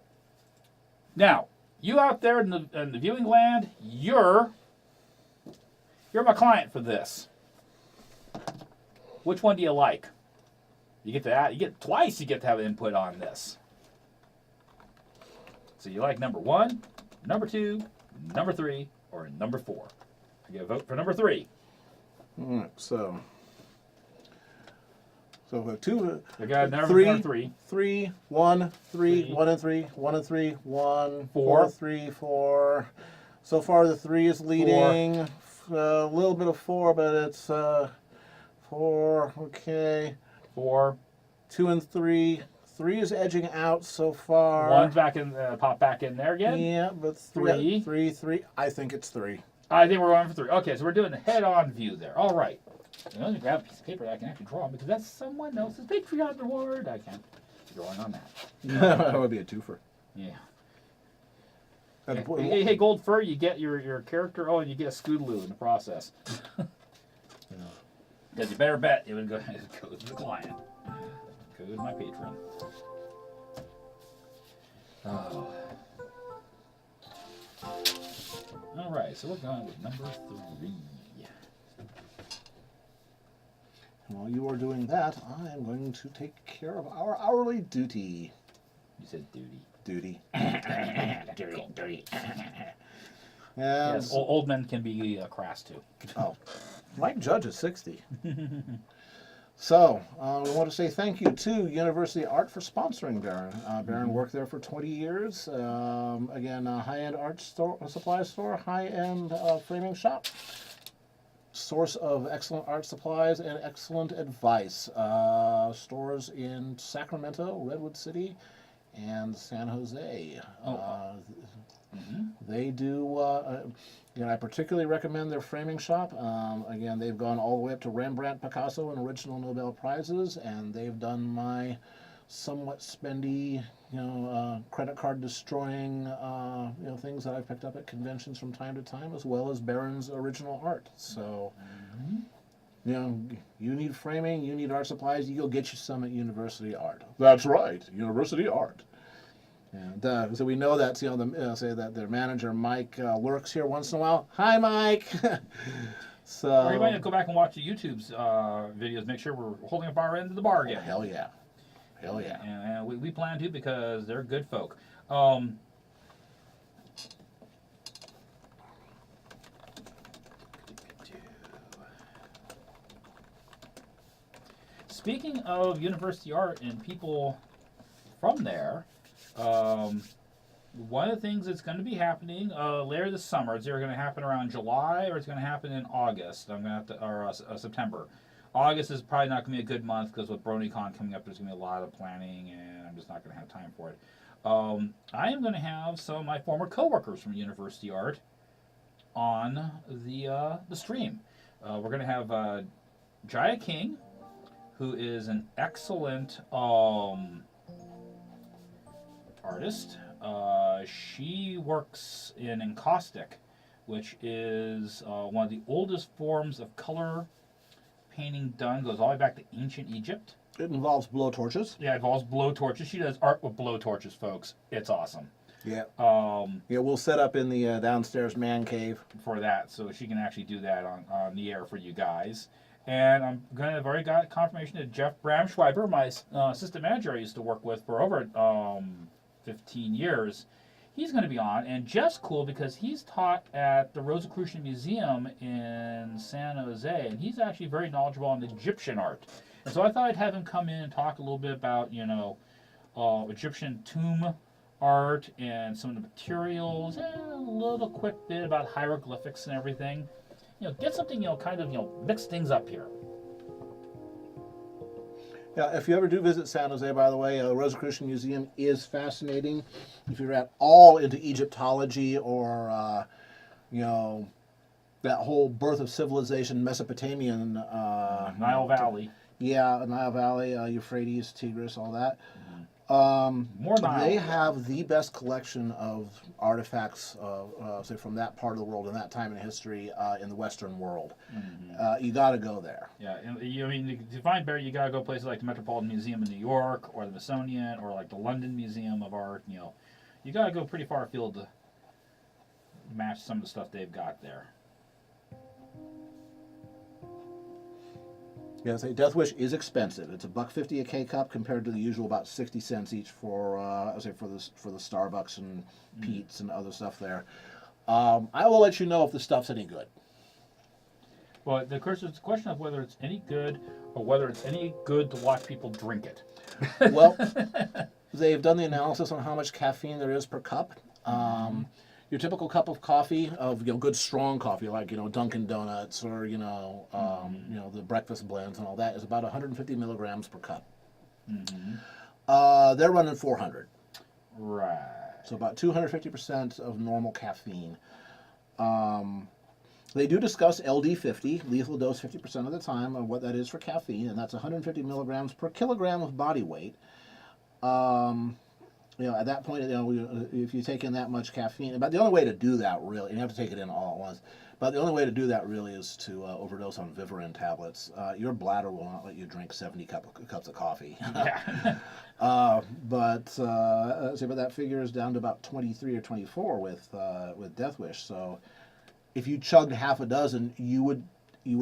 Now, you out there in the viewing land, you're my client for this. Which one do you like? You get to have input on this. So you like number 1, number 2, number 3 or number 4. I get a vote for number 3. All right, so we have two, I got number three, 3. 3, 1, 3, Three. 1 and 3, 1 and 3, 1, 4. 4, 3, 4. So far, the 3 is leading. A little bit of 4, but it's 4. Okay. 4. 2 and 3. 3 is edging out so far. 1's back in, pop back in there again. Yeah, but 3. 3. I think it's 3. I think we're going for 3. Okay, so we're doing the head-on view there. All right. Let me grab a piece of paper that I can actually draw on because that's someone else's Patreon reward. I can't be drawing on that. That would be a twofer. Yeah. That's Hey, Gold Fur, you get your character. Oh, and you get a Scootaloo in the process. Because you better bet it would go to the client. Goes my patron. Oh. All right, so we're going with number 3. While you are doing that, I am going to take care of our hourly duty. You said duty. Duty. Dirty. And Yes, old men can be crass too. oh, Mike Judge is 60. So, we want to say thank you to University Art for sponsoring Baron. Baron worked there for 20 years. Again, a high-end art supply store, high-end framing shop. Source of excellent art supplies and excellent advice. Stores in Sacramento, Redwood City, and San Jose. They do, I particularly recommend their framing shop. Again, they've gone all the way up to Rembrandt, Picasso, and original Nobel Prizes, and they've done my somewhat spendy, credit card destroying, things that I've picked up at conventions from time to time, as well as Baron's original art. So, you need framing, you need art supplies, you go get you some at University Art. That's right, University Art. And so we know that, say that their manager, Mike, lurks here once in a while. Hi, Mike! So, Or you might go back and watch the YouTube's videos, make sure we're holding up our end of the bargain. Hell yeah. Hell yeah. And we plan to because they're good folk. Speaking of University Art and people from there, one of the things that's going to be happening later this summer, it's either going to happen around July or it's going to happen in August. I'm going to have to, or September. August is probably not going to be a good month because with BaronEngel coming up, there's going to be a lot of planning, and I'm just not going to have time for it. I am going to have some of my former coworkers from University Art on the stream. We're going to have Jaya King, who is an excellent artist. She works in encaustic, which is one of the oldest forms of color painting done. Goes all the way back to ancient Egypt. It involves blowtorches. Yeah, it involves blowtorches. She does art with blowtorches, folks. It's awesome. Yeah. Yeah, we'll set up in the downstairs man cave for that, so she can actually do that on the air for you guys. And I've already got confirmation that Jeff Bramschweiber, my assistant manager I used to work with for over 15 years, he's going to be on. And Jeff's cool because he's taught at the Rosicrucian Museum in San Jose, and he's actually very knowledgeable on Egyptian art. And so I thought I'd have him come in and talk a little bit about, Egyptian tomb art and some of the materials, and a little quick bit about hieroglyphics and everything. Get something, mix things up here. Yeah, if you ever do visit San Jose, by the way, Rosicrucian Museum is fascinating. If you're at all into Egyptology or, that whole birth of civilization, Mesopotamian... Nile Valley. Yeah, Nile Valley, Euphrates, Tigris, all that. More Nile. They have the best collection of artifacts, say from that part of the world and that time in history in the Western world. Mm-hmm. You got to go there. Yeah, to find Barry, you got to go places like the Metropolitan Museum in New York, or the Smithsonian, or like the London Museum of Art. You got to go pretty far afield to match some of the stuff they've got there. Yeah, say Death Wish is expensive. It's $1.50 a K-cup compared to the usual about 60 cents each for for the Starbucks and Pete's and other stuff there. I will let you know if the stuff's any good. Well, the question of whether it's any good or whether it's any good to watch people drink it. Well, they've done the analysis on how much caffeine there is per cup. Your typical cup of coffee, of good strong coffee, like Dunkin' Donuts or the breakfast blends and all that, is about 150 milligrams per cup. They're running 400. Right. So about 250% of normal caffeine. They do discuss LD50, lethal dose 50% of the time, of what that is for caffeine, and that's 150 milligrams per kilogram of body weight. At that point, if you take in that much caffeine, but the only way to do that really, and you have to take it in all at once, but the only way to do that really is to overdose on Vivarin tablets. Your bladder will not let you drink 70 cups of coffee. Yeah. But that figure is down to about 23 or 24 with Death Wish. So if you chugged half a dozen, you would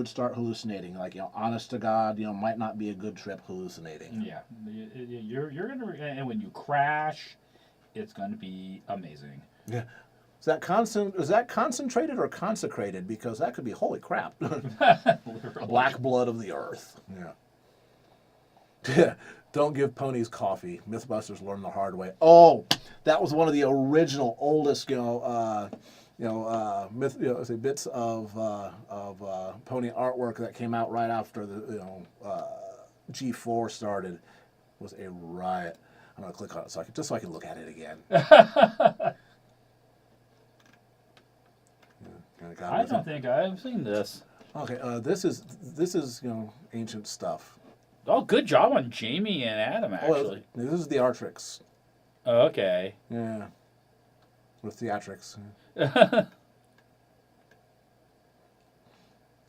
start hallucinating. Like, honest to God, might not be a good trip hallucinating. Yeah. You're gonna, and when you crash, it's gonna be amazing. Yeah. Is that concentrated or consecrated? Because that could be holy crap. Black blood of the earth. Yeah. Don't give ponies coffee. Mythbusters learned the hard way. Oh, that was one of the original, oldest, bits of pony artwork that came out right after the G4 started. Was a riot. I'm gonna click on it so I can look at it again. I don't think I've seen this. Okay, this is ancient stuff. Oh, good job on Jamie and Adam, actually. Oh, this is the Artrix. Oh, okay. Yeah. With theatrics.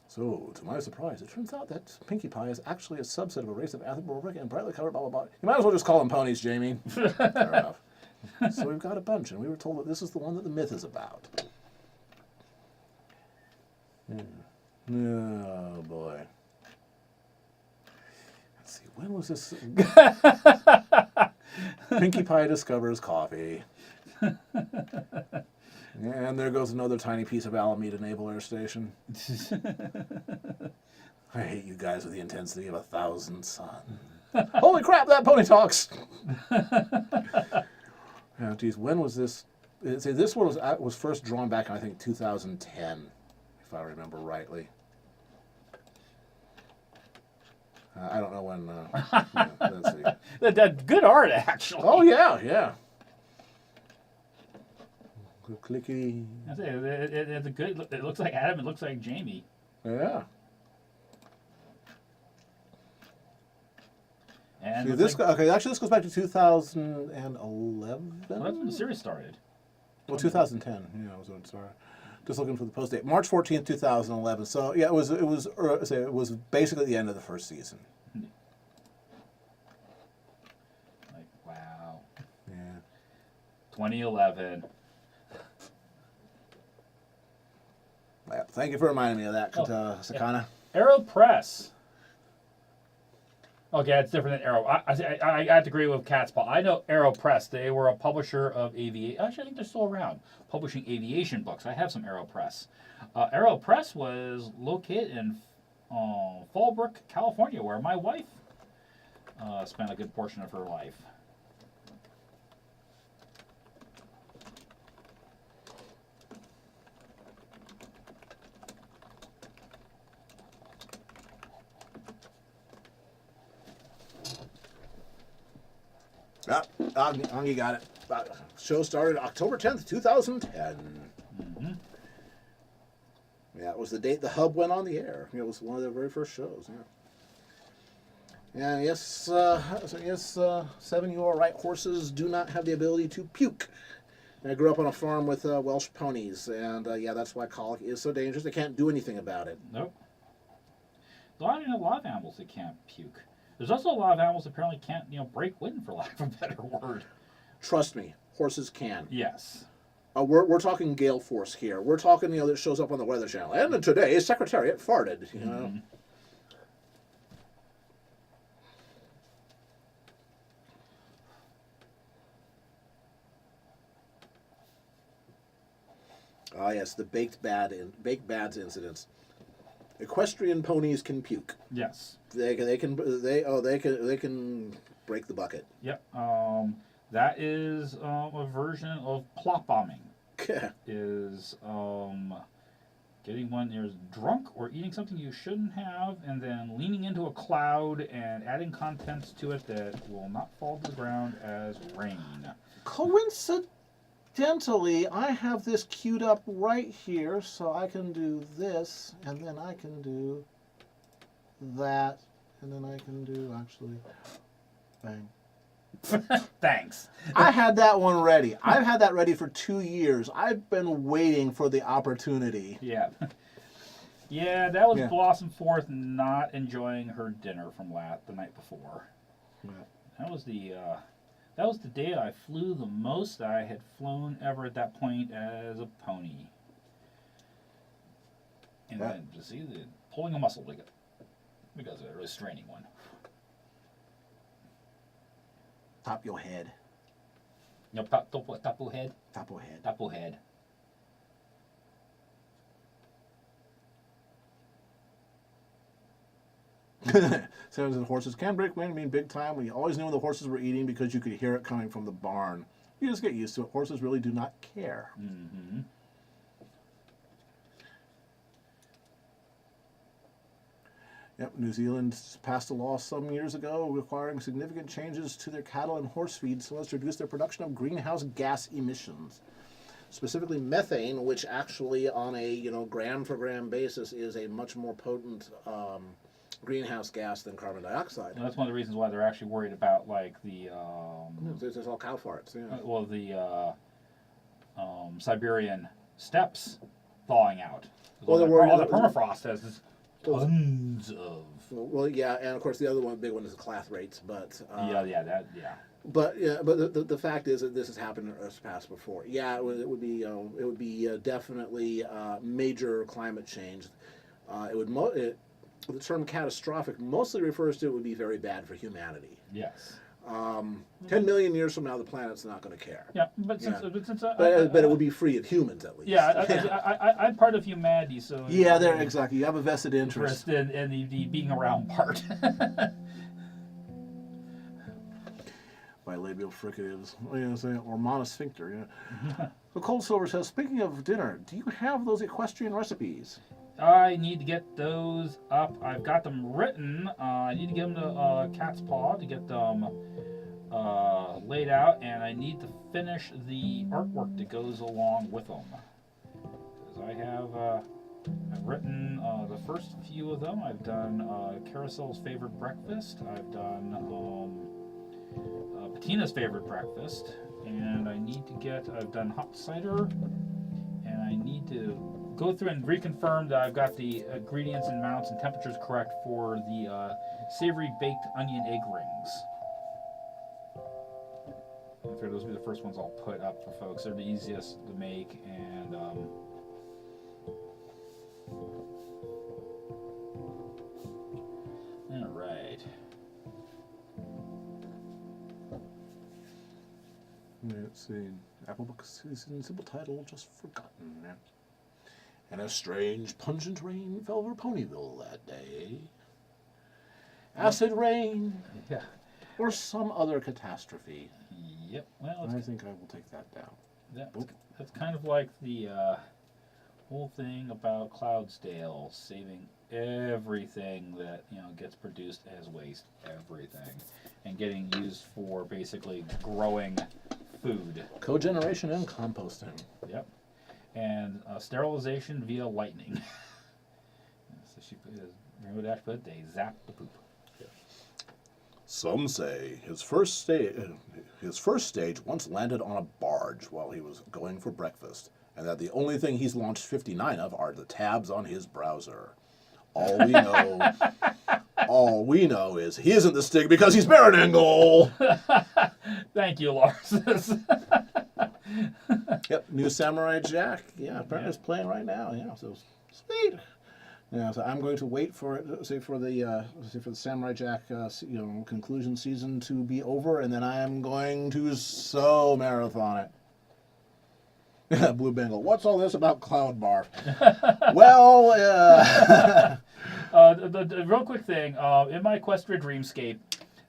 So, to my surprise, it turns out that Pinkie Pie is actually a subset of a race of anthropomorphic and brightly colored blah, blah, blah. You might as well just call them ponies, Jamie. Fair enough. So we've got a bunch, and we were told that this is the one that the myth is about. Oh, boy. Let's see, when was this? Pinkie Pie discovers coffee. And there goes another tiny piece of Alameda Naval Air Station. I hate you guys with the intensity of 1,000 suns. Holy crap, that pony talks! Oh, geez, when was this? This one was first drawn back in, I think, 2010, if I remember rightly. I don't know when. Let's see. That good art, actually. Oh yeah. Clicky. It's a good. It looks like Adam. It looks like Jamie. Yeah. And see, this actually this goes back to 2011. Well, that's when the series started. Well, 2010. Yeah, was when it started. Just looking for the post date, March 14th, 2011. So yeah, it was basically the end of the first season. Like, wow. Yeah. 2011. Yeah, thank you for reminding me of that, Sakana. Arrow Press. Okay, it's different than Arrow. I have to agree with Cat's Paw. I know Arrow Press. They were a publisher of aviation. Actually, I think they're still around, publishing aviation books. I have some Arrow Press. Arrow Press was located in Fallbrook, California, where my wife spent a good portion of her life. Angie got it. Show started October 10th, 2010. Mm-hmm. Yeah, it was the date the hub went on the air. It was one of their very first shows. Yeah. And yes, 7, you are right. Horses do not have the ability to puke. And I grew up on a farm with Welsh ponies, and that's why colic is so dangerous. They can't do anything about it. Nope. A lot of animals that can't puke. There's also a lot of animals that apparently can't, break wind, for lack of a better word. Trust me, horses can. Yes. We're talking gale force here. We're talking, that shows up on the Weather Channel. And today, Secretariat farted. Mm-hmm. Ah, yes, the baked bads incidents. Equestrian ponies can puke. Yes. They can break the bucket. Yep. That is a version of plot bombing. Is getting one who's drunk or eating something you shouldn't have, and then leaning into a cloud and adding contents to it that will not fall to the ground as rain. Coincidentally, I have this queued up right here, so I can do this, and then I can do that, and then I can do actually bang. Thanks. I had that one ready. I've had that ready for 2 years. I've been waiting for the opportunity. Yeah. Yeah, that was Blossom Forth not enjoying her dinner from the night before. Yeah. That was the day I flew the most I had flown ever at that point as a pony. And then to see pulling a muscle because of a really straining one. Top your head. No, top your head. Top your head. Top your head. Says the horses can break wind, mean big time. We always knew when the horses were eating because you could hear it coming from the barn. You just get used to it. Horses really do not care. Mm-hmm. Yep, New Zealand passed a law some years ago requiring significant changes to their cattle and horse feed so as to reduce their production of greenhouse gas emissions. Specifically methane, which actually on a gram for gram basis is a much more potent greenhouse gas than carbon dioxide. And that's one of the reasons why they're actually worried about the there's all cow farts. Yeah. Well, the Siberian steppes thawing out. Well, all the permafrost has tons of. Well, yeah, and of course the other big one is the cloth rates, but But the fact is that this has happened in Earth's past before. Yeah, it would be definitely major climate change. The term catastrophic mostly refers to it would be very bad for humanity. Yes. 10 million years from now, the planet's not going to care. Yeah, but it would be free of humans at least. Yeah, I'm part of humanity, so. Yeah, there exactly. You have a vested interest in the being around part. Bilabial fricatives, or monosphincter. Yeah. So Cold Silver says, speaking of dinner, do you have those equestrian recipes? I need to get those up. I've got them written. I need to get them to Cat's Paw to get them laid out, and I need to finish the artwork that goes along with them. Because I've written the first few of them. I've done Caracel's favorite breakfast. I've done Bettina's favorite breakfast, and I've done hot cider, and I need to go through and reconfirm that I've got the ingredients and amounts and temperatures correct for the savory baked onion egg rings. I figure those will be the first ones I'll put up for folks. They're the easiest to make, and all right. Let's see. Apple Book Season, simple title, just forgotten. And a strange, pungent rain fell over Ponyville that day. Acid rain. Yeah. Or some other catastrophe. Yep. Well, I think I will take that down. That's kind of like the whole thing about Cloudsdale saving everything that gets produced as waste, everything, and getting used for basically growing food. Cogeneration and composting. Yep. And sterilization via lightning. So she Rainbow Dash put they zap the poop. Yeah. Some say his first stage once landed on a barge while he was going for breakfast, and that the only thing he's launched 59 of are the tabs on his browser. All we know is he isn't the Stig because he's BaronEngel. Thank you, Lars. Yep, new Samurai Jack. Yeah, apparently it's playing right now. Yeah, so sweet. Yeah, so I'm going to wait for it, for the Samurai Jack, conclusion season to be over, and then I am going to marathon it. Blue Bengal. What's all this about Cloud Barf? Well, The real quick thing, in my Equestria Dreamscape,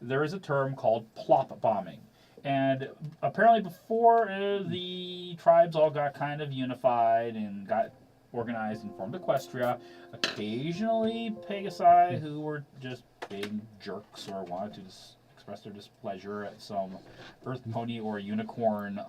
there is a term called plop bombing. And apparently before the tribes all got kind of unified and got organized and formed Equestria, occasionally Pegasi who were just big jerks or wanted to express their displeasure at some earth pony or unicorn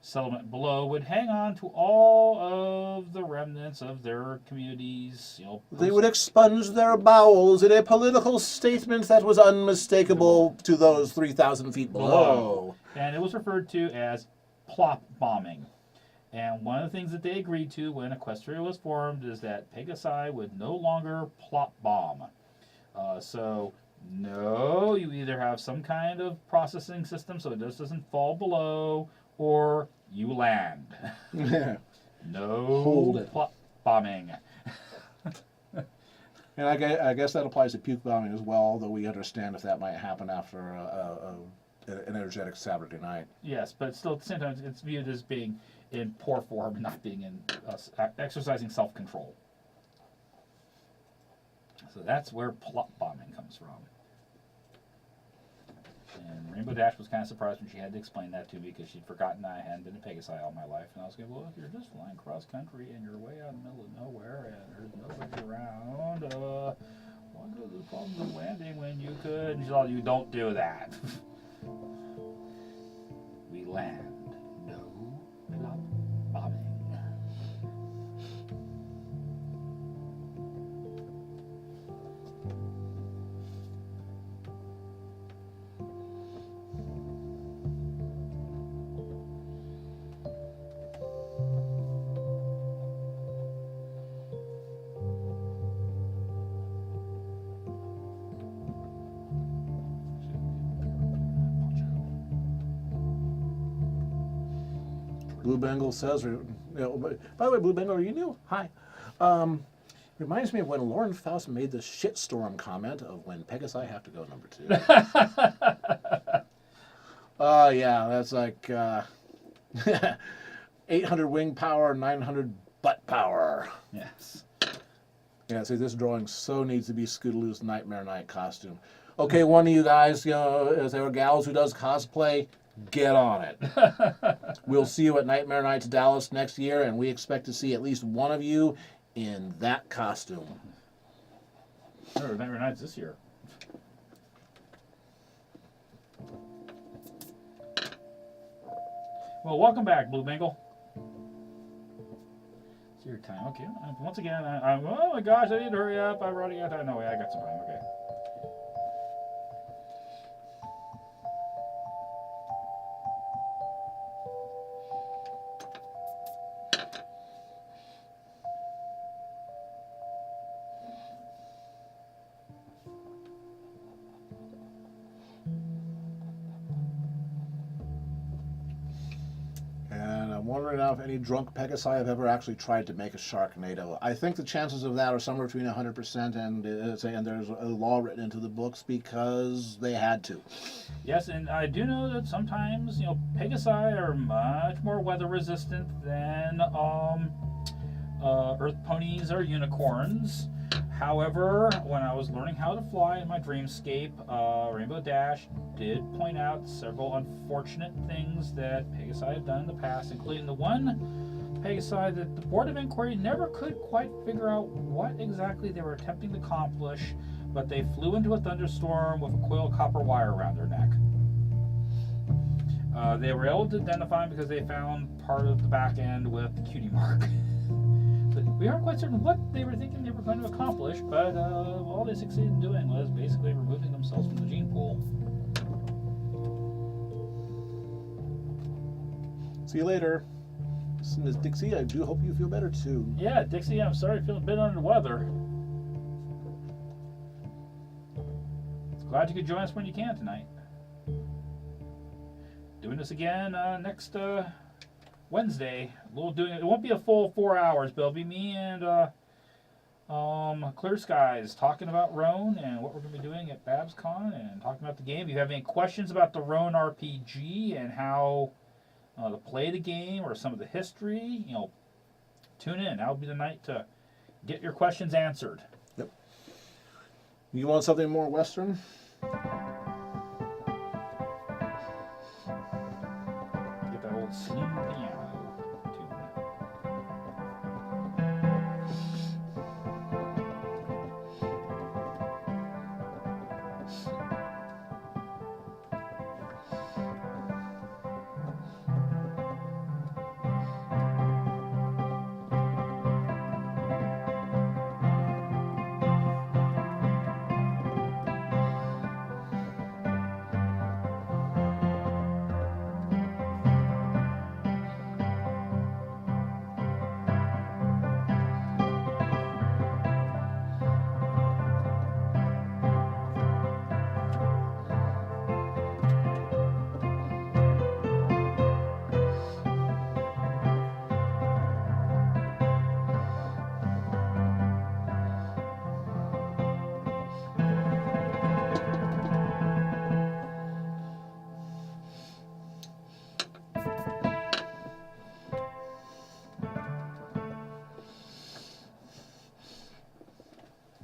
settlement below would hang on to all of the remnants of their communities. they would expunge their bowels in a political statement that was unmistakable to those 3,000 feet below. And it was referred to as plop bombing. And one of the things that they agreed to when Equestria was formed is that Pegasi would no longer plop bomb. So, no, you either have some kind of processing system so it just doesn't fall below, or you land. Yeah. No Hold it. plop bombing. And I guess that applies to puke bombing as well, although we understand if that might happen after an energetic Saturday night. Yes, but still at the same time, it's viewed as being in poor form and not being in exercising self-control. So that's where plop bombing comes from. And Rainbow Dash was kind of surprised when she had to explain that to me because she'd forgotten I hadn't been a Pegasi all my life. And I was like, well, if you're just flying cross country and you're way out in the middle of nowhere and there's nobody around, why go to the problems of landing when you could? And she's all, you don't do that. We land. No plop bombing. Blue Bengal says, by the way, Blue Bengal, are you new? Hi. Reminds me of when Lauren Faust made the shitstorm comment of when Pegasi have to go number 2. Yeah, that's like 800 wing power, 900 butt power. Yes. Yeah, see, this drawing so needs to be Scootaloo's Nightmare Night costume. Okay, one of you guys, if there are gals who does cosplay, get on it. We'll see you at Nightmare Nights Dallas next year, and we expect to see at least one of you in that costume. There are Nightmare Nights this year. Well, welcome back, Blue Bengal. It's your time. Okay. Once again, oh my gosh, I need to hurry up. I'm running out of time. No way, I got some time. Okay. I'm wondering now if any drunk Pegasi have ever actually tried to make a Sharknado. I think the chances of that are somewhere between 100% and there's a law written into the books because they had to. Yes, and I do know that sometimes, Pegasi are much more weather resistant than earth ponies or unicorns. However, when I was learning how to fly in my Dreamscape, Rainbow Dash did point out several unfortunate things that Pegasi have done in the past, including the one Pegasi that the Board of Inquiry never could quite figure out what exactly they were attempting to accomplish, but they flew into a thunderstorm with a coil of copper wire around their neck. They were able to identify them because they found part of the back end with the cutie mark. We aren't quite certain what they were thinking they were going to accomplish, but all they succeeded in doing was basically removing themselves from the gene pool. See you later. Ms. Dixie, I do hope you feel better too. Yeah, Dixie, I'm sorry I feel a bit under the weather. Glad you could join us when you can tonight. Doing this again next Wednesday. It won't be a full 4 hours, but it'll be me and Clear Skies talking about Roan and what we're going to be doing at BabsCon and talking about the game. If you have any questions about the Roan RPG and how to play the game or some of the history, tune in. That'll be the night to get your questions answered. Yep. You want something more Western? Get that old slim piano tune.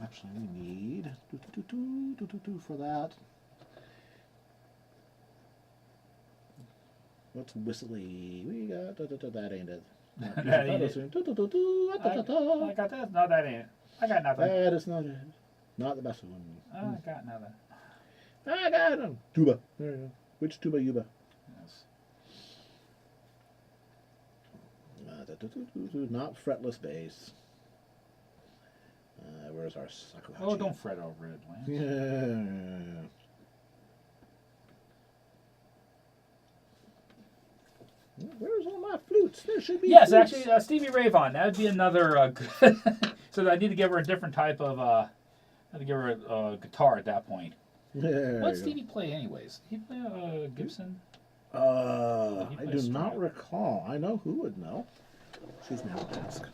Actually, we need for that. What's whistly? We got that ain't it. That ain't it. I got that. No, that ain't it. I got nothing. That is not it. Not the best one. I got nothing. I got them. Tuba. There you go. Which tuba, yuba? Yes. Not fretless bass. Where's our shakuhachi? Oh, don't fret over it, Lance. Yeah. Where's all my flutes? There should be. Yes, flutes. actually, Stevie Ray Vaughan. That would be another. Good so I need to give her a different type of. I have to give her a guitar at that point. There What you did Stevie play, anyways? Did he play a Gibson? go. He I plays do not Strat. recall. I know who would know. Excuse me, I'll ask.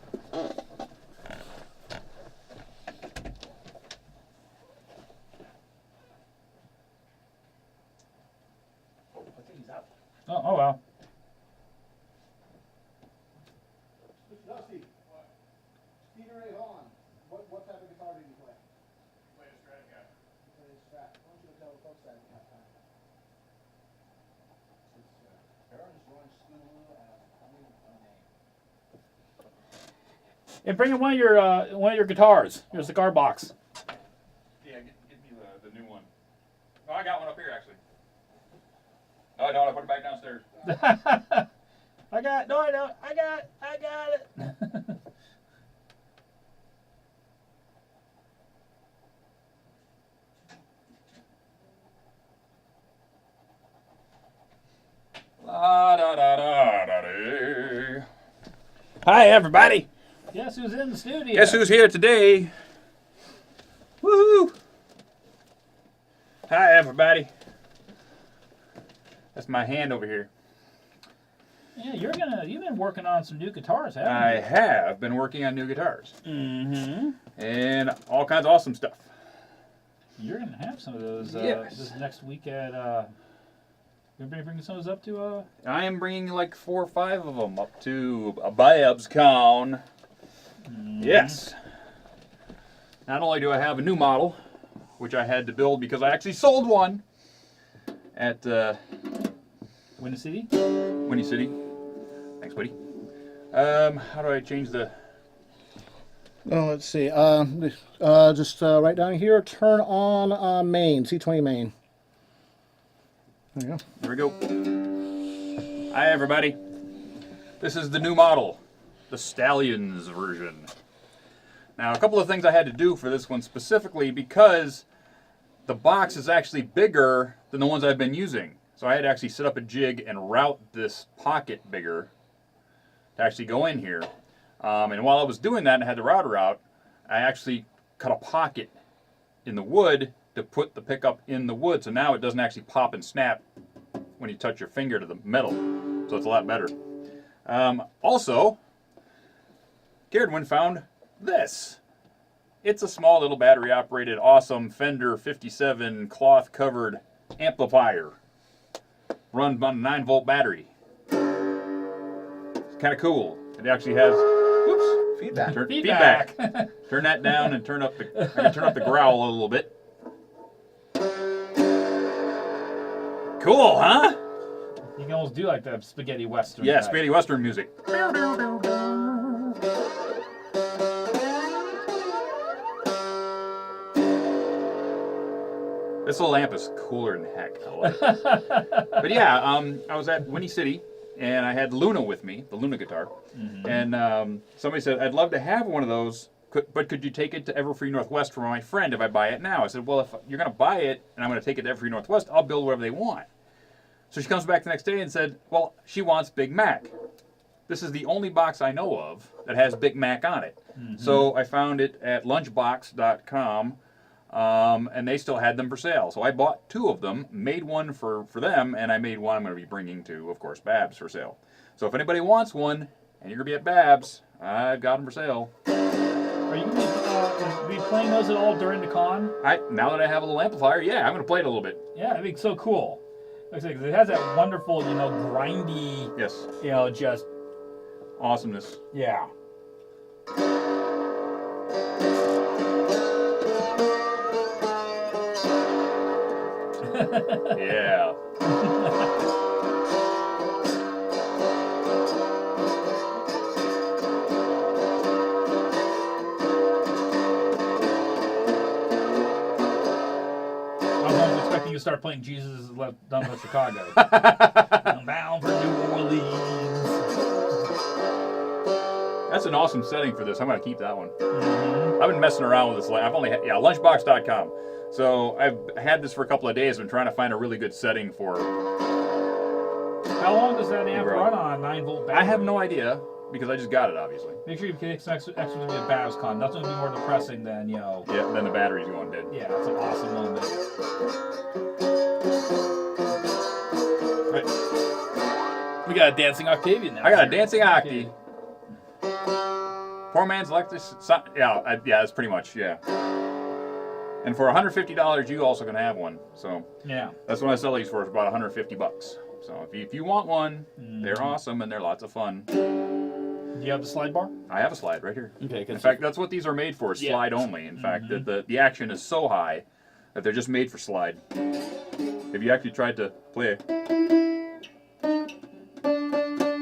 I think he's out. Oh well. Mr. Dusty. What? Stevie Ray Vaughan. What type of guitar did you play? Play a Stratocaster. You played a Strat. Why don't you tell the folks that if you have time? It's Baron's joined school at coming name. And bring in one of your guitars. Your cigar box. Yeah, get me the new one. Oh, I got one up here actually. No, I don't. I put it back downstairs. I got it. La da da da da da. Hi everybody. Guess who's in the studio? Guess who's here today? Woo! Hi everybody. That's my hand over here. Yeah, you've been working on some new guitars, haven't I you? have been working on new guitars Mm-hmm. and all kinds of awesome stuff. You're gonna have some of those Yes. this next week at. You're gonna bring some of those up to. I am bringing like 4 or 5 of them up to a BabsCon. Yes. Not only do I have a new model, which I had to build because I actually sold one at Windy City. Windy City. Thanks, buddy. How do I change the? Oh, let's see. Just right down here. Turn on main. C20 main. There you go. There we go. Hi, everybody. This is the new model, the Stallions version. Now, a couple of things I had to do for this one specifically because the box is actually bigger than the ones I've been using. So I had to actually set up a jig and route this pocket bigger to actually go in here. And while I was doing that and I had the router out, I actually cut a pocket in the wood to put the pickup in the wood. So now it doesn't actually pop and snap when you touch your finger to the metal. So it's a lot better. Also, Gerdwin found this. It's a small little battery operated awesome Fender 57 cloth covered amplifier run on a 9-volt battery. It's kind of cool. It actually has. Whoops. Feedback. Feedback. Turn that down and turn up the. I can turn up the growl a little bit. Cool, huh? You can almost do like the spaghetti western. Yeah, type. spaghetti western music. This little amp is cooler than heck. I love it. But yeah, I was at Winnie City, and I had Luna with me, the Luna guitar. And somebody said, I'd love to have one of those, but could you take it to Everfree Northwest for my friend if I buy it now? I said, well, if you're going to buy it, and I'm going to take it to Everfree Northwest, I'll build whatever they want. So she comes back the next day and said, well, she wants Big Mac. This is the only box I know of that has Big Mac on it. So I found it at lunchbox.com. And they still had them for sale. So I bought 2 of them, made one for them, and I made one I'm going to be bringing to, of course, Babs for sale. So if anybody wants one, and you're going to be at Babs, I've got them for sale. Are you going to be playing those at all during the con? Now that I have a little amplifier, yeah, I'm going to play it a little bit. Yeah, it'd be so cool. Like I said, 'cause it has that wonderful, grindy, Yes. just, Awesomeness. yeah. Yeah. I was expecting you to start playing Jesus is Done with Chicago. I'm bound for New Orleans. That's an awesome setting for this. I'm going to keep that one. I've been messing around with this. I've only had, lunchbox.com. So I've had this for a couple of days. I've been trying to find a really good setting for. How long does that amp run on 9-volt battery? I have no idea because I just got it, obviously. Make sure you get some extra to be at BabsCon. That's going to be more depressing than, Yeah, then the battery's going dead. Yeah, it's an awesome moment. Right. We got a dancing Octavian now. I got a dancing Octi. Poor man's Lexus. Yeah, that's pretty much, yeah. And for $150, you also can have one. So Yeah. that's what I sell these for. It's about $150. So if you want one, they're awesome and they're lots of fun. Do you have the slide bar? I have a slide right here. Okay. In fact, that's what these are made for, slide only. In fact, the action is so high that they're just made for slide. If you actually tried to play,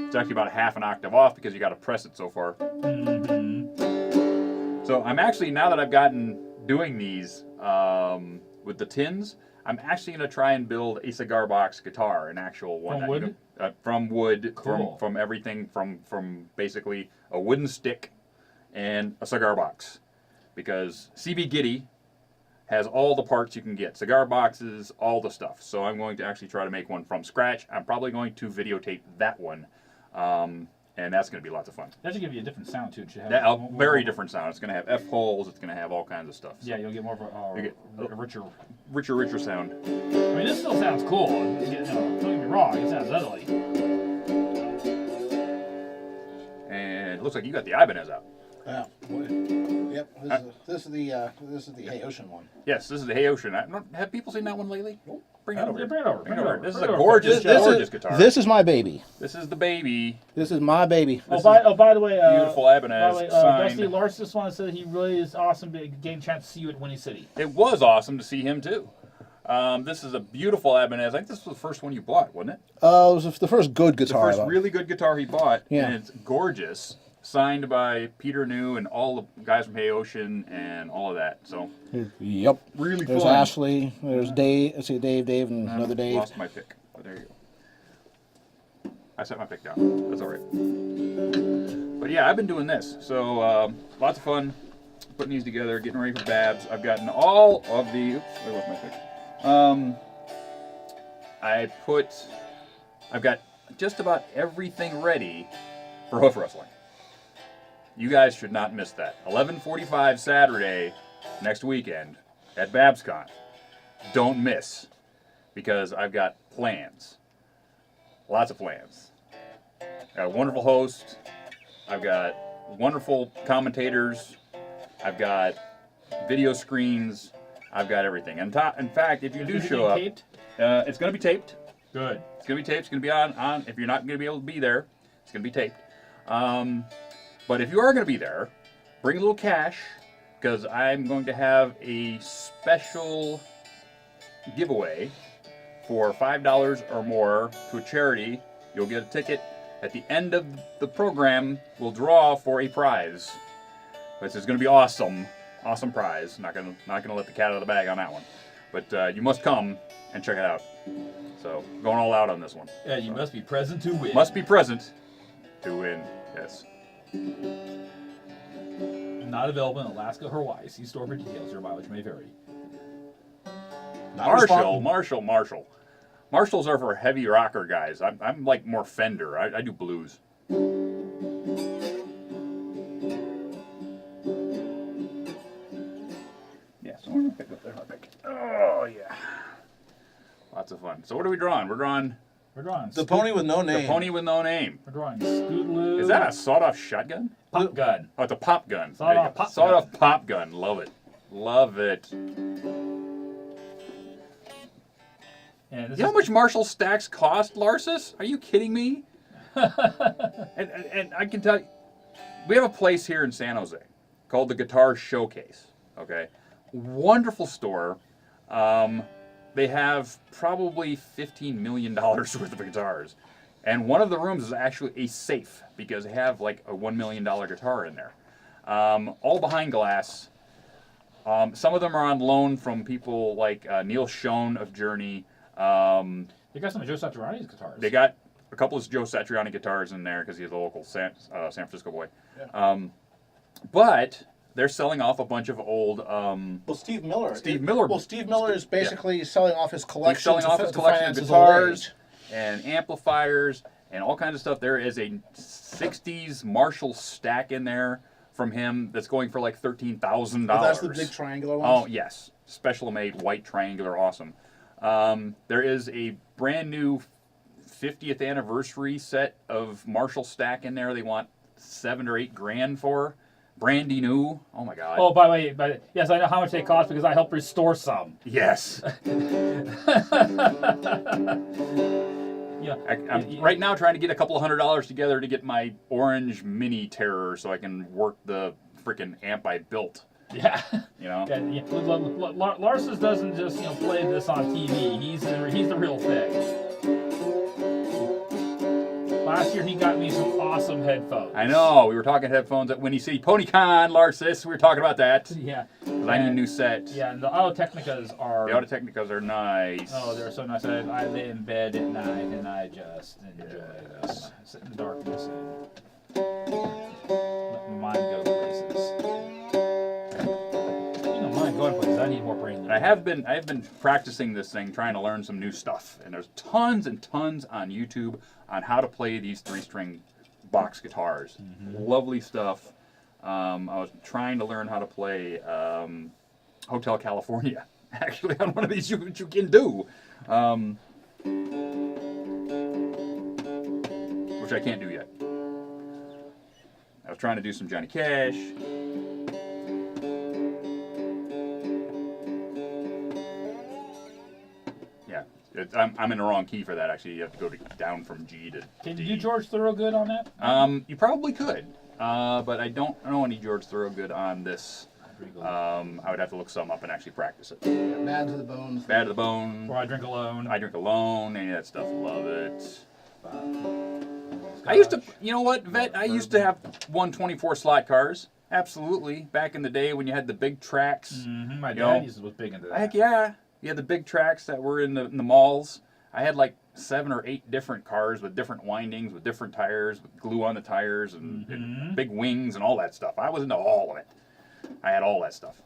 it's actually about half an octave off because you got to press it so far. So I'm actually, now that I've gotten doing these with the tins, I'm actually going to try and build a cigar box guitar, an actual one. From wood? From wood, Cool. from everything, from basically a wooden stick and a cigar box. Because CB Giddy has all the parts you can get. Cigar boxes, all the stuff. So I'm going to actually try to make one from scratch. I'm probably going to videotape that one. And that's going to be lots of fun. That should give you a different sound too. It should have A very different sound. It's going to have F holes. It's going to have all kinds of stuff. So Yeah, you'll get more of a richer. richer sound. I mean, this still sounds cool. Don't get me wrong. It sounds ugly. And it looks like you got the Ibanez out. Yeah. Yep. This is the Hey Ocean one. Yes, this is the Hey Ocean. Have people seen that one lately? Bring it over. Yeah, bring it over. Bring it over. This is a Bring it over. gorgeous, gorgeous guitar. This is my baby. This is the baby. This is my baby. By the way, Beautiful Ibanez. By the way, signed. Dusty Larson just wanted to say he really is awesome to gain a chance to see you at Winnie City. It was awesome to see him too. This is a beautiful Ibanez. I think this was the first one you bought, wasn't it? It was the first good The guitar. first really good guitar he bought. Yeah. And it's gorgeous. Signed by Peter New and all the guys from Hey Ocean and all of that. So Yep. really There's fun. Ashley. There's Dave. Let's see, Dave, and another Dave. Lost my pick. But there you go. I set my pick down. That's all right. But yeah, I've been doing this. So lots of fun putting these together, getting ready for Babs. I've gotten all of the. Oops, where was my pick? I've got just about everything ready for hoof wrestling. You guys should not miss that. 11:45 Saturday next weekend at BabsCon. Don't miss, because I've got plans. Lots of plans. I got a wonderful host. I've got wonderful commentators. I've got video screens. I've got everything. In fact, if you do show up, Taped? it's going to be taped. Good. It's going to be taped. It's going to be on. If you're not going to be able to be there, it's going to be taped. But if you are going to be there, bring a little cash, because I'm going to have a special giveaway for $5 or more to a charity. You'll get a ticket. At the end of the program, we'll draw for a prize. This is going to be awesome. Awesome prize. Not gonna let the cat out of the bag on that one. But you must come and check it out. So, going all out on this one. Yeah, you must be present to win. Must be present to win. Yes. Not available in Alaska, Hawaii. See store for details. Your mileage may vary. Marshall. Marshalls are for heavy rocker guys. I'm like more Fender. I do blues. Yeah, so we're gonna pick up there. Oh yeah. Lots of fun. So what are we drawing? We're drawing The pony with no name. the pony with no name. We're drawing Scootaloo. Is that a sawed-off shotgun? pop gun? Oh, it's a pop gun. Sawed-off pop gun. Sawed-off pop gun. Love it. Love it. And this You know how much Marshall stacks cost, Larsus? Are you kidding me? and I can tell you, we have a place here in San Jose called the Guitar Showcase. Okay, wonderful store. They have probably $15 million worth of guitars, and one of the rooms is actually a safe because they have like a $1 million guitar in there, all behind glass. Some of them are on loan from people like Neil Schoen of Journey. They got some of Joe Satriani's guitars. They got a couple of Joe Satriani guitars in there because he's a local San Francisco boy. Yeah. But they're selling off a bunch of old. Well, Steve Miller. Steve Miller. Well, Steve Miller is basically selling off his He's collection. selling off his collection of guitars and amplifiers and all kinds of stuff. There is a 60s Marshall stack in there from him that's going for like $13,000. Oh, that's the big triangular one. Oh, yes. Special made, white, triangular, awesome. There is a brand new 50th anniversary set of Marshall stack in there they want $7 or $8 grand for. Brandy new. Oh my God. Oh, by the way, yes, I know how much they cost because I helped restore some. Yes. Yeah. I'm right now trying to get a couple of $100 together to get my orange mini Terror so I can work the freaking amp I built. Yeah. You know? Yeah. Larsus doesn't just play this on TV. He's the real thing. Last year he got me some awesome headphones. I know. We were talking headphones at Windy City PonyCon, Larsus. We were talking about that. Yeah. 'Cause I need a new set. Yeah, and the Audio-Technicas are... The Audio-Technicas are nice. Oh, they're so nice. I lay in bed at night and I just enjoy them. Sit in the darkness and let my mind go places. Mind going places. I need more brain. And I have been practicing this thing, trying to learn some new stuff. And there's tons and tons on YouTube on how to play these 3-string box guitars. Mm-hmm. Lovely stuff. I was trying to learn how to play Hotel California, actually, on one of these you can do. Which I can't do yet. I was trying to do some Johnny Cash. I'm in the wrong key for that, actually. You have to go down from G to Can D. you do George Thorogood on that? You probably could, but I don't know any George Thorogood on this. I would have to look some up and actually practice it. Yeah, Bad to the Bone. Bad to the Bone. Or I Drink Alone. I Drink Alone, any of that stuff. Love it. I used to, you know what, Vet? I used to have 124 slot cars. Absolutely. Back in the day when you had the big tracks. Mm-hmm. My dad was big into that. Heck yeah. You had the big tracks that were in the malls. I had like 7 or 8 different cars with different windings, with different tires, with glue on the tires, and big wings and all that stuff. I was into all of it. I had all that stuff.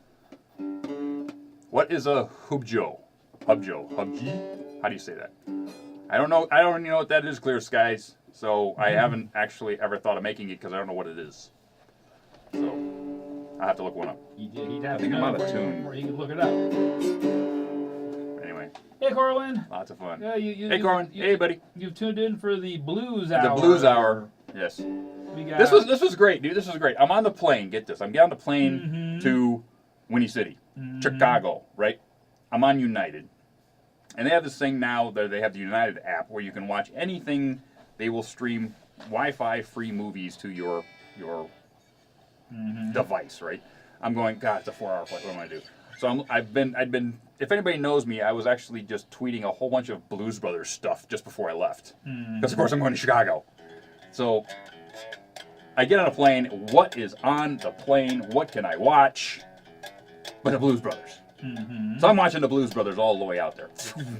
What is a hubjo? Hubji? How do you say that? I don't know. I don't even know what that is, Clear Skies. So I haven't actually ever thought of making it because I don't know what it is. So I have to look one up. He'd have I think to I'm know out of tune. where he could look it up. Anyway, Hey, Corwin. lots of fun. Yeah, Hey, Corwin. Hey, buddy. You've tuned in for the Blues Hour. The Blues Hour. Yes. We got, This was great, dude. This was great. I'm on the plane. Get this. I'm getting on the plane to Windy City, Chicago, right? I'm on United. And they have this thing now that they have the United app where you can watch anything they will stream Wi-Fi free movies to your device, right? I'm going, God, it's a 4-hour flight. What am I gonna do? So I've been. If anybody knows me, I was actually just tweeting a whole bunch of Blues Brothers stuff just before I left, because of course I'm going to Chicago. So I get on a plane. What is on the plane? What can I watch? But the Blues Brothers. So I'm watching the Blues Brothers all the way out there.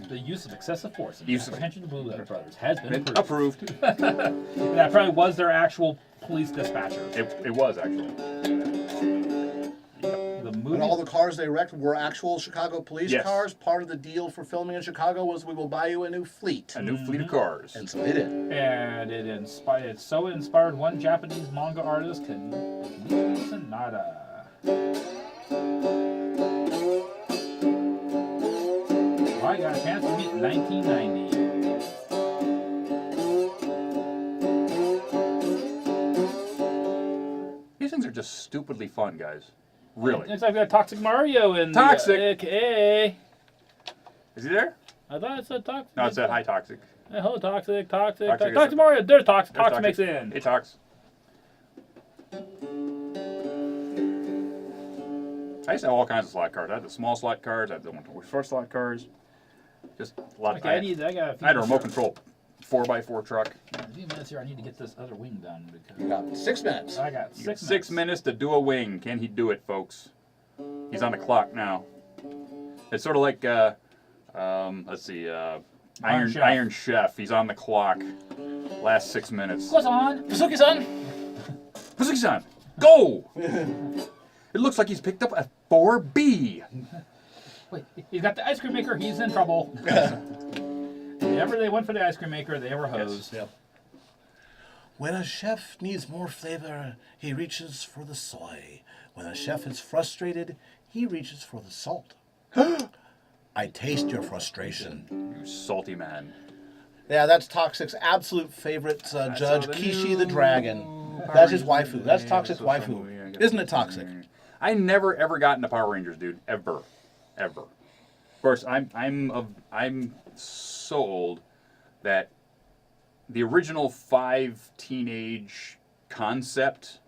The use of excessive force in the Use of- apprehension of the Blue Brothers has been Approved. And that probably was their actual police dispatcher. It was actually. The movie. And all the cars they wrecked were actual Chicago police Yes. cars. Part of the deal for filming in Chicago was we will buy you a new fleet. A new fleet of cars. And so they did. And it inspired one Japanese manga artist, Kenichi Sanada. I got a chance to meet in 1990. These things are just stupidly fun, guys. Really. It's like that Toxic Mario in Toxic. Hey. Is he there? I thought it said Toxic. No, it said hi, Toxic. Hey, hello, Toxic. Toxic is- Toxic Mario. There's Toxic. There's Toxic makes it in. Hey, Tox. I used to have all kinds of slot cars. I had the small slot cars. I had the first slot cars. Just a lot. Okay, I got a few I had a remote minutes control 4x4 truck. here. A few minutes here. I need to get this other wing done because You got 6 minutes. I got You got 6 6 minutes to do a wing. Can he do it, folks? He's on the clock now. It's sort of like, let's see, Iron Chef. He's on the clock. Last 6 minutes. What's on? Suzuki-san. Suzuki-san, go! It looks like he's picked up a 4B. Wait, he's got the ice cream maker. He's in trouble. Whenever they went for the ice cream maker, they were hosed. Yep. When a chef needs more flavor, he reaches for the soy. When a chef is frustrated, he reaches for the salt. I taste your frustration. You salty man. Yeah, that's Toxic's absolute favorite judge, the Kishi the new Dragon. Power That's his Rangers waifu. That's movie. Toxic's That's a waifu. movie. I get Isn't it. it Toxic? I never ever got into Power Rangers, dude. Ever. Of course, I'm so old that the original 5 teenage concept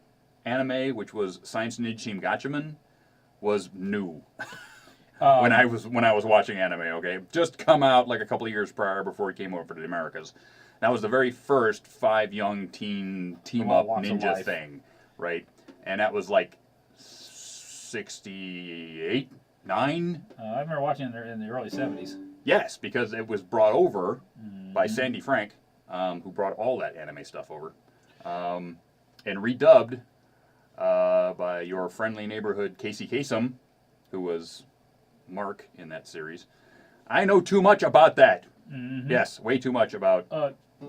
anime, which was Science Ninja Team Gatchaman, was new when I was watching anime. Okay, just come out like a couple of years prior before it came over to the Americas. That was the very first 5 young teen team All up walks of ninja life. thing, right? And that was like 68, 9. I remember watching it in the early 70s. Yes, because it was brought over by Sandy Frank, who brought all that anime stuff over, and redubbed by your friendly neighborhood Casey Kasem, who was Mark in that series. I know too much about that. Yes, way too much about.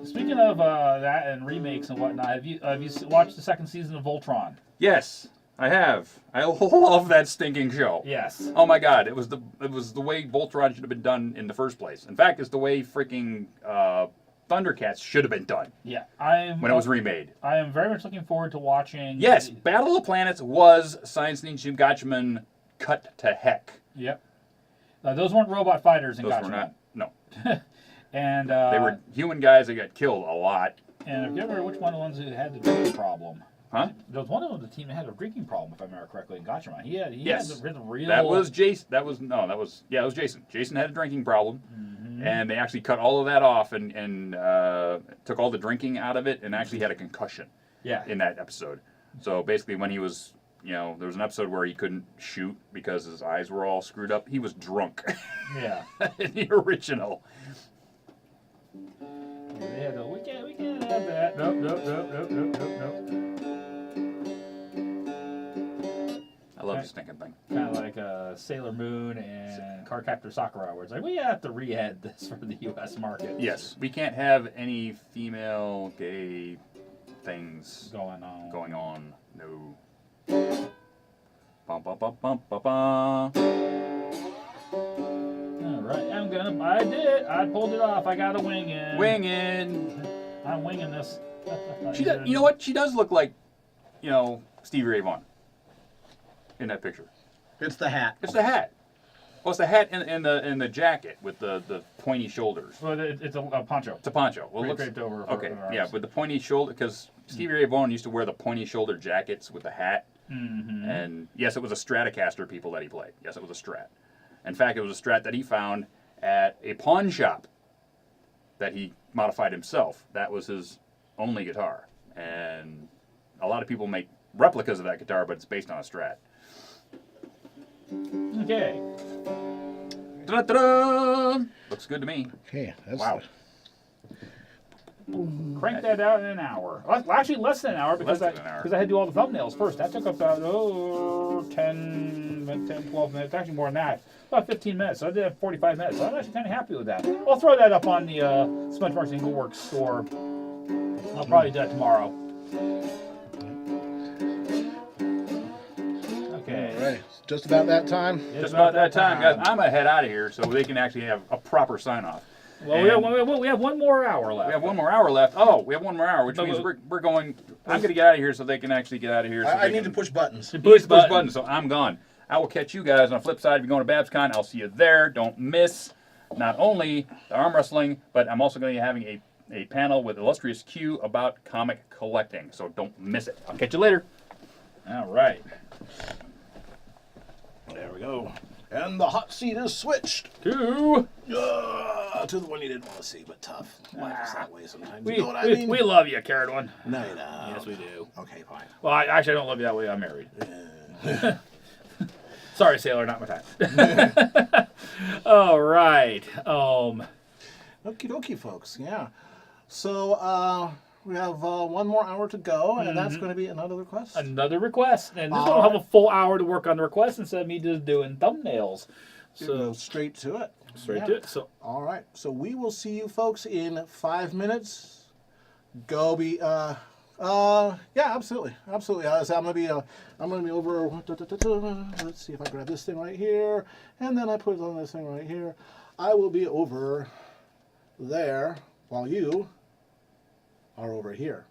Speaking of that and remakes and whatnot, have you watched the second season of Voltron? Yes, I have. I love that stinking show. Yes. Oh my God! It was the way Voltron should have been done in the first place. In fact, it's the way freaking Thundercats should have been done Yeah, when it was remade. I am very much looking forward to watching. Yes, Battle of the Planets was Science Ninja Team Gatchaman cut to heck. Yep. Those weren't robot fighters in Those Gatchaman. were not. No, And they were human guys that got killed a lot. And I forget which one of the ones who had the drinking problem. Huh? There was one of the team that had a drinking problem, if I remember correctly, in Gatchaman. He Yes. had the real. That was Jason. It was Jason. Jason had a drinking problem, and they actually cut all of that off and took all the drinking out of it, and actually had a concussion. Yeah. In that episode. So basically, when he was, there was an episode where he couldn't shoot because his eyes were all screwed up. He was drunk. Yeah. In the original. They had we can't have that. Nope. I love this stinking thing. Kind of like Sailor Moon and Cardcaptor Sakura, where it's like, we have to re-head this for the U.S. market. Yes, we can't have any female gay things Going on. No. Bum, bum, bum, bum, bum, bum. All right, I did it. I pulled it off. I got a wing in. Winging. I'm winging this. She does, you know what? She does look like, Stevie Ray Vaughan in that picture. It's the hat. It's the hat. Well, it's the hat and the jacket with the pointy shoulders. Well, it's a poncho. It's a poncho. Well, it Draped over. okay, for yeah, with the pointy shoulder, because Stevie Ray Vaughan used to wear the pointy shoulder jackets with the hat. Mm-hmm. And yes, it was a Stratocaster people that he played. Yes, it was a Strat. In fact, it was a Strat that he found at a pawn shop that he modified himself. That was his only guitar. And a lot of people make replicas of that guitar, but it's based on a Strat. Okay. Ta-da-da-da! Looks good to me. Okay, that's Wow. Crank that out in an hour. Well, actually, less than an hour because Less than an hour. I had to do all the thumbnails first. That took about 10, 12 minutes. Actually, more than that. About 15 minutes. So I did have 45 minutes. So I'm actually kind of happy with that. I'll throw that up on the Smudge Marks Angle Works store. I'll probably do that tomorrow. Okay. all right. It's just about that time. Just about that time, guys. I'm going to head out of here so they can actually have a proper sign-off. Well, we have one more hour left. We have one more hour left. Oh, we have one more hour, which means we're going. I'm going to get out of here so they can actually get out of here. So I they need can to push buttons. push buttons. So I'm gone. I will catch you guys on the flip side. If you're going to BabsCon, I'll see you there. Don't miss not only the arm wrestling, but I'm also going to be having a panel with illustrious Q about comic collecting. So don't miss it. I'll catch you later. All right. There we go. And the hot seat is switched. Two. To the one you didn't want to see, but tough. Life is that way sometimes. We, You know what I mean? we love you, Carrot One. No, you don't. Yes, we do. Okay, fine. Well, I don't love you that way. I'm married. Sorry, Sailor, not my time. All right. Okie dokie, folks. Yeah. So we have one more hour to go, and that's going to be another request. Another request, and this one will have a full hour to work on the request instead of me just doing thumbnails. So So straight to it. straight to it. So All right. So we will see you folks in 5 minutes. Go be yeah, absolutely. Absolutely. I'm gonna be over let's see if I grab this thing right here, and then I put it on this thing right here. I will be over there while you are over here.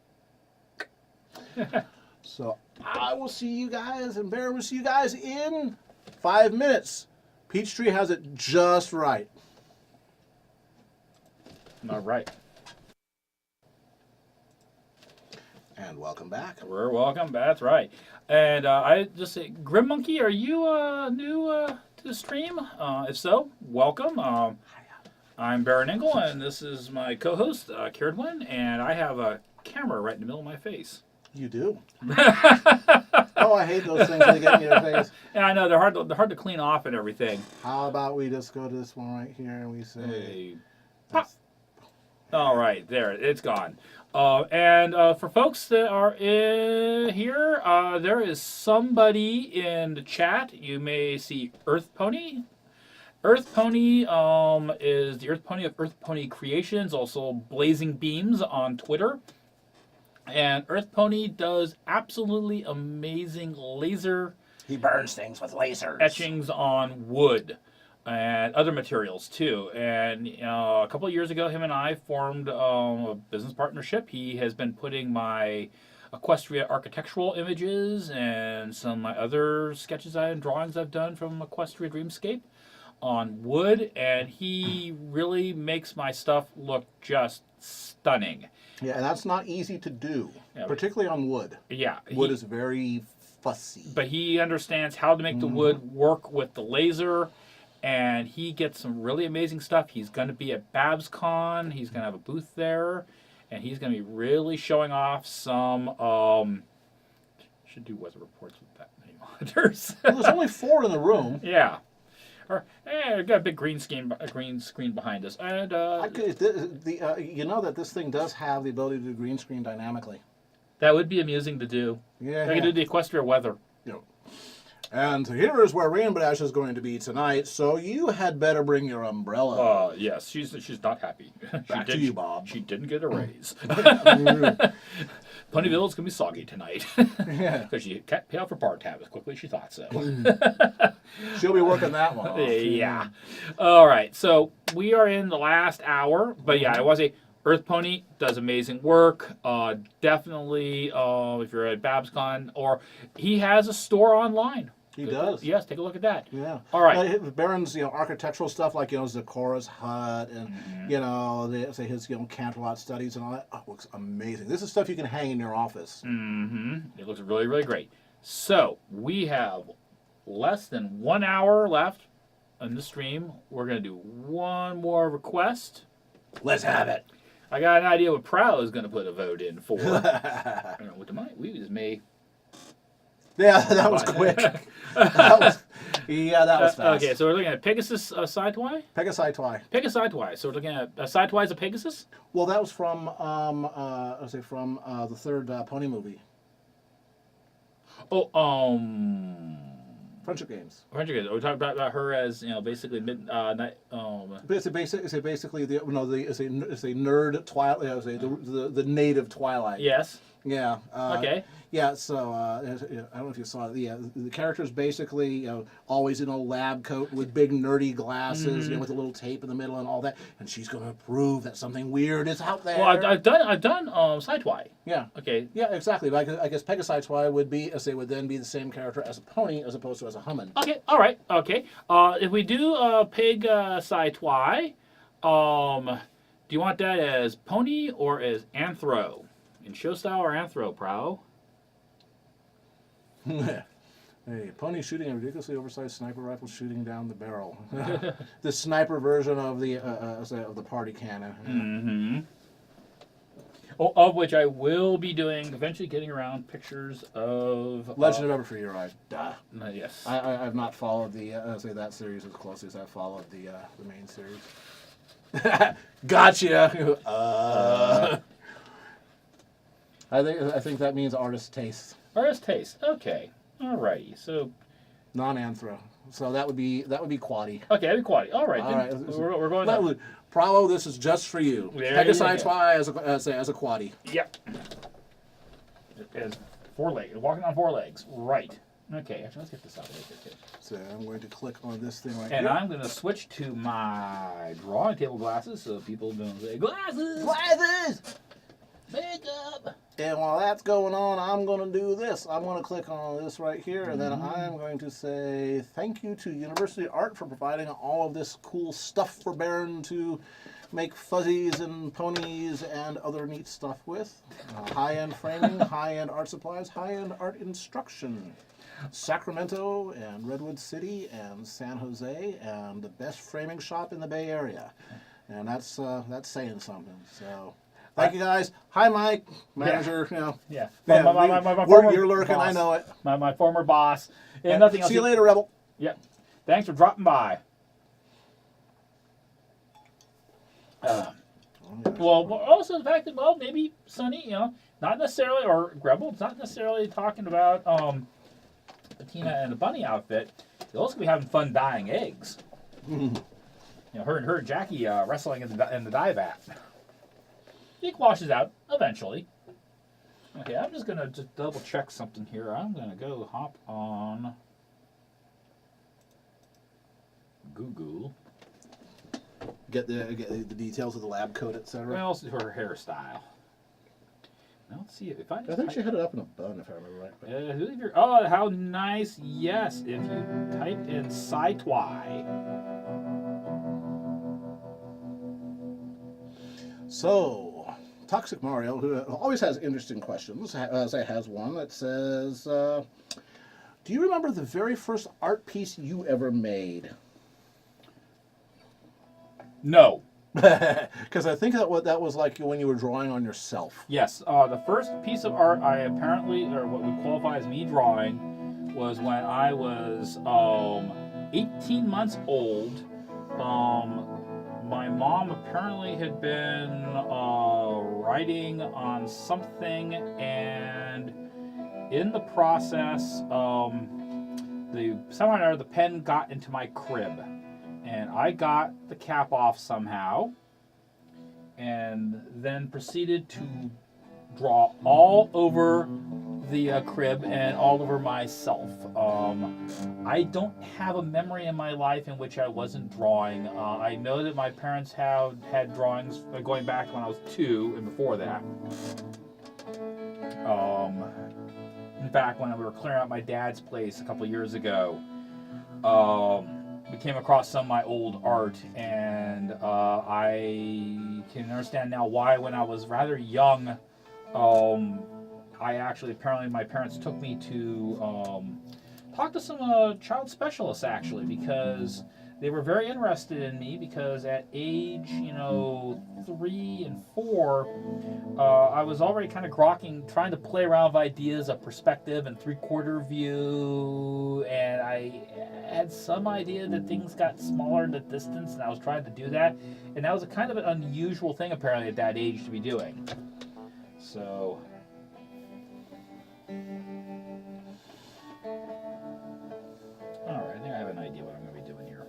So I will see you guys, and Baron will see you guys in 5 minutes. Peachtree has it just right. all right. And welcome back. We're welcome. That's right. And I just say, Grim Monkey, are you new to the stream? If so, welcome. I'm BaronEngel, and this is my co-host, Kieran, and I have a camera right in the middle of my face. You do. Oh, I hate those things when they get in your face. Yeah, I know they're hard to clean off and everything. How about we just go to this one right here and we say, Hey, pop. All right, there, it's gone. And for folks that are in here, there is somebody in the chat. You may see Earth Pony. Earth Pony is the Earth Pony of Earth Pony Creations, also Blazing Beams on Twitter. And Earth Pony does absolutely amazing laser he burns things with lasers. etchings on wood and other materials too. And a couple of years ago, him and I formed a business partnership. He has been putting my Equestria architectural images and some of my other sketches and drawings I've done from Equestria Dreamscape on wood, and he really makes my stuff look just stunning. Yeah, and that's not easy to do, Yeah. particularly on wood. Yeah, Wood is very fussy. but he understands how to make the wood work with the laser, and he gets some really amazing stuff. He's going to be at BabsCon. He's going to have a booth there, and he's going to be really showing off some. Should do weather reports with that many monitors. Well, there's only 4 in the room. Yeah, or we've got a big green screen behind us, and You know that this thing does have the ability to do green screen dynamically. that would be amusing to do. Yeah. I can do the Equestria weather. You know. And here is where Rainbow Dash is going to be tonight, so you had better bring your umbrella. Yes, she's not happy. Back to you, Bob. She didn't get a raise. Ponyville's gonna be soggy tonight Yeah. because she can't pay off her part tab as quickly as she thought so. She'll be working that one off. Yeah. All right. So we are in the last hour, but yeah, I want to say Earth Pony does amazing work. Definitely, if you're at BabsCon, or he has a store online. He does. Yes, take a look at that. Yeah. All right. Baron's, architectural stuff like, Zikora's hut and, say his, Canterlot studies and all that. Oh, looks amazing. This is stuff you can hang in your office. It looks really, really great. So we have less than 1 hour left on the stream. We're going to do one more request. Let's have it. I got an idea what Prow is going to put a vote in for. I don't know what we just may. Yeah, that was quick. that was fast. Okay, so we're looking at Pegasus Sideway? Pegasaitwai. Pegasaitwai. So we're looking at Sideway's a Pegasus? Well, that was from, the third Pony movie, Oh, Friendship Games. Are we talking about her as basically midnight? But it's basically the it's a nerd Twilight. The native Twilight. Yes. Yeah. Okay. Yeah. So I don't know if you saw it. Yeah, the character's basically always in a lab coat with big nerdy glasses, with a little tape in the middle and all that, and she's going to prove that something weird is out there. Well, I've done Sideway. Yeah. Okay. Yeah, exactly. But I guess Pegasaitwai would then be the same character as a pony as opposed to as a hummin. Okay. All right. Okay. If we do Pig Sideway, do you want that as pony or as anthro? In show style or anthro, Prow? Hey, pony shooting a ridiculously oversized sniper rifle shooting down the barrel. The sniper version of the party cannon. Oh, of which I will be doing eventually, getting around pictures of Legend of Everfree Ride. Duh. Yes. I've not followed that series as closely as I followed the main series. Gotcha. I think that means artist taste. Artist taste. Okay. Alrighty. So. Non-anthro. So that would be quaddy. Okay, that'd be quaddy. All right. All right. We're going to. Pravo, this is just for you. Pegasaitwai as a quaddy. Yep. As 4 legs. Walking on 4 legs. Right. Okay. Actually, let's get this out of there too. So I'm going to click on this thing right and here. I'm going to switch to my drawing table glasses so people don't say glasses. Makeup. And while that's going on, I'm going to do this. I'm going to click on this right here, and then I'm going to say thank you to University Art for providing all of this cool stuff for Baron to make fuzzies and ponies and other neat stuff with. High-end framing, high-end art supplies, high-end art instruction. Sacramento and Redwood City and San Jose and the best framing shop in the Bay Area. And that's saying something. So... Thank you guys. Hi, Mike, manager. Yeah. Yeah, My you're lurking. boss. I know it. My former boss. And nothing else. See you later, Rebel. Yep. Thanks for dropping by. Well, also the fact that maybe Sonny, not necessarily, or Rebel, not necessarily talking about Tina and the bunny outfit. They'll also be having fun dyeing eggs. Her and Jackie wrestling in the dye vat. It washes out eventually. Okay, I'm just gonna double check something here. I'm gonna go hop on Google. Get the details of the lab coat, etc. Well, her hairstyle. Now, let's see if I. I think she had it up in a bun, if I remember right. Oh, how nice! Yes, if you type in Sideway. So, Toxic Mario, who always has interesting questions, has one that says, do you remember the very first art piece you ever made? No. Because I think that was like when you were drawing on yourself. Yes, the first piece of art I apparently, or what would qualify as me drawing, was when I was 18 months old. My mom apparently had been writing on something, and in the process, somehow or another, the pen got into my crib, and I got the cap off somehow, and then proceeded to draw all over the crib and all over myself. I don't have a memory in my life in which I wasn't drawing. I know that my parents had drawings going back when I was 2 and before that. fact, when we were clearing out my dad's place a couple years ago, we came across some of my old art, and I can understand now why, when I was rather young, I actually, apparently my parents took me to talk to some child specialists, actually, because they were very interested in me, because at age, 3 and 4, I was already kind of grokking, trying to play around with ideas of perspective and three-quarter view, and I had some idea that things got smaller in the distance, and I was trying to do that, and that was a kind of an unusual thing, apparently, at that age to be doing. So... Alright, I think I have an idea what I'm going to be doing here.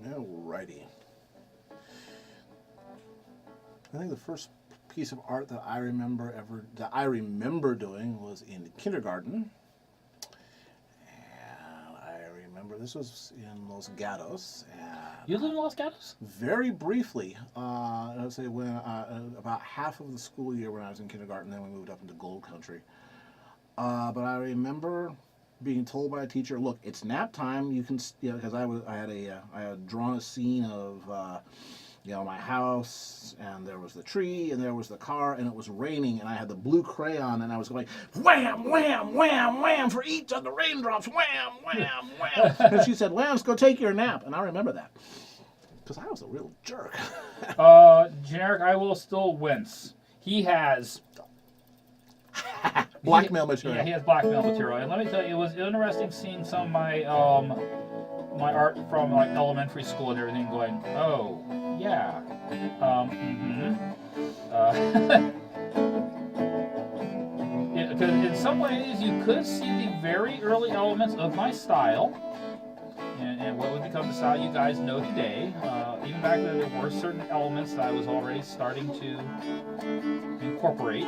Alrighty. I think the first piece of art that I remember doing was in kindergarten. And I remember this was in Los Gatos. And You live in Los Gatos? very briefly, I would say when about half of the school year when I was in kindergarten, then we moved up into Gold Country. But I remember being told by a teacher, "Look, it's nap time. You can, because I had drawn a scene of, my house, and there was the tree, and there was the car, and it was raining, and I had the blue crayon, and I was going wham, wham, wham, wham for each of the raindrops, wham, wham, wham." And she said, "Lance, go take your nap," and I remember that because I was a real jerk. Generic, I will still wince. He has... Blackmail material. Yeah, he has blackmail material. And let me tell you, it was interesting seeing some of my my art from like elementary school and everything going, oh, yeah. Because in some ways you could see the very early elements of my style and what would become the style you guys know today. Even back then, there were certain elements that I was already starting to incorporate.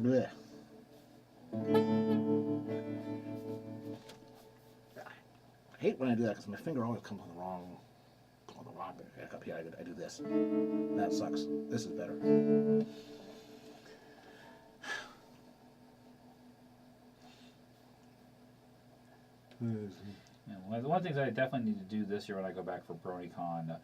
Blech. I hate when I do that because my finger always comes on the wrong bit. Up here, I do this. That sucks. This is better. Yeah, one of the things I definitely need to do this year when I go back for BronyCon,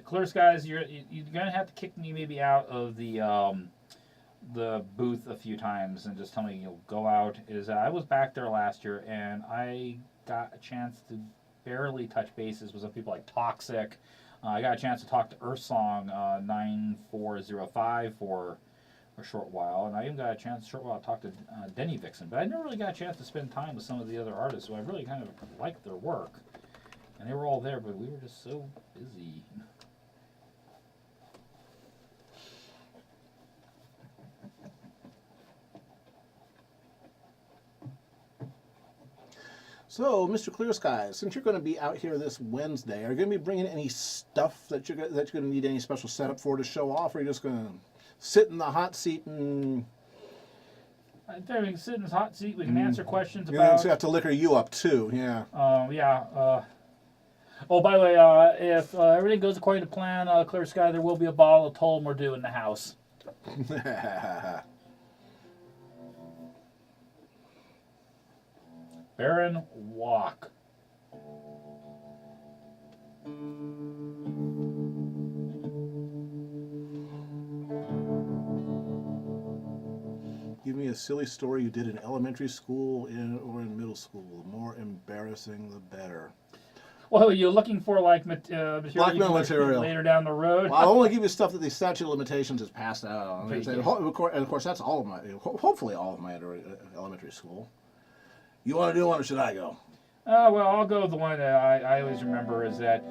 Clear Skies, you're gonna have to kick me maybe out of the booth a few times and just tell me you'll go out. I was back there last year and I got a chance to barely touch bases with some people like Toxic. I got a chance to talk to Earthsong 9405 for a short while, and I even got a chance to talk to Denny Vixen, but I never really got a chance to spend time with some of the other artists who I really kind of liked their work. And they were all there, but we were just so busy. So, Mr. Clear Skies, since you're going to be out here this Wednesday, are you going to be bringing any stuff that you're going to need any special setup for to show off, or are you just going to sit in the hot seat and... I think we can sit in this hot seat, we can answer questions You about... have to liquor you up, too, yeah. Oh, by the way, if everything goes according to plan, Clear Sky, there will be a bottle of Tullamore Dew in the house. Baron Walk. Give me a silly story you did in elementary school or in middle school. The more embarrassing, the better. Well, you're looking for like material Blackmail material later down the road. Well, I'll only give you stuff that the statute of limitations has passed out on. Thank And you. of course, that's all of my, hopefully all of my elementary school. You want to do one, or should I go? Well, I'll go with the one that I always remember is that,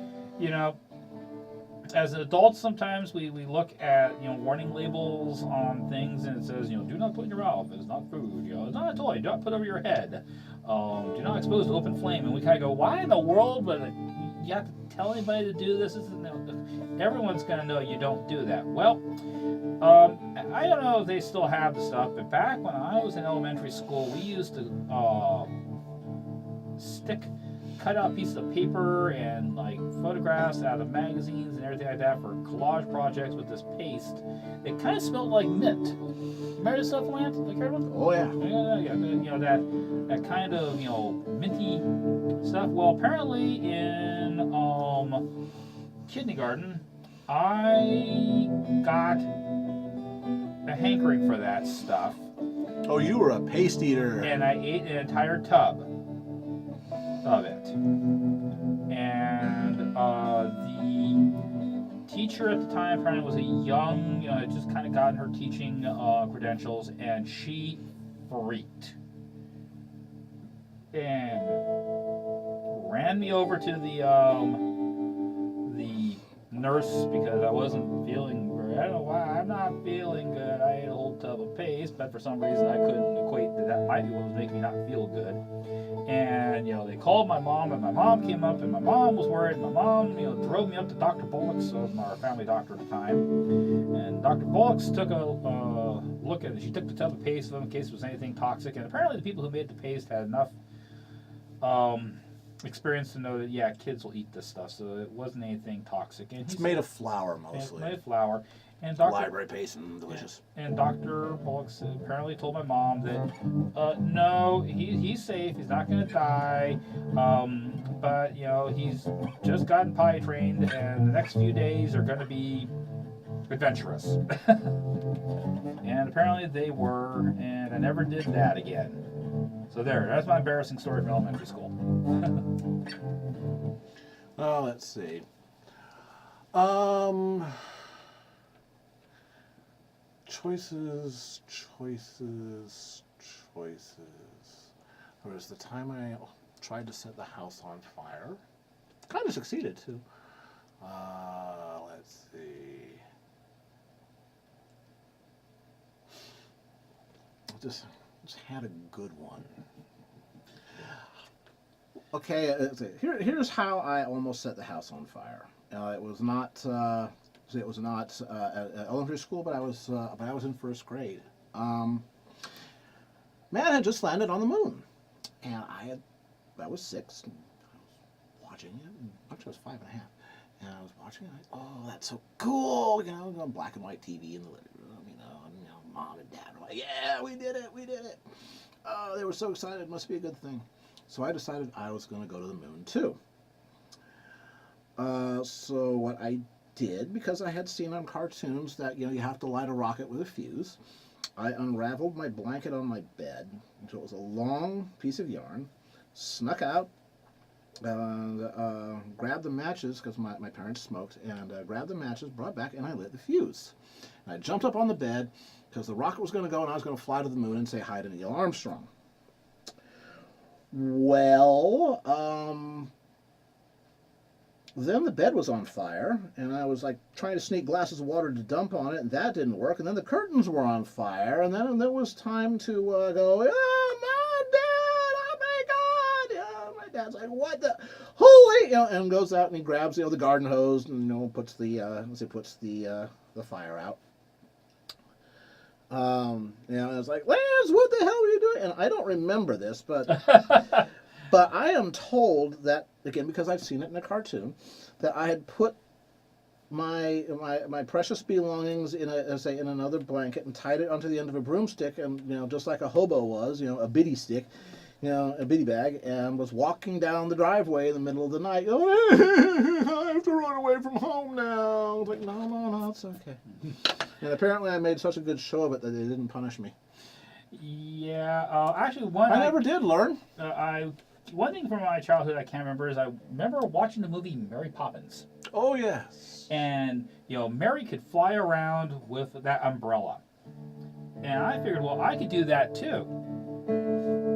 as adults, sometimes we look at, warning labels on things and it says, do not put in your mouth, it's not food, it's not a toy, do not put over your head, do not expose to open flame. And we kind of go, why in the world would you have to tell anybody to do this? Everyone's going to know you don't do that. Well, I don't know if they still have the stuff, but back when I was in elementary school, we used to stick cut out pieces of paper and like photographs out of magazines and everything like that for collage projects with this paste. It kind of smelled like mint. Remember this stuff, Lance? Like heard one? Oh yeah. Yeah, you know that kind of minty stuff. Well, apparently in kindergarten, I got a hankering for that stuff, Oh, you were a paste eater. and I ate an entire tub of it. And the teacher at the time apparently was a young, had just kind of gotten her teaching credentials, and she freaked and ran me over to the nurse because I wasn't feeling very, I don't know why, I'm not feeling good. I ate a whole tub of paste, but for some reason I couldn't equate that might be what was making me not feel good. And they called my mom, and my mom came up, and my mom was worried. My mom drove me up to Dr. Bullock's, so was our family doctor at the time. And Dr. Bullock's took a look at it. She took the tub of paste in case there was anything toxic, and apparently the people who made the paste had enough experience to know that kids will eat this stuff, so it wasn't anything toxic. And It's made of flour it's mostly. made of flour. And Dr. Library paste and delicious. And Dr. Bullock apparently told my mom that no, he's safe. He's not going to die. But he's just gotten potty trained, and the next few days are going to be adventurous. And apparently they were, and I never did that again. So that's my embarrassing story from elementary school. Oh, let's see. Choices. There was the time I tried to set the house on fire. Kind of succeeded too. Let's see. Just had a good one. Okay, here's how I almost set the house on fire. It was not at elementary school, but I was in first grade. Man had just landed on the moon, and I was 6. And I was watching it. Actually, I was 5 and a half, and I was watching it. Oh, that's so cool! On black and white TV in the living room. Mom and Dad were like, "Yeah, we did it! We did it!" Oh, they were so excited. It must be a good thing. So I decided I was going to go to the moon too. So what I did, because I had seen on cartoons that you have to light a rocket with a fuse, I unraveled my blanket on my bed until it was a long piece of yarn, snuck out, grabbed the matches, because my parents smoked, and grabbed the matches, brought back, and I lit the fuse. And I jumped up on the bed because the rocket was going to go and I was going to fly to the moon and say hi to Neil Armstrong. Well, then the bed was on fire, and I was like trying to sneak glasses of water to dump on it, and that didn't work. And then the curtains were on fire, and then it was time to go, "Oh, Mom, Dad, oh my God!" My dad's like, "What the holy?" And goes out and he grabs the garden hose and puts the fire out. And it's like, "Lance, what the hell are you doing?" And I don't remember this, but but I am told that, again, because I've seen it in a cartoon, that I had put my precious belongings in another blanket and tied it onto the end of a broomstick, and just like a hobo was, a biddy stick, a biddy bag, and was walking down the driveway in the middle of the night. I have to run away from home now. I was like, no, it's okay. And apparently I made such a good show of it that they didn't punish me. Yeah, actually, I never did learn. One thing from my childhood I can't remember is I remember watching the movie Mary Poppins. Oh, yes. And, Mary could fly around with that umbrella. And I figured, well, I could do that too.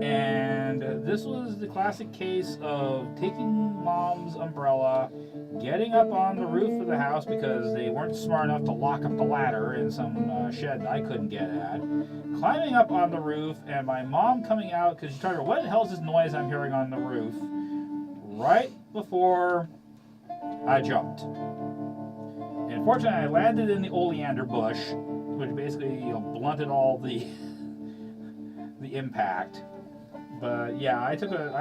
And this was the classic case of taking Mom's umbrella, getting up on the roof of the house because they weren't smart enough to lock up the ladder in some shed that I couldn't get at, climbing up on the roof, and my mom coming out because she told her, "What the hell is this noise I'm hearing on the roof?" right before I jumped. And fortunately, I landed in the oleander bush, which basically blunted all the impact. But yeah, I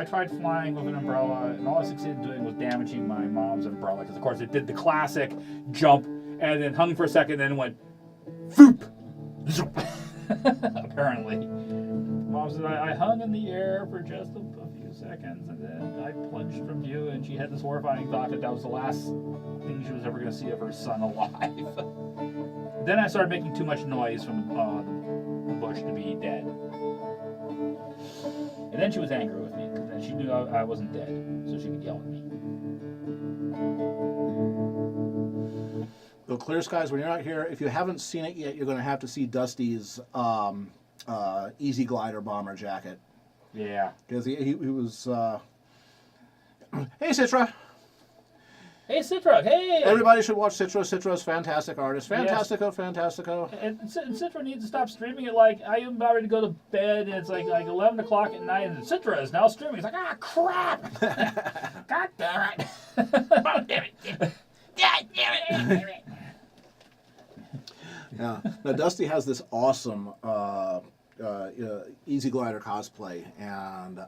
tried flying with an umbrella, and all I succeeded in doing was damaging my mom's umbrella because, of course, it did the classic jump and then hung for a second, and then went, foop, apparently. Mom said I hung in the air for just a few seconds, and then I plunged from view, and she had this horrifying thought that was the last thing she was ever going to see of her son alive. Then I started making too much noise from the bush to be dead. And then she was angry with me, because then she knew I wasn't dead, so she could yell at me. The Clear Skies, when you're out here, if you haven't seen it yet, you're going to have to see Dusty's Easy Glider bomber jacket. Yeah. Because he was... Hey, Citra! Hey, Citra, hey! Everybody should watch Citra. Citra's fantastic artist. Yes. Fantastico. And Citra needs to stop streaming it like I am about ready to go to bed, and it's like 11 o'clock at night, and Citra is now streaming. It's like, crap! God damn it! God damn it! God damn it! Yeah. Now, Dusty has this awesome Easy Glider cosplay, and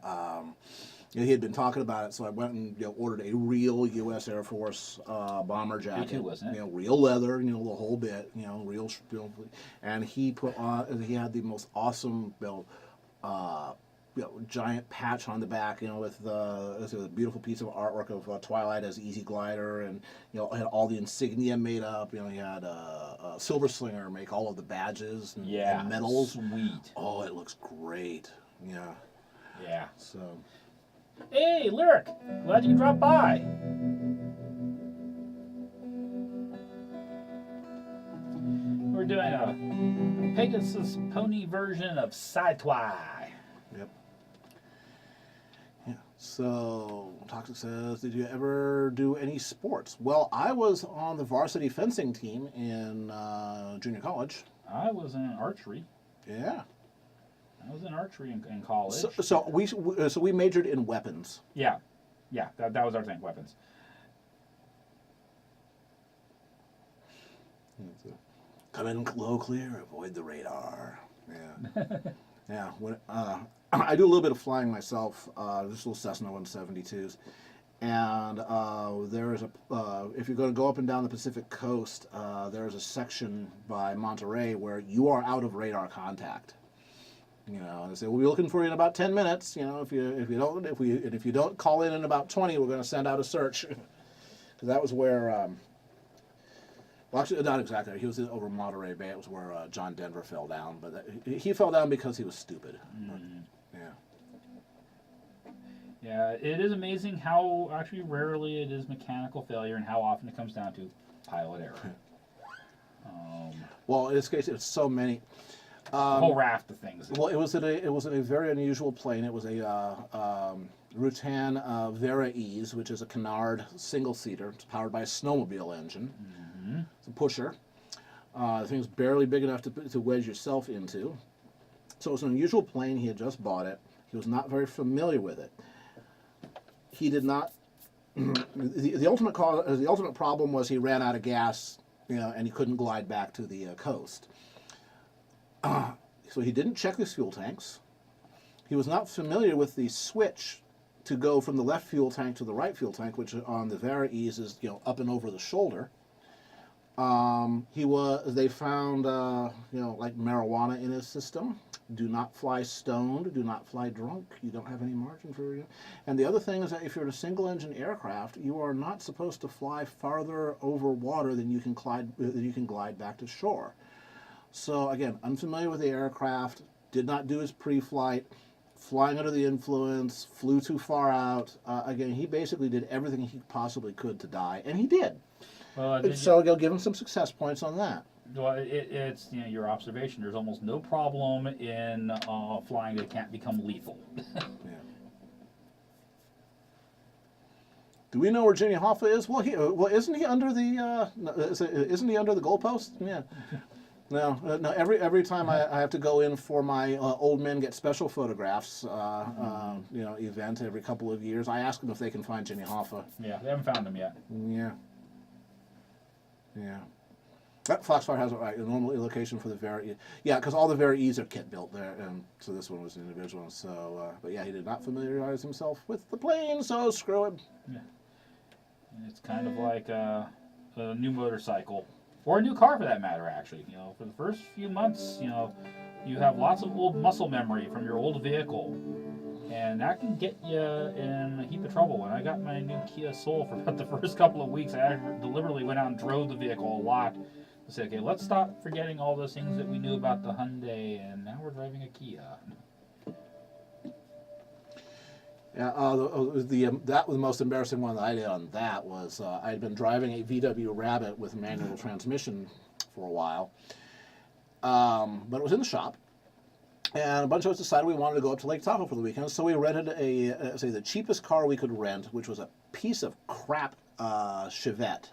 he had been talking about it, so I went and ordered a real U.S. Air Force bomber jacket. Me too, wasn't it? Real leather, the whole bit, real. And he put on, he had the most awesome, giant patch on the back, with a beautiful piece of artwork of Twilight as Easy Glider, and had all the insignia made up. He had Silver Slinger make all of the badges and, and medals. Sweet. Oh, it looks great. Yeah. Yeah. So. Hey, Lyric! Glad you dropped by. We're doing a Pegasus Pony version of Sidetwy. Yep. Yeah. So, Toxic says, did you ever do any sports? Well, I was on the varsity fencing team in junior college. I was in archery. Yeah. I was in archery in college. So we majored in weapons. Yeah. Yeah, that was our thing, weapons. Come in low clear, avoid the radar. Yeah. Yeah. When, I do a little bit of flying myself, just little Cessna 172s. And there is if you're going to go up and down the Pacific coast, there's a section by Monterey where you are out of radar contact. And they say we'll be looking for you in about 10 minutes. If you don't call in about 20, we're going to send out a search. Because that was where, well, actually not exactly. He was over Monterey Bay. It was where John Denver fell down, but he fell down because he was stupid. Yeah. Yeah, it is amazing how actually rarely it is mechanical failure and how often it comes down to pilot error. Well, in this case, it's so many. A whole raft of things. Well, it was in a very unusual plane. It was a Rutan Vera Ease, which is a Canard single-seater. It's powered by a snowmobile engine. Mm-hmm. It's a pusher. The thing's barely big enough to wedge yourself into. So it was an unusual plane. He had just bought it. He was not very familiar with it. He did not. The ultimate problem was he ran out of gas, and he couldn't glide back to the coast. So he didn't check his fuel tanks. He was not familiar with the switch to go from the left fuel tank to the right fuel tank, which on the Vera Ease is up and over the shoulder. They found like marijuana in his system. Do not fly stoned. Do not fly drunk. You don't have any margin for you. And the other thing is that if you're in a single-engine aircraft, you are not supposed to fly farther over water than you can glide back to shore. So again, unfamiliar with the aircraft, did not do his pre-flight, flying under the influence, flew too far out. Again, he basically did everything he possibly could to die, and he did. Well, so I'll give him some success points on that. Well, it's your observation. There's almost no problem in flying that can't become lethal. Yeah. Do we know where Jimmy Hoffa is? Well, isn't he under the isn't he under the goalpost? Yeah. No. Every time I have to go in for my old men get special photographs, event every couple of years, I ask them if they can find Jimmy Hoffa. Yeah, they haven't found him yet. Yeah. Yeah. That Foxfire has it right. A normal location for the yeah, because all the Very E's are kit built there, and so this one was an individual. So, but yeah, he did not familiarize himself with the plane, so screw him. Yeah. And it's kind of like a new motorcycle, or a new car for that matter. Actually, for the first few months, you have lots of old muscle memory from your old vehicle, and that can get you in a heap of trouble. When I got my new Kia Soul for about the first couple of weeks, I deliberately went out and drove the vehicle a lot. To say, okay, let's stop forgetting all those things that we knew about the Hyundai, and now we're driving a Kia. Yeah, that was the most embarrassing one that I did on that was I had been driving a VW Rabbit with manual transmission for a while, but it was in the shop, and a bunch of us decided we wanted to go up to Lake Tahoe for the weekend, so we rented the cheapest car we could rent, which was a piece of crap Chevette.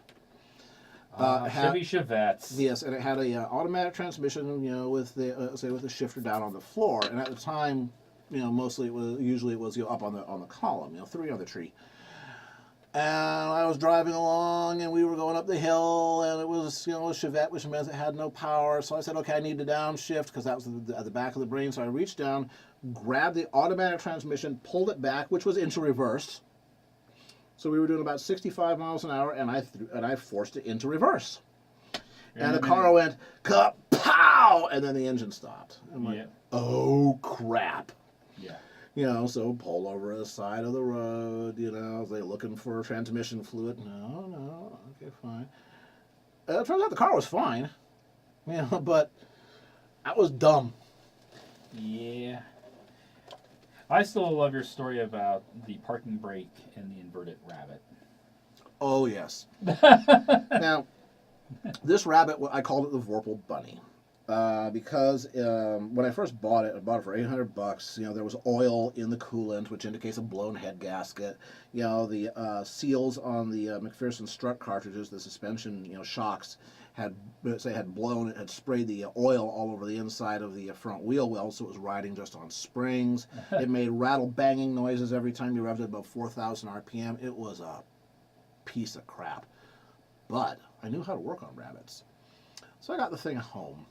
Chevy Chevettes. Yes, and it had a automatic transmission, with the shifter down on the floor. And at the time, usually it was up on the column, 3 on the tree. And I was driving along, and we were going up the hill, and it was a Chevette, which meant it had no power. So I said, okay, I need to downshift because that was at the back of the brain. So I reached down, grabbed the automatic transmission, pulled it back, which was into reverse. So we were doing about 65 miles an hour, and I forced it into reverse. And the car went ka-pow, and then the engine stopped. I'm like, oh crap! Yeah. So pull over the side of the road. They looking for transmission fluid. No, okay, fine. It turns out the car was fine. But that was dumb. Yeah. I still love your story about the parking brake and the inverted Rabbit. Oh, yes. Now, this Rabbit, I called it the Vorpal Bunny. Because when I first bought it, I bought it for $800. There was oil in the coolant, which indicates a blown head gasket. The seals on the McPherson strut cartridges, the suspension, shocks, had sprayed the oil all over the inside of the front wheel well, so it was riding just on springs. It made rattle banging noises every time you revved it above 4,000 RPM. It was a piece of crap. But I knew how to work on Rabbits. So I got the thing home.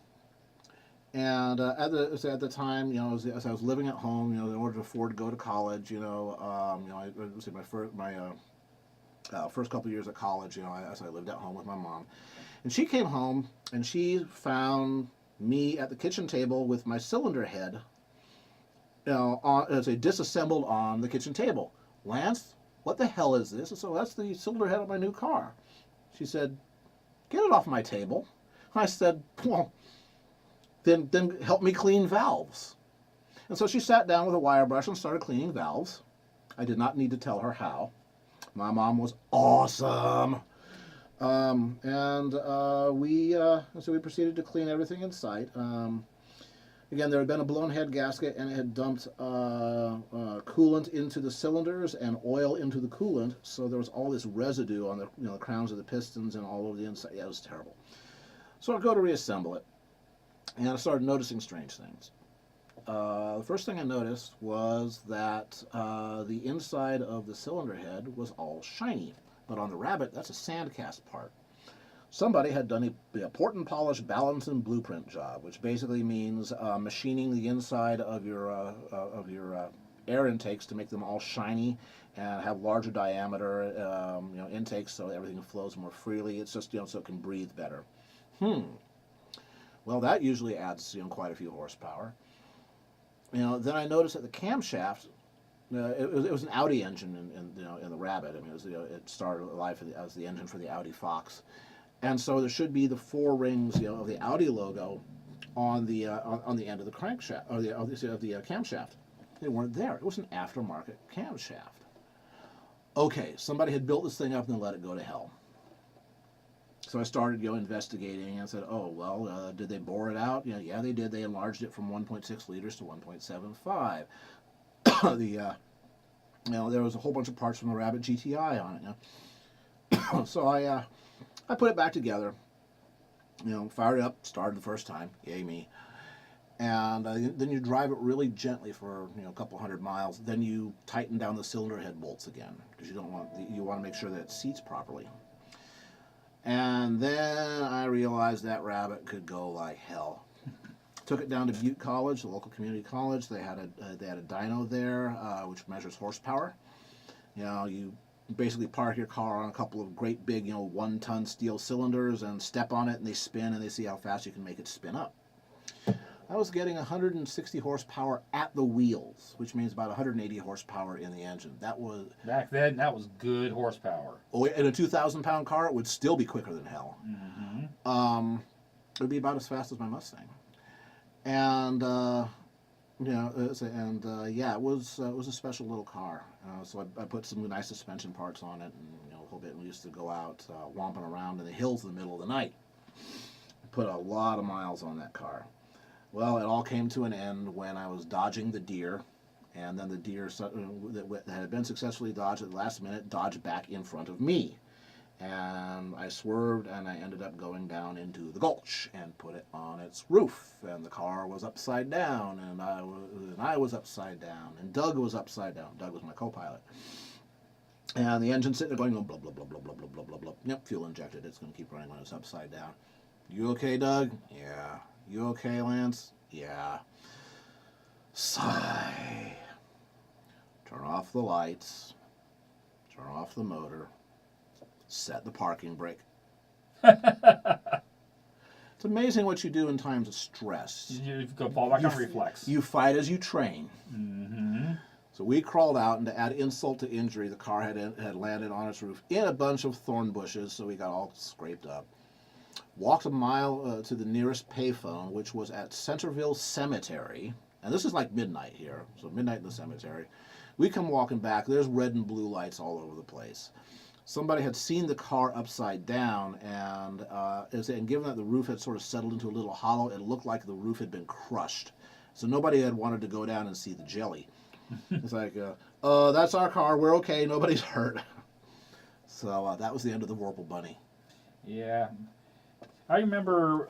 And at the time, as I was living at home, in order to afford to go to college, my first couple of years at college, as I lived at home with my mom. And she came home, and she found me at the kitchen table with my cylinder head, disassembled on the kitchen table. Lance, what the hell is this? And so that's the cylinder head of my new car. She said, get it off my table. I said, well, then help me clean valves. And so she sat down with a wire brush and started cleaning valves. I did not need to tell her how. My mom was awesome. So we proceeded to clean everything in sight. Again, there had been a blown head gasket, and it had dumped coolant into the cylinders and oil into the coolant. So there was all this residue on the crowns of the pistons and all over the inside. Yeah, it was terrible. So I go to reassemble it, and I started noticing strange things. The first thing I noticed was that the inside of the cylinder head was all shiny. But on the Rabbit, that's a sand cast part. Somebody had done a port and polish balance and blueprint job, which basically means machining the inside of your air intakes to make them all shiny and have larger diameter intakes so everything flows more freely. It's just so it can breathe better. Well, that usually adds quite a few horsepower. Then I noticed that the camshaft. It was an Audi engine in the Rabbit. I mean, it started life as the engine for the Audi Fox, and so there should be the 4 rings of the Audi logo on the end of the crankshaft or of the camshaft. They weren't there. It was an aftermarket camshaft. Okay, somebody had built this thing up and then let it go to hell. So I started investigating and said, oh well, did they bore it out? Yeah, they did. They enlarged it from 1.6 liters to 1.75. There was a whole bunch of parts from the Rabbit GTI on it. So I put it back together, fired it up, started the first time, yay me. And then you drive it really gently for a couple hundred miles. Then you tighten down the cylinder head bolts again because you want to make sure that it seats properly. And then I realized that rabbit could go like hell. Took it down to Butte College, the local community college. They had a dyno there, which measures horsepower. You know, you basically park your car on a couple of great big, 1-ton steel cylinders and step on it, and they spin, and they see how fast you can make it spin up. I was getting 160 horsepower at the wheels, which means about 180 horsepower in the engine. That was Back then, that was good horsepower. oh, in a 2,000-pound car, it would still be quicker than hell. Mm-hmm. It would be about as fast as my Mustang, and yeah, it was a special little car. So I put some nice suspension parts on it, and a whole bit. We used to go out womping around in the hills in the middle of the night. Put a lot of miles on that car. Well, it all came to an end when I was dodging the deer, and then the deer that had been successfully dodged at the last minute dodged back in front of me. And I swerved, and I ended up going down into the gulch and put it on its roof. And the car was upside down, and I was upside down, and Doug was upside down. Doug was my co-pilot. And the engine's sitting there going, blah, blah, blah, blah, blah, blah, blah, blah, blah. Yep, fuel injected. It's going to keep running when it's upside down. You okay, Doug? Yeah. You okay, Lance? Yeah. Sigh. Turn off the lights. Turn off the motor. Set the parking brake. It's amazing what you do in times of stress. You go fall back on reflex. You fight as you train. Mm-hmm. So we crawled out, and to add insult to injury, the car had landed on its roof in a bunch of thorn bushes, so we got all scraped up. Walked a mile to the nearest payphone, which was at Centerville Cemetery. And this is like midnight here, so midnight in the cemetery. We come walking back. There's red and blue lights all over the place. Somebody had seen the car upside down, and given that the roof had sort of settled into a little hollow, it looked like the roof had been crushed. So nobody had wanted to go down and see the jelly. It's like, that's our car. We're okay. Nobody's hurt. So that was the end of the Vorpal Bunny. Yeah. I remember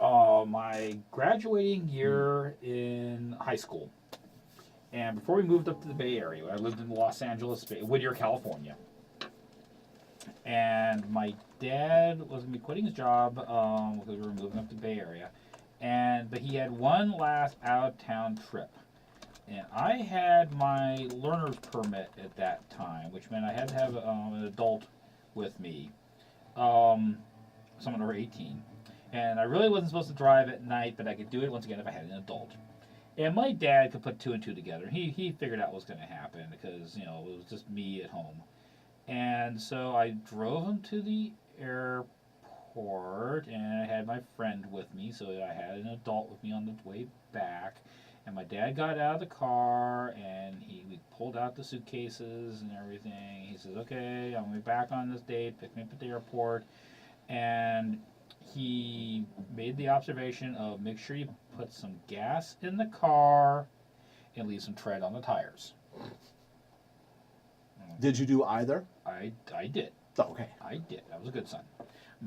my graduating year in high school. And before we moved up to the Bay Area, I lived in Los Angeles, Whittier, California. And my dad was going to be quitting his job because we were moving up to the Bay Area. But he had one last out-of-town trip. And I had my learner's permit at that time, which meant I had to have an adult with me, someone over 18. And I really wasn't supposed to drive at night, but I could do it once again if I had an adult. And my dad could put 2 and 2 together. He figured out what was going to happen because, it was just me at home. And so I drove him to the airport, and I had my friend with me, so I had an adult with me on the way back. And my dad got out of the car, and we pulled out the suitcases and everything. He says, okay, I'm going to be back on this date, pick me up at the airport. And he made the observation of make sure you put some gas in the car and leave some tread on the tires. Did you do either? I did. Oh, okay. I did. I was a good son.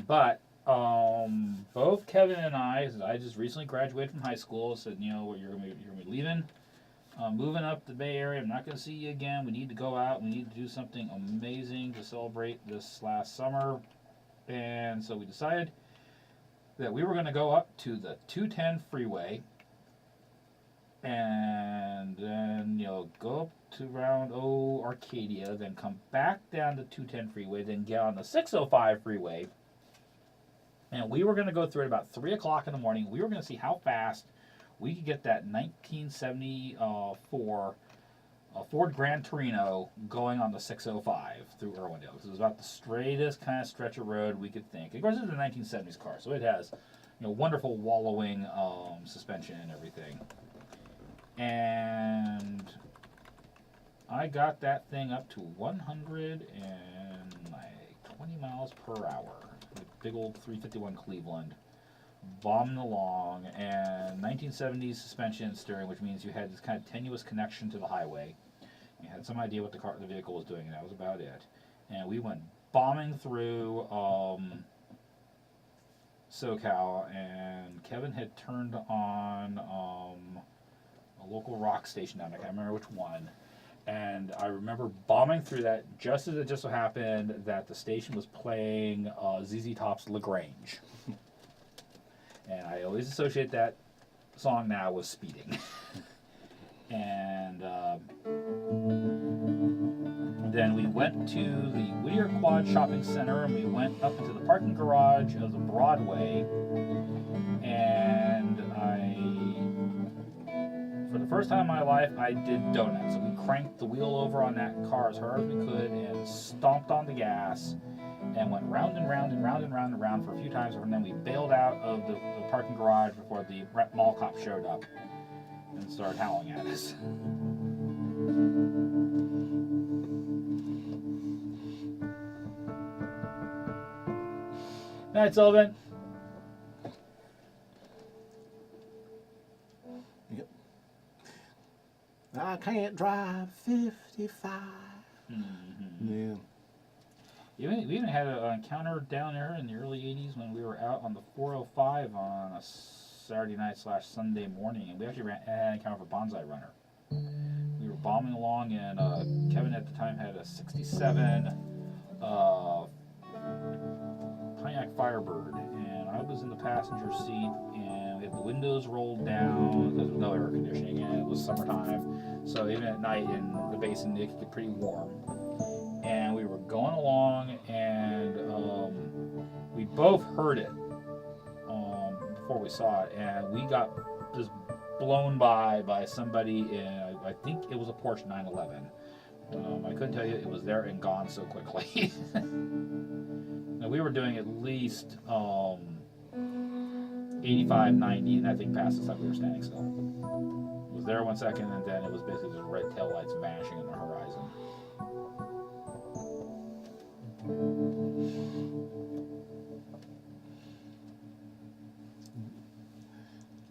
But both Kevin and I just recently graduated from high school, said, you're gonna be leaving, moving up the Bay Area. I'm not gonna see you again. We need to go out. We need to do something amazing to celebrate this last summer. And so we decided that we were gonna go up to the 210 freeway, and then go up to around Arcadia, then come back down the 210 freeway, then get on the 605 freeway. And we were going to go through it about 3 o'clock in the morning. We were going to see how fast we could get that 1974 Ford Gran Torino going on the 605 through Irwindale. This was about the straightest kind of stretch of road we could think. Of course, it's a 1970s car, so it has wonderful wallowing suspension and everything. And I got that thing up to 120 miles per hour. Big old 351 Cleveland, bombing along, and 1970s suspension and steering, which means you had this kind of tenuous connection to the highway. You had some idea what the vehicle was doing, and that was about it. And we went bombing through SoCal, and Kevin had turned on a local rock station down there. I can't remember which one. And I remember bombing through that just as it just so happened that the station was playing ZZ Top's LaGrange. And I always associate that song now with speeding. And then we went to the Whittier Quad Shopping Center and we went up into the parking garage of the Broadway. And for the first time in my life, I did donuts. So we cranked the wheel over on that car as hard as we could and stomped on the gas and went round and round and round and round and round for a few times. And then we bailed out of the parking garage before the mall cop showed up and started howling at us. Night, Sullivan. Yep. I can't drive 55. Mm-hmm. Yeah. We even had an encounter down there in the early 80s when we were out on the 405 on a Saturday night / Sunday morning, and we actually had an encounter with a bonsai runner. We were bombing along, and Kevin at the time had a 67 Pontiac Firebird, and I was in the passenger seat, and we had the windows rolled down because there was no air conditioning, and it was summertime, so even at night in the basin it could get pretty warm. And we were going along, and we both heard it before we saw it, and we got just blown by somebody in, I think it was a Porsche 911. I couldn't tell you, it was there and gone so quickly. Now, we were doing at least 85, 90, and that thing passed us like we were standing still. It was there 1 second, and then it was basically just red tail lights vanishing in the horizon.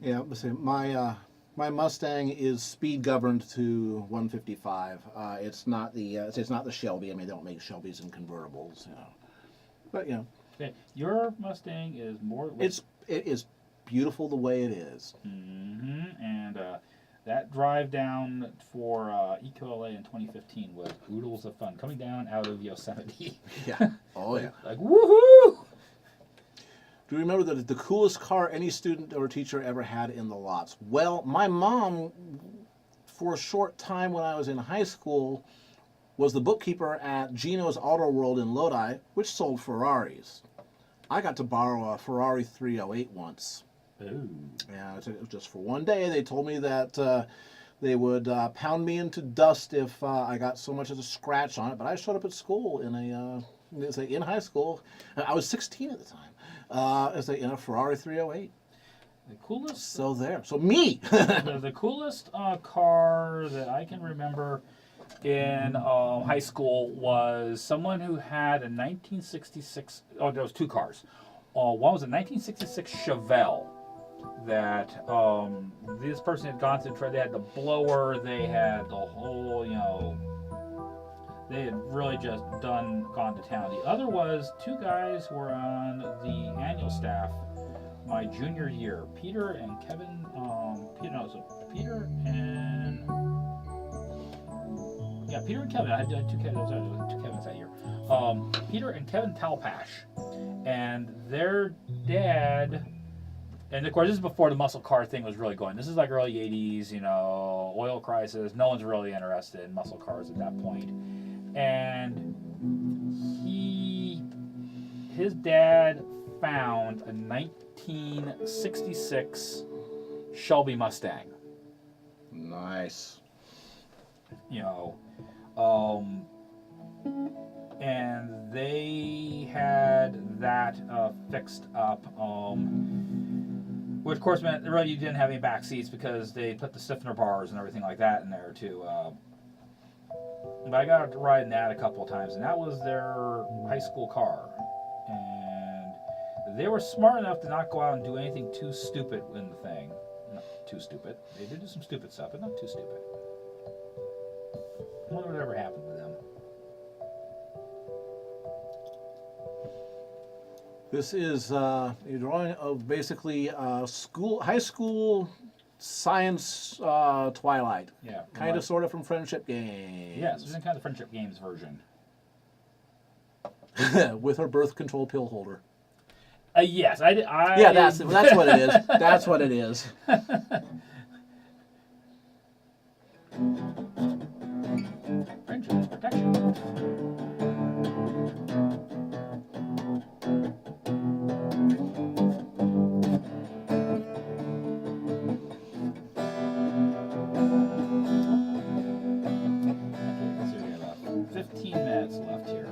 Yeah, let's see. My Mustang is speed governed to 155. It's not the Shelby. I mean, they don't make Shelbys and convertibles, you know. But you know, Okay, your Mustang is more. it is beautiful the way it is. Mm-hmm. And that drive down for EQLA in 2015 was oodles of fun. Coming down out of Yosemite. Yeah. Oh yeah. Like woohoo! Do you remember the coolest car any student or teacher ever had in the lots? Well, my mom, for a short time when I was in high school, was the bookkeeper at Gino's Auto World in Lodi, which sold Ferraris. I got to borrow a Ferrari 308 once. Ooh. Yeah, it was just for one day. They told me that they would pound me into dust if I got so much as a scratch on it. But I showed up at school in high school. I was 16 at the time. In a Ferrari 308. The coolest. So there. So me. the coolest car that I can remember in high school was someone who had a 1966. Oh, there was two cars. One was a 1966 Chevelle that this person had gone to try. They had the blower. They had the whole, they had really just gone to town. The other was two guys who were on the annual staff my junior year, Peter and Kevin. Peter and Kevin. I had two Kevins that year. Peter and Kevin Talpash, and their dad. And of course, this is before the muscle car thing was really going. This is like early 80s, oil crisis. No one's really interested in muscle cars at that point. And his dad found a 1966 Shelby Mustang. Nice. And they had that fixed up, which of course meant really you didn't have any back seats because they put the stiffener bars and everything like that in there too. But I got to ride in that a couple of times, and that was their high school car. And they were smart enough to not go out and do anything too stupid in the thing. Not too stupid. They did do some stupid stuff, but not too stupid. I wonder what ever happened to them. This is a drawing of basically high school science Twilight. Yeah. Kind of, sort of from Friendship Games. Yes, it's kind of the Friendship Games version. With her birth control pill holder. Yes, I. Yeah, that's what it is. That's what it is. Friendship is protection. Okay, so we have about 15 minutes left here.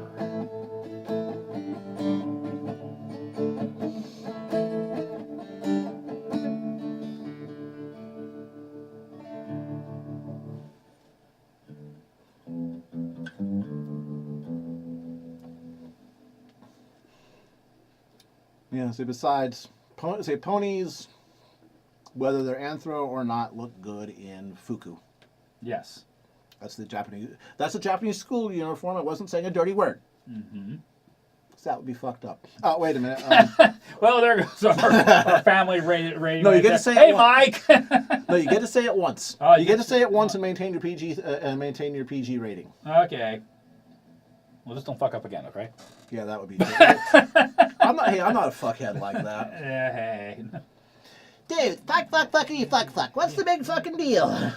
Yeah, so besides, ponies, whether they're anthro or not, look good in fuku. Yes. That's the Japanese school uniform. I wasn't saying a dirty word. Mm-hmm. So that would be fucked up. Oh, wait a minute. Well, there goes our family rating. No, you right get there. to say Hey, it Mike. No, you get to say it once. Oh, you get to say it once and maintain your PG rating. Okay. Well, just don't fuck up again, okay? Yeah, that would be. I'm not a fuckhead like that. Hey. Dude, fuck. What's the big fucking deal?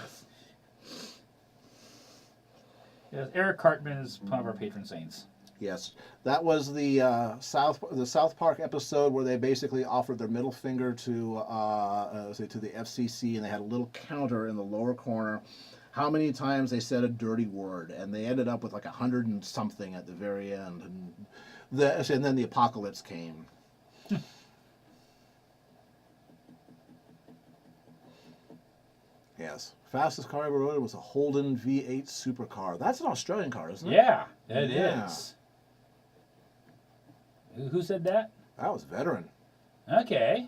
Yes, Eric Cartman is one of our patron saints. Yes, that was the South Park episode where they basically offered their middle finger to the FCC, and they had a little counter in the lower corner how many times they said a dirty word, and they ended up with like 100 and something at the very end, and then the apocalypse came. Yes, fastest car I ever rode was a Holden V8 supercar. That's an Australian car, isn't it? Yeah, it Yeah. is. Who said that? That was Veteran. Okay.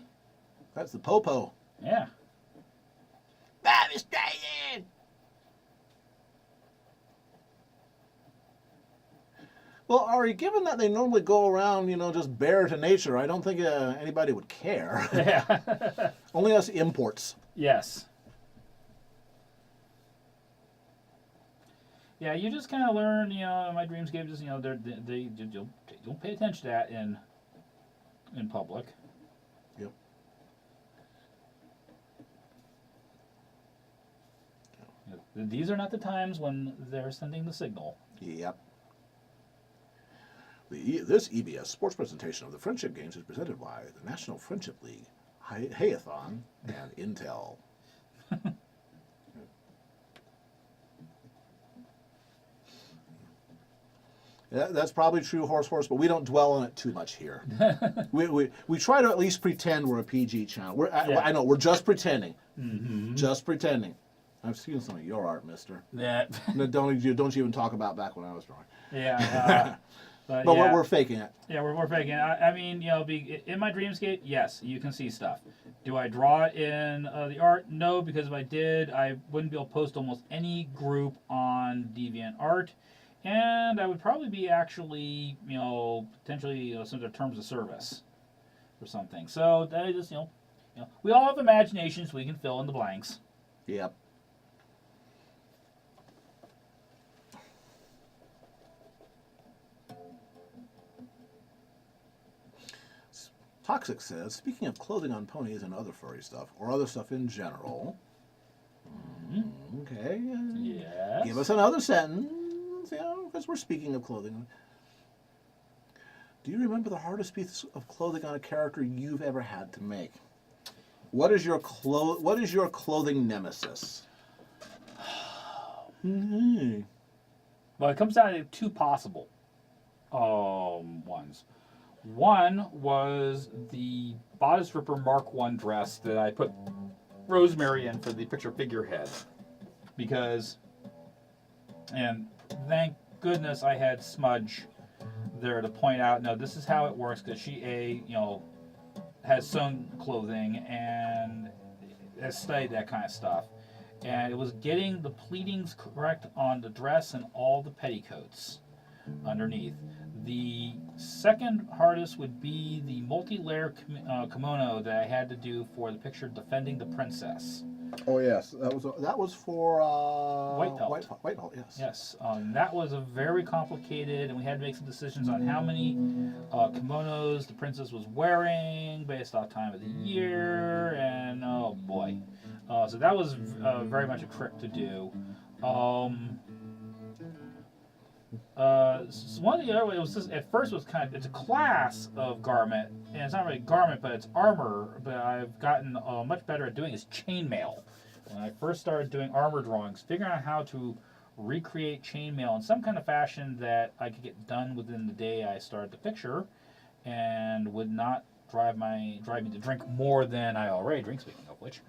That's the Popo. Yeah. I'm Australian. Well, Ari, given that they normally go around, just bare to nature, I don't think anybody would care. Yeah. Only us imports. Yes. Yeah, you just kind of learn, my dreamscape is, they don't pay attention to that in public. Yep. These are not the times when they're sending the signal. Yep. This EBS sports presentation of the Friendship Games is presented by the National Friendship League, Hayathon, and Intel. Yeah, that's probably true, horse, but we don't dwell on it too much here. we try to at least pretend we're a PG channel. I know, we're just pretending. Mm-hmm. Just pretending. I've seen some of your art, mister. Yeah. No, don't you even talk about back when I was drawing. Yeah. But yeah. we're faking it. Yeah, we're faking it. I mean, in my dreamscape, yes, you can see stuff. Do I draw it in the art? No, because if I did, I wouldn't be able to post almost any group on DeviantArt. And I would probably be actually, potentially some of the terms of service or something. So that is just, we all have imaginations. We can fill in the blanks. Yep. Toxic says, speaking of clothing on ponies and other furry stuff, or other stuff in general. Okay. Yes. Give us another sentence, because we're speaking of clothing. Do you remember the hardest piece of clothing on a character you've ever had to make? What is your clothing nemesis? Well, it comes down to two possible ones. One was the Bodice Ripper Mark I dress that I put Rosemary in for the picture figurehead. Because, and thank goodness I had Smudge there to point out, no, this is how it works, because she, has sewn clothing and has studied that kind of stuff. And it was getting the pleatings correct on the dress and all the petticoats underneath. The second hardest would be the multi-layer kimono that I had to do for the picture Defending the Princess. Oh yes, that was for White belt. White belt, yes. Yes, that was a very complicated, and we had to make some decisions on how many kimonos the princess was wearing based off time of the year, and oh boy. So that was very much a trick to do. So one of the other ways was just, at first was it's a class of garment, and it's not really garment, but it's armor. But I've gotten much better at doing is chainmail. When I first started doing armor drawings, figuring out how to recreate chainmail in some kind of fashion that I could get done within the day I started the picture, and would not drive me to drink more than I already drink. Speaking of which,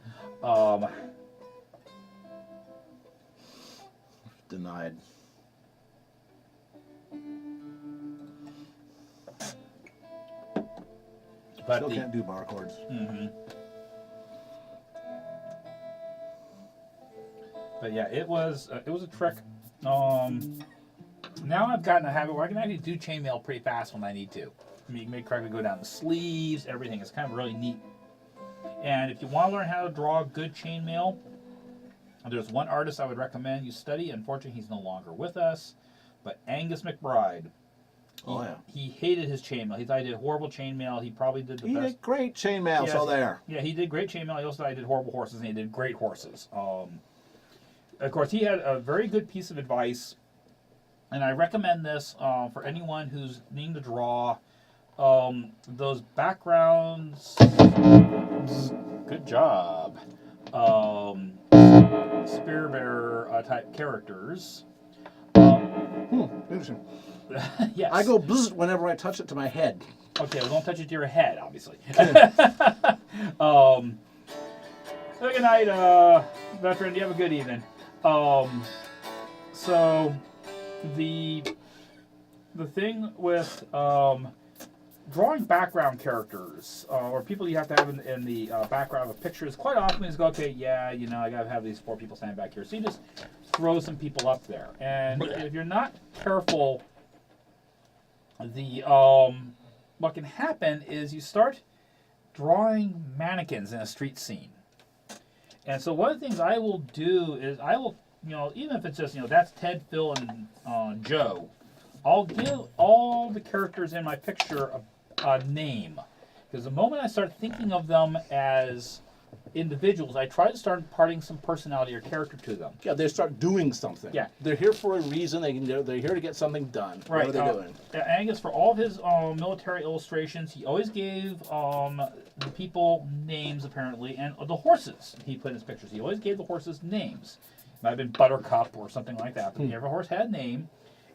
Denied. but Still can't do bar chords. But yeah, it was a trick. Now I've gotten a habit where I can actually do chainmail pretty fast when I need to. I mean, you can make correctly go down the sleeves, everything. It's kind of really neat. And if you want to learn how to draw good chainmail, there's one artist I would recommend you study. Unfortunately, he's no longer with us, but Angus McBride. Oh yeah. He hated his chainmail. He thought he did horrible chainmail. He probably did the He best. did great chainmail, Yes. so there. Yeah, he did great chainmail. He also thought he did horrible horses, and he did great horses. Of course, he had a very good piece of advice, and I recommend this for anyone who's needing to draw those backgrounds. Good job. Spear bearer type characters. Interesting. Yes. I go bzzz whenever I touch it to my head. Okay, well, don't touch it to your head, obviously. So good night, veteran. You have a good evening. So the thing with drawing background characters or people you have to have in the background of a picture is quite often is go, okay, yeah, you know, I gotta have these 4 people standing back here. So you just throw some people up there, and if you're not careful, the what can happen is you start drawing mannequins in a street scene. And so one of the things I will do is I will, you know, even if it's just, you know, that's Ted, Phil, and Joe, I'll give all the characters in my picture a name. Because the moment I start thinking of them as individuals, I try to start imparting some personality or character to them. Yeah, they start doing something. Yeah. They're here for a reason. They're here to get something done. Right. What are they doing? Angus, for all of his military illustrations, he always gave the people names, apparently, and the horses he put in his pictures. He always gave the horses names. It might have been Buttercup or something like that, but every horse had a name.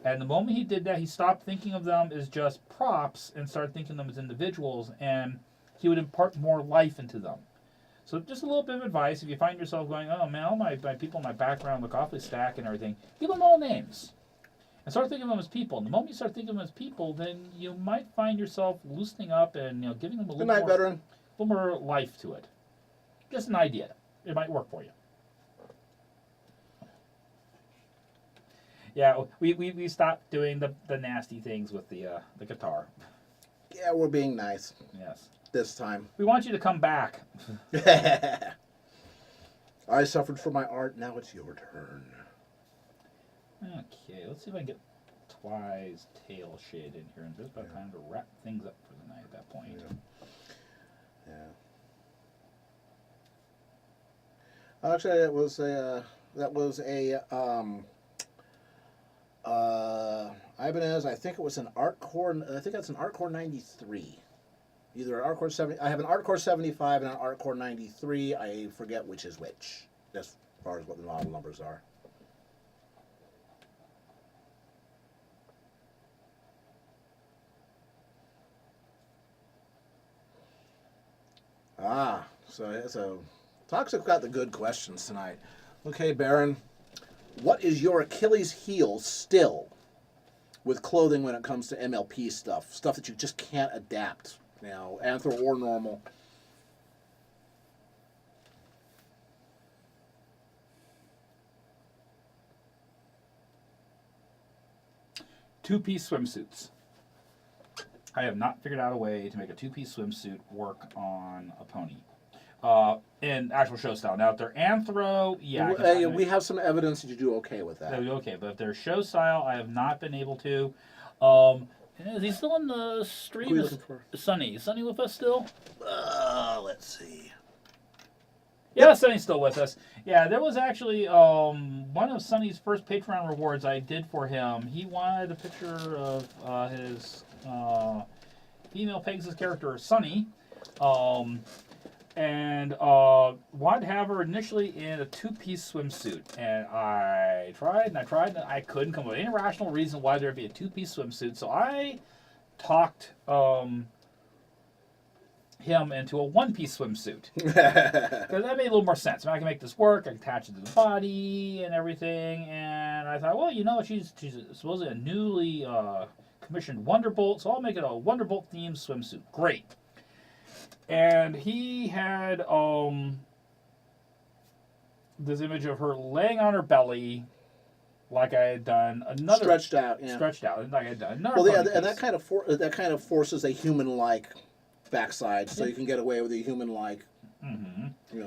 And the moment he did that, he stopped thinking of them as just props and started thinking of them as individuals, and he would impart more life into them. So just a little bit of advice, if you find yourself going, oh man, all my people in my background look awfully stacked and everything, give them all names. And start thinking of them as people. And the moment you start thinking of them as people, then you might find yourself loosening up and, you know, giving them a Good night, veteran. little more life to it. Just an idea. It might work for you. Yeah, we stopped doing the nasty things with the guitar. Yeah, we're being nice Yes. this time. We want you to come back. I suffered for my art. Now it's your turn. Okay, let's see if I can get Twi's tail shade in here, and just about time to wrap things up for the night at that point. Yeah. Actually, that was a Ibanez. I think it was an Art Core. I think that's an Art Core 93. Either an Art Core 70. I have an Art Core 75 and an Art Core 93. I forget which is which, as far as what the model numbers are. So Toxic got the good questions tonight. Okay, Baron, what is your Achilles heel still with clothing when it comes to MLP stuff? Stuff that you just can't adapt now, anthro or normal. Two-piece swimsuits. I have not figured out a way to make a two-piece swimsuit work on a pony. in actual show style. Now, if they're anthro, yeah. We have some evidence that you do okay with that. Okay, but if they're show style, I have not been able to. Is he still in the stream? Who are you looking for? Sunny. Is Sunny with us still? Let's see. Yeah, Sunny's still with us. Yeah, there was actually one of Sunny's first Patreon rewards I did for him. He wanted a picture of his female Pegasus character, Sunny, and wanted to have her initially in a two-piece swimsuit. And I tried and I couldn't come up with any rational reason why there'd be a two-piece swimsuit. So I talked him into a one-piece swimsuit because that made a little more sense. I mean, I can make this work. I can attach it to the body and everything. And I thought, well, you know, she's supposedly a newly commissioned Wonderbolt, so I'll make it a Wonderbolt themed swimsuit. Great. And he had this image of her laying on her belly, like I had done another Stretched out, yeah. like I had done another. Well, yeah, pony and piece. that kind of forces a human-like backside, so you can get away with a human-like,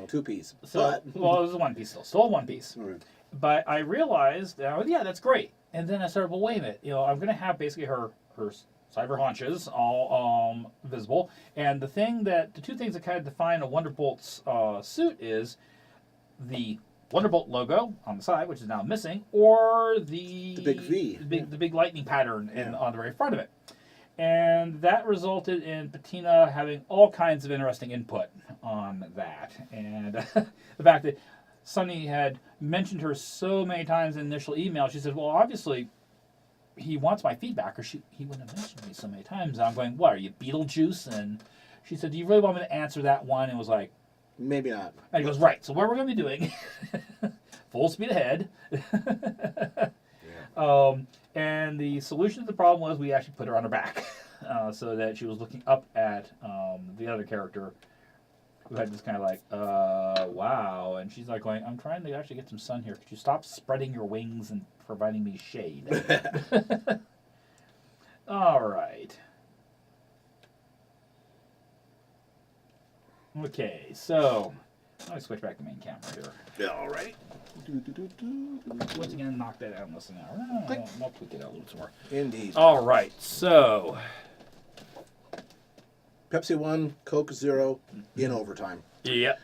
two-piece. So, well, it was a one piece still a one piece. Right. But I realized, yeah, that's great. And then I started, well, wait a minute, I'm going to have basically her cyber haunches all visible. And the two things that kind of define a Wonderbolt's suit is the Wonderbolt logo on the side, which is now missing, or the big V, the big lightning pattern on the very front of it. And that resulted in Patina having all kinds of interesting input on that. And the fact that Sunny had mentioned her so many times in the initial email, she said, well, obviously, he wants my feedback, or he wouldn't have mentioned me so many times. And I'm going, what, are you Beetlejuice? And she said, do you really want me to answer that one? And it was like, maybe not. And he goes, right, so what we're going to be doing, full speed ahead. And the solution to the problem was we actually put her on her back so that she was looking up at the other character who had this kind of like, wow. And she's like going, I'm trying to actually get some sun here. Could you stop spreading your wings and providing me shade? All right. Okay, so let me switch back to main camera here. Yeah, all right. Once again, knock that out and listen out. I'll tweak it out a little more. Indeed. All right, so Pepsi 1, Coke 0 in overtime. yep.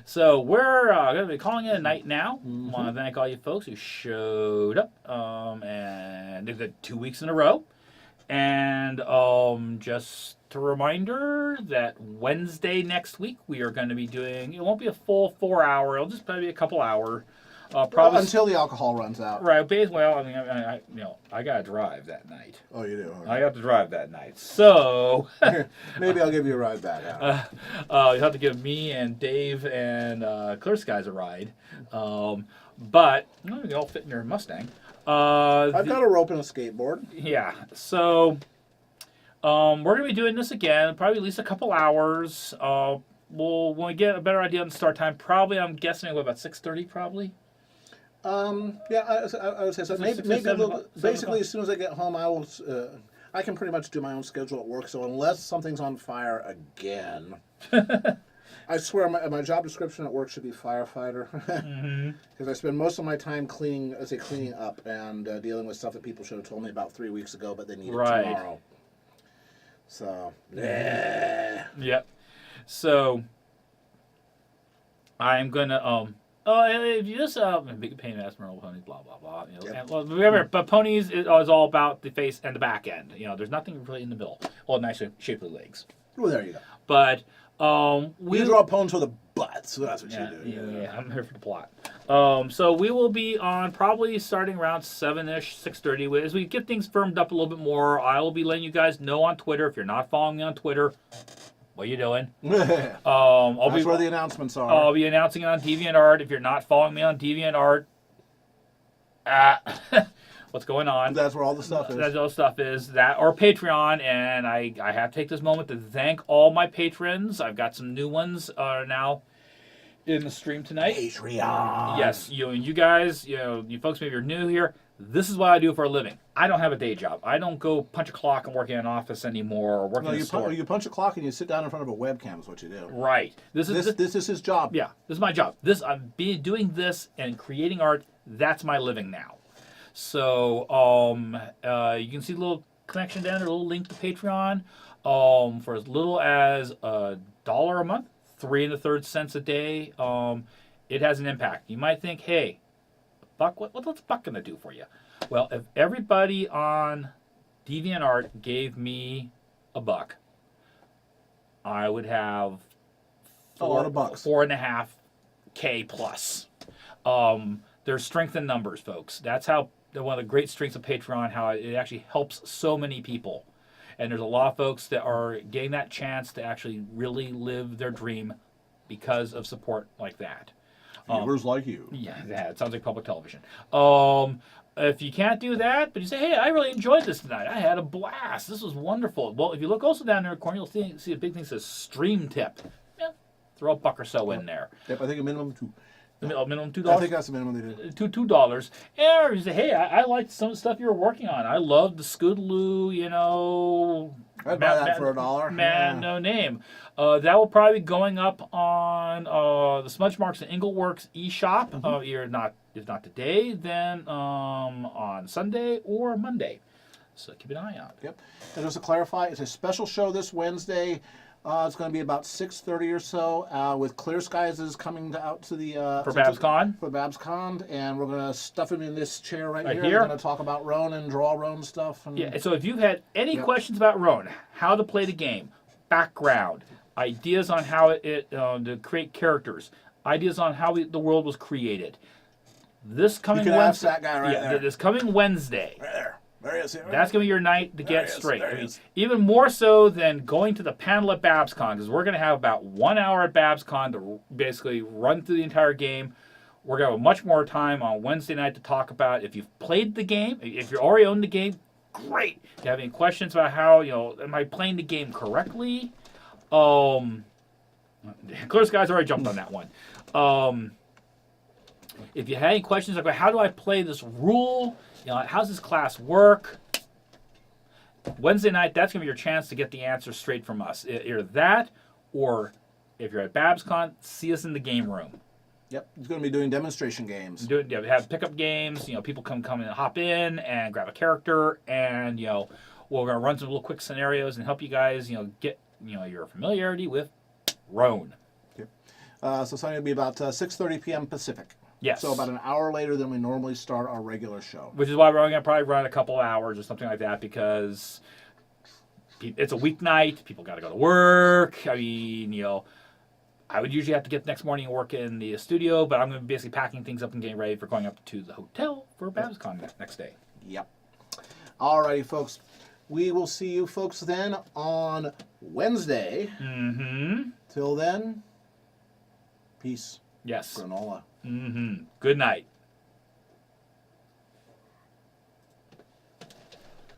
So we're going to be calling it a night now. Want to thank all you folks who showed up and did it 2 weeks in a row. And just a reminder that Wednesday next week we are going to be doing. It won't be a full 4 hour. It'll just probably be a couple hour. Probably until the alcohol runs out. Right. Well, I mean, I got to drive that night. Oh, you do. I have to drive that night. So maybe I'll give you a ride back. you'll have to give me and Dave and Clear Skies a ride. But they all fit in your Mustang. I've got a rope and a skateboard. Yeah. So we're gonna be doing this again, probably at least a couple hours. When we get a better idea on the start time, probably I'm guessing about 6:30, probably. Yeah, I would say so. Maybe a little bit. Basically, as soon as I get home, I will. I can pretty much do my own schedule at work. So unless something's on fire again, I swear my job description at work should be firefighter, because I spend most of my time cleaning up and dealing with stuff that people should have told me about 3 weeks ago, but they need it tomorrow. So yeah. Yep. So I'm gonna if you just big pain in the ass, pony, blah blah blah. And, well, remember, but ponies is all about the face and the back end. There's nothing really in the middle. Well, nice shapely legs. Well, there you go. But we draw ponies with a butt, so that's what you do. Yeah, I'm here for the plot. So we will be on probably starting around 7-ish, 6:30. As we get things firmed up a little bit more, I will be letting you guys know on Twitter. If you're not following me on Twitter, what are you doing? That's where the announcements are. I'll be announcing it on DeviantArt. If you're not following me on DeviantArt, what's going on? That's where all the stuff is. That's all the stuff is. That or Patreon, and I have to take this moment to thank all my patrons. I've got some new ones now in the stream tonight. Patreon. Yes, you guys, you folks, maybe you're new here. This is what I do for a living. I don't have a day job. I don't go punch a clock and work in an office anymore or work No, in a you, store. you punch a clock and you sit down in front of a webcam is what you do. Right. This This is his job. yeah, this is my job. Doing this and creating art. That's my living now. So you can see the little connection down there, a little link to Patreon. For as little as $1 a month, 3 1/3 cents a day, it has an impact. You might think, hey, Buck, what's Buck gonna do for you? Well, if everybody on DeviantArt gave me $1, I would have A lot of bucks. 4.5K plus. There's strength in numbers, folks. That's how one of the great strengths of Patreon, how it actually helps so many people. And there's a lot of folks that are getting that chance to actually really live their dream because of support like that. Viewers like you. Yeah, it sounds like public television. If you can't do that, but you say, hey, I really enjoyed this tonight. I had a blast. This was wonderful. Well, if you look also down there in the corner, you'll see a big thing that says stream tip. Yeah, throw $1 or so in there. Yep, I think a minimum $2. Minimum $2. I think that's the minimum they did. $2. And you say, hey, I liked some of the stuff you were working on. I loved the Scootaloo, I'd buy that for $1. Man, Yeah. no name. That will probably be going up on the Smudge Marks and Ingleworks eShop. If not today, then on Sunday or Monday. So keep an eye out. Yep. And just to clarify, it's a special show this Wednesday. It's going to be about 6:30 or so. With Clear Skies is coming out to the For BabsCon? For BabsCon, and we're going to stuff him in this chair right Right here. here? We're going to talk about Roan and draw Roan stuff. And Yeah, so if you've had any Yep. questions about Roan, how to play the game, background, ideas on how to create characters, ideas on how the world was created, this coming can ask Wednesday, that guy right there. this coming Wednesday, Right there. There he is. that's going to be your night to There get he is, straight. there he is. Even more so than going to the panel at BabsCon, because we're going to have about 1 hour at BabsCon to basically run through the entire game. We're going to have much more time on Wednesday night to talk about if you've played the game, if you already own the game, great. If you have any questions about how, am I playing the game correctly? Clear Skies already jumped on that one. If you had any questions about how do I play this rule, how's this class work? Wednesday night, that's going to be your chance to get the answer straight from us. Either that, or if you're at BabsCon, see us in the game room. Yep. He's going to be doing demonstration games. Have pickup games. People come and hop in and grab a character, and we're going to run some little quick scenarios and help you guys, get your familiarity with Roan. So it's going to be about 6:30 p.m. Pacific. Yes. So about an hour later than we normally start our regular show. Which is why we're going to probably run a couple of hours or something like that, because it's a weeknight. People got to go to work. I mean, I would usually have to get the next morning and work in the studio, but I'm going to be basically packing things up and getting ready for going up to the hotel for BabsCon next day. Yep. Alrighty, folks. We will see you folks then on Wednesday. Mm-hmm. Till then, peace. Yes. Granola. Mm-hmm. Good night.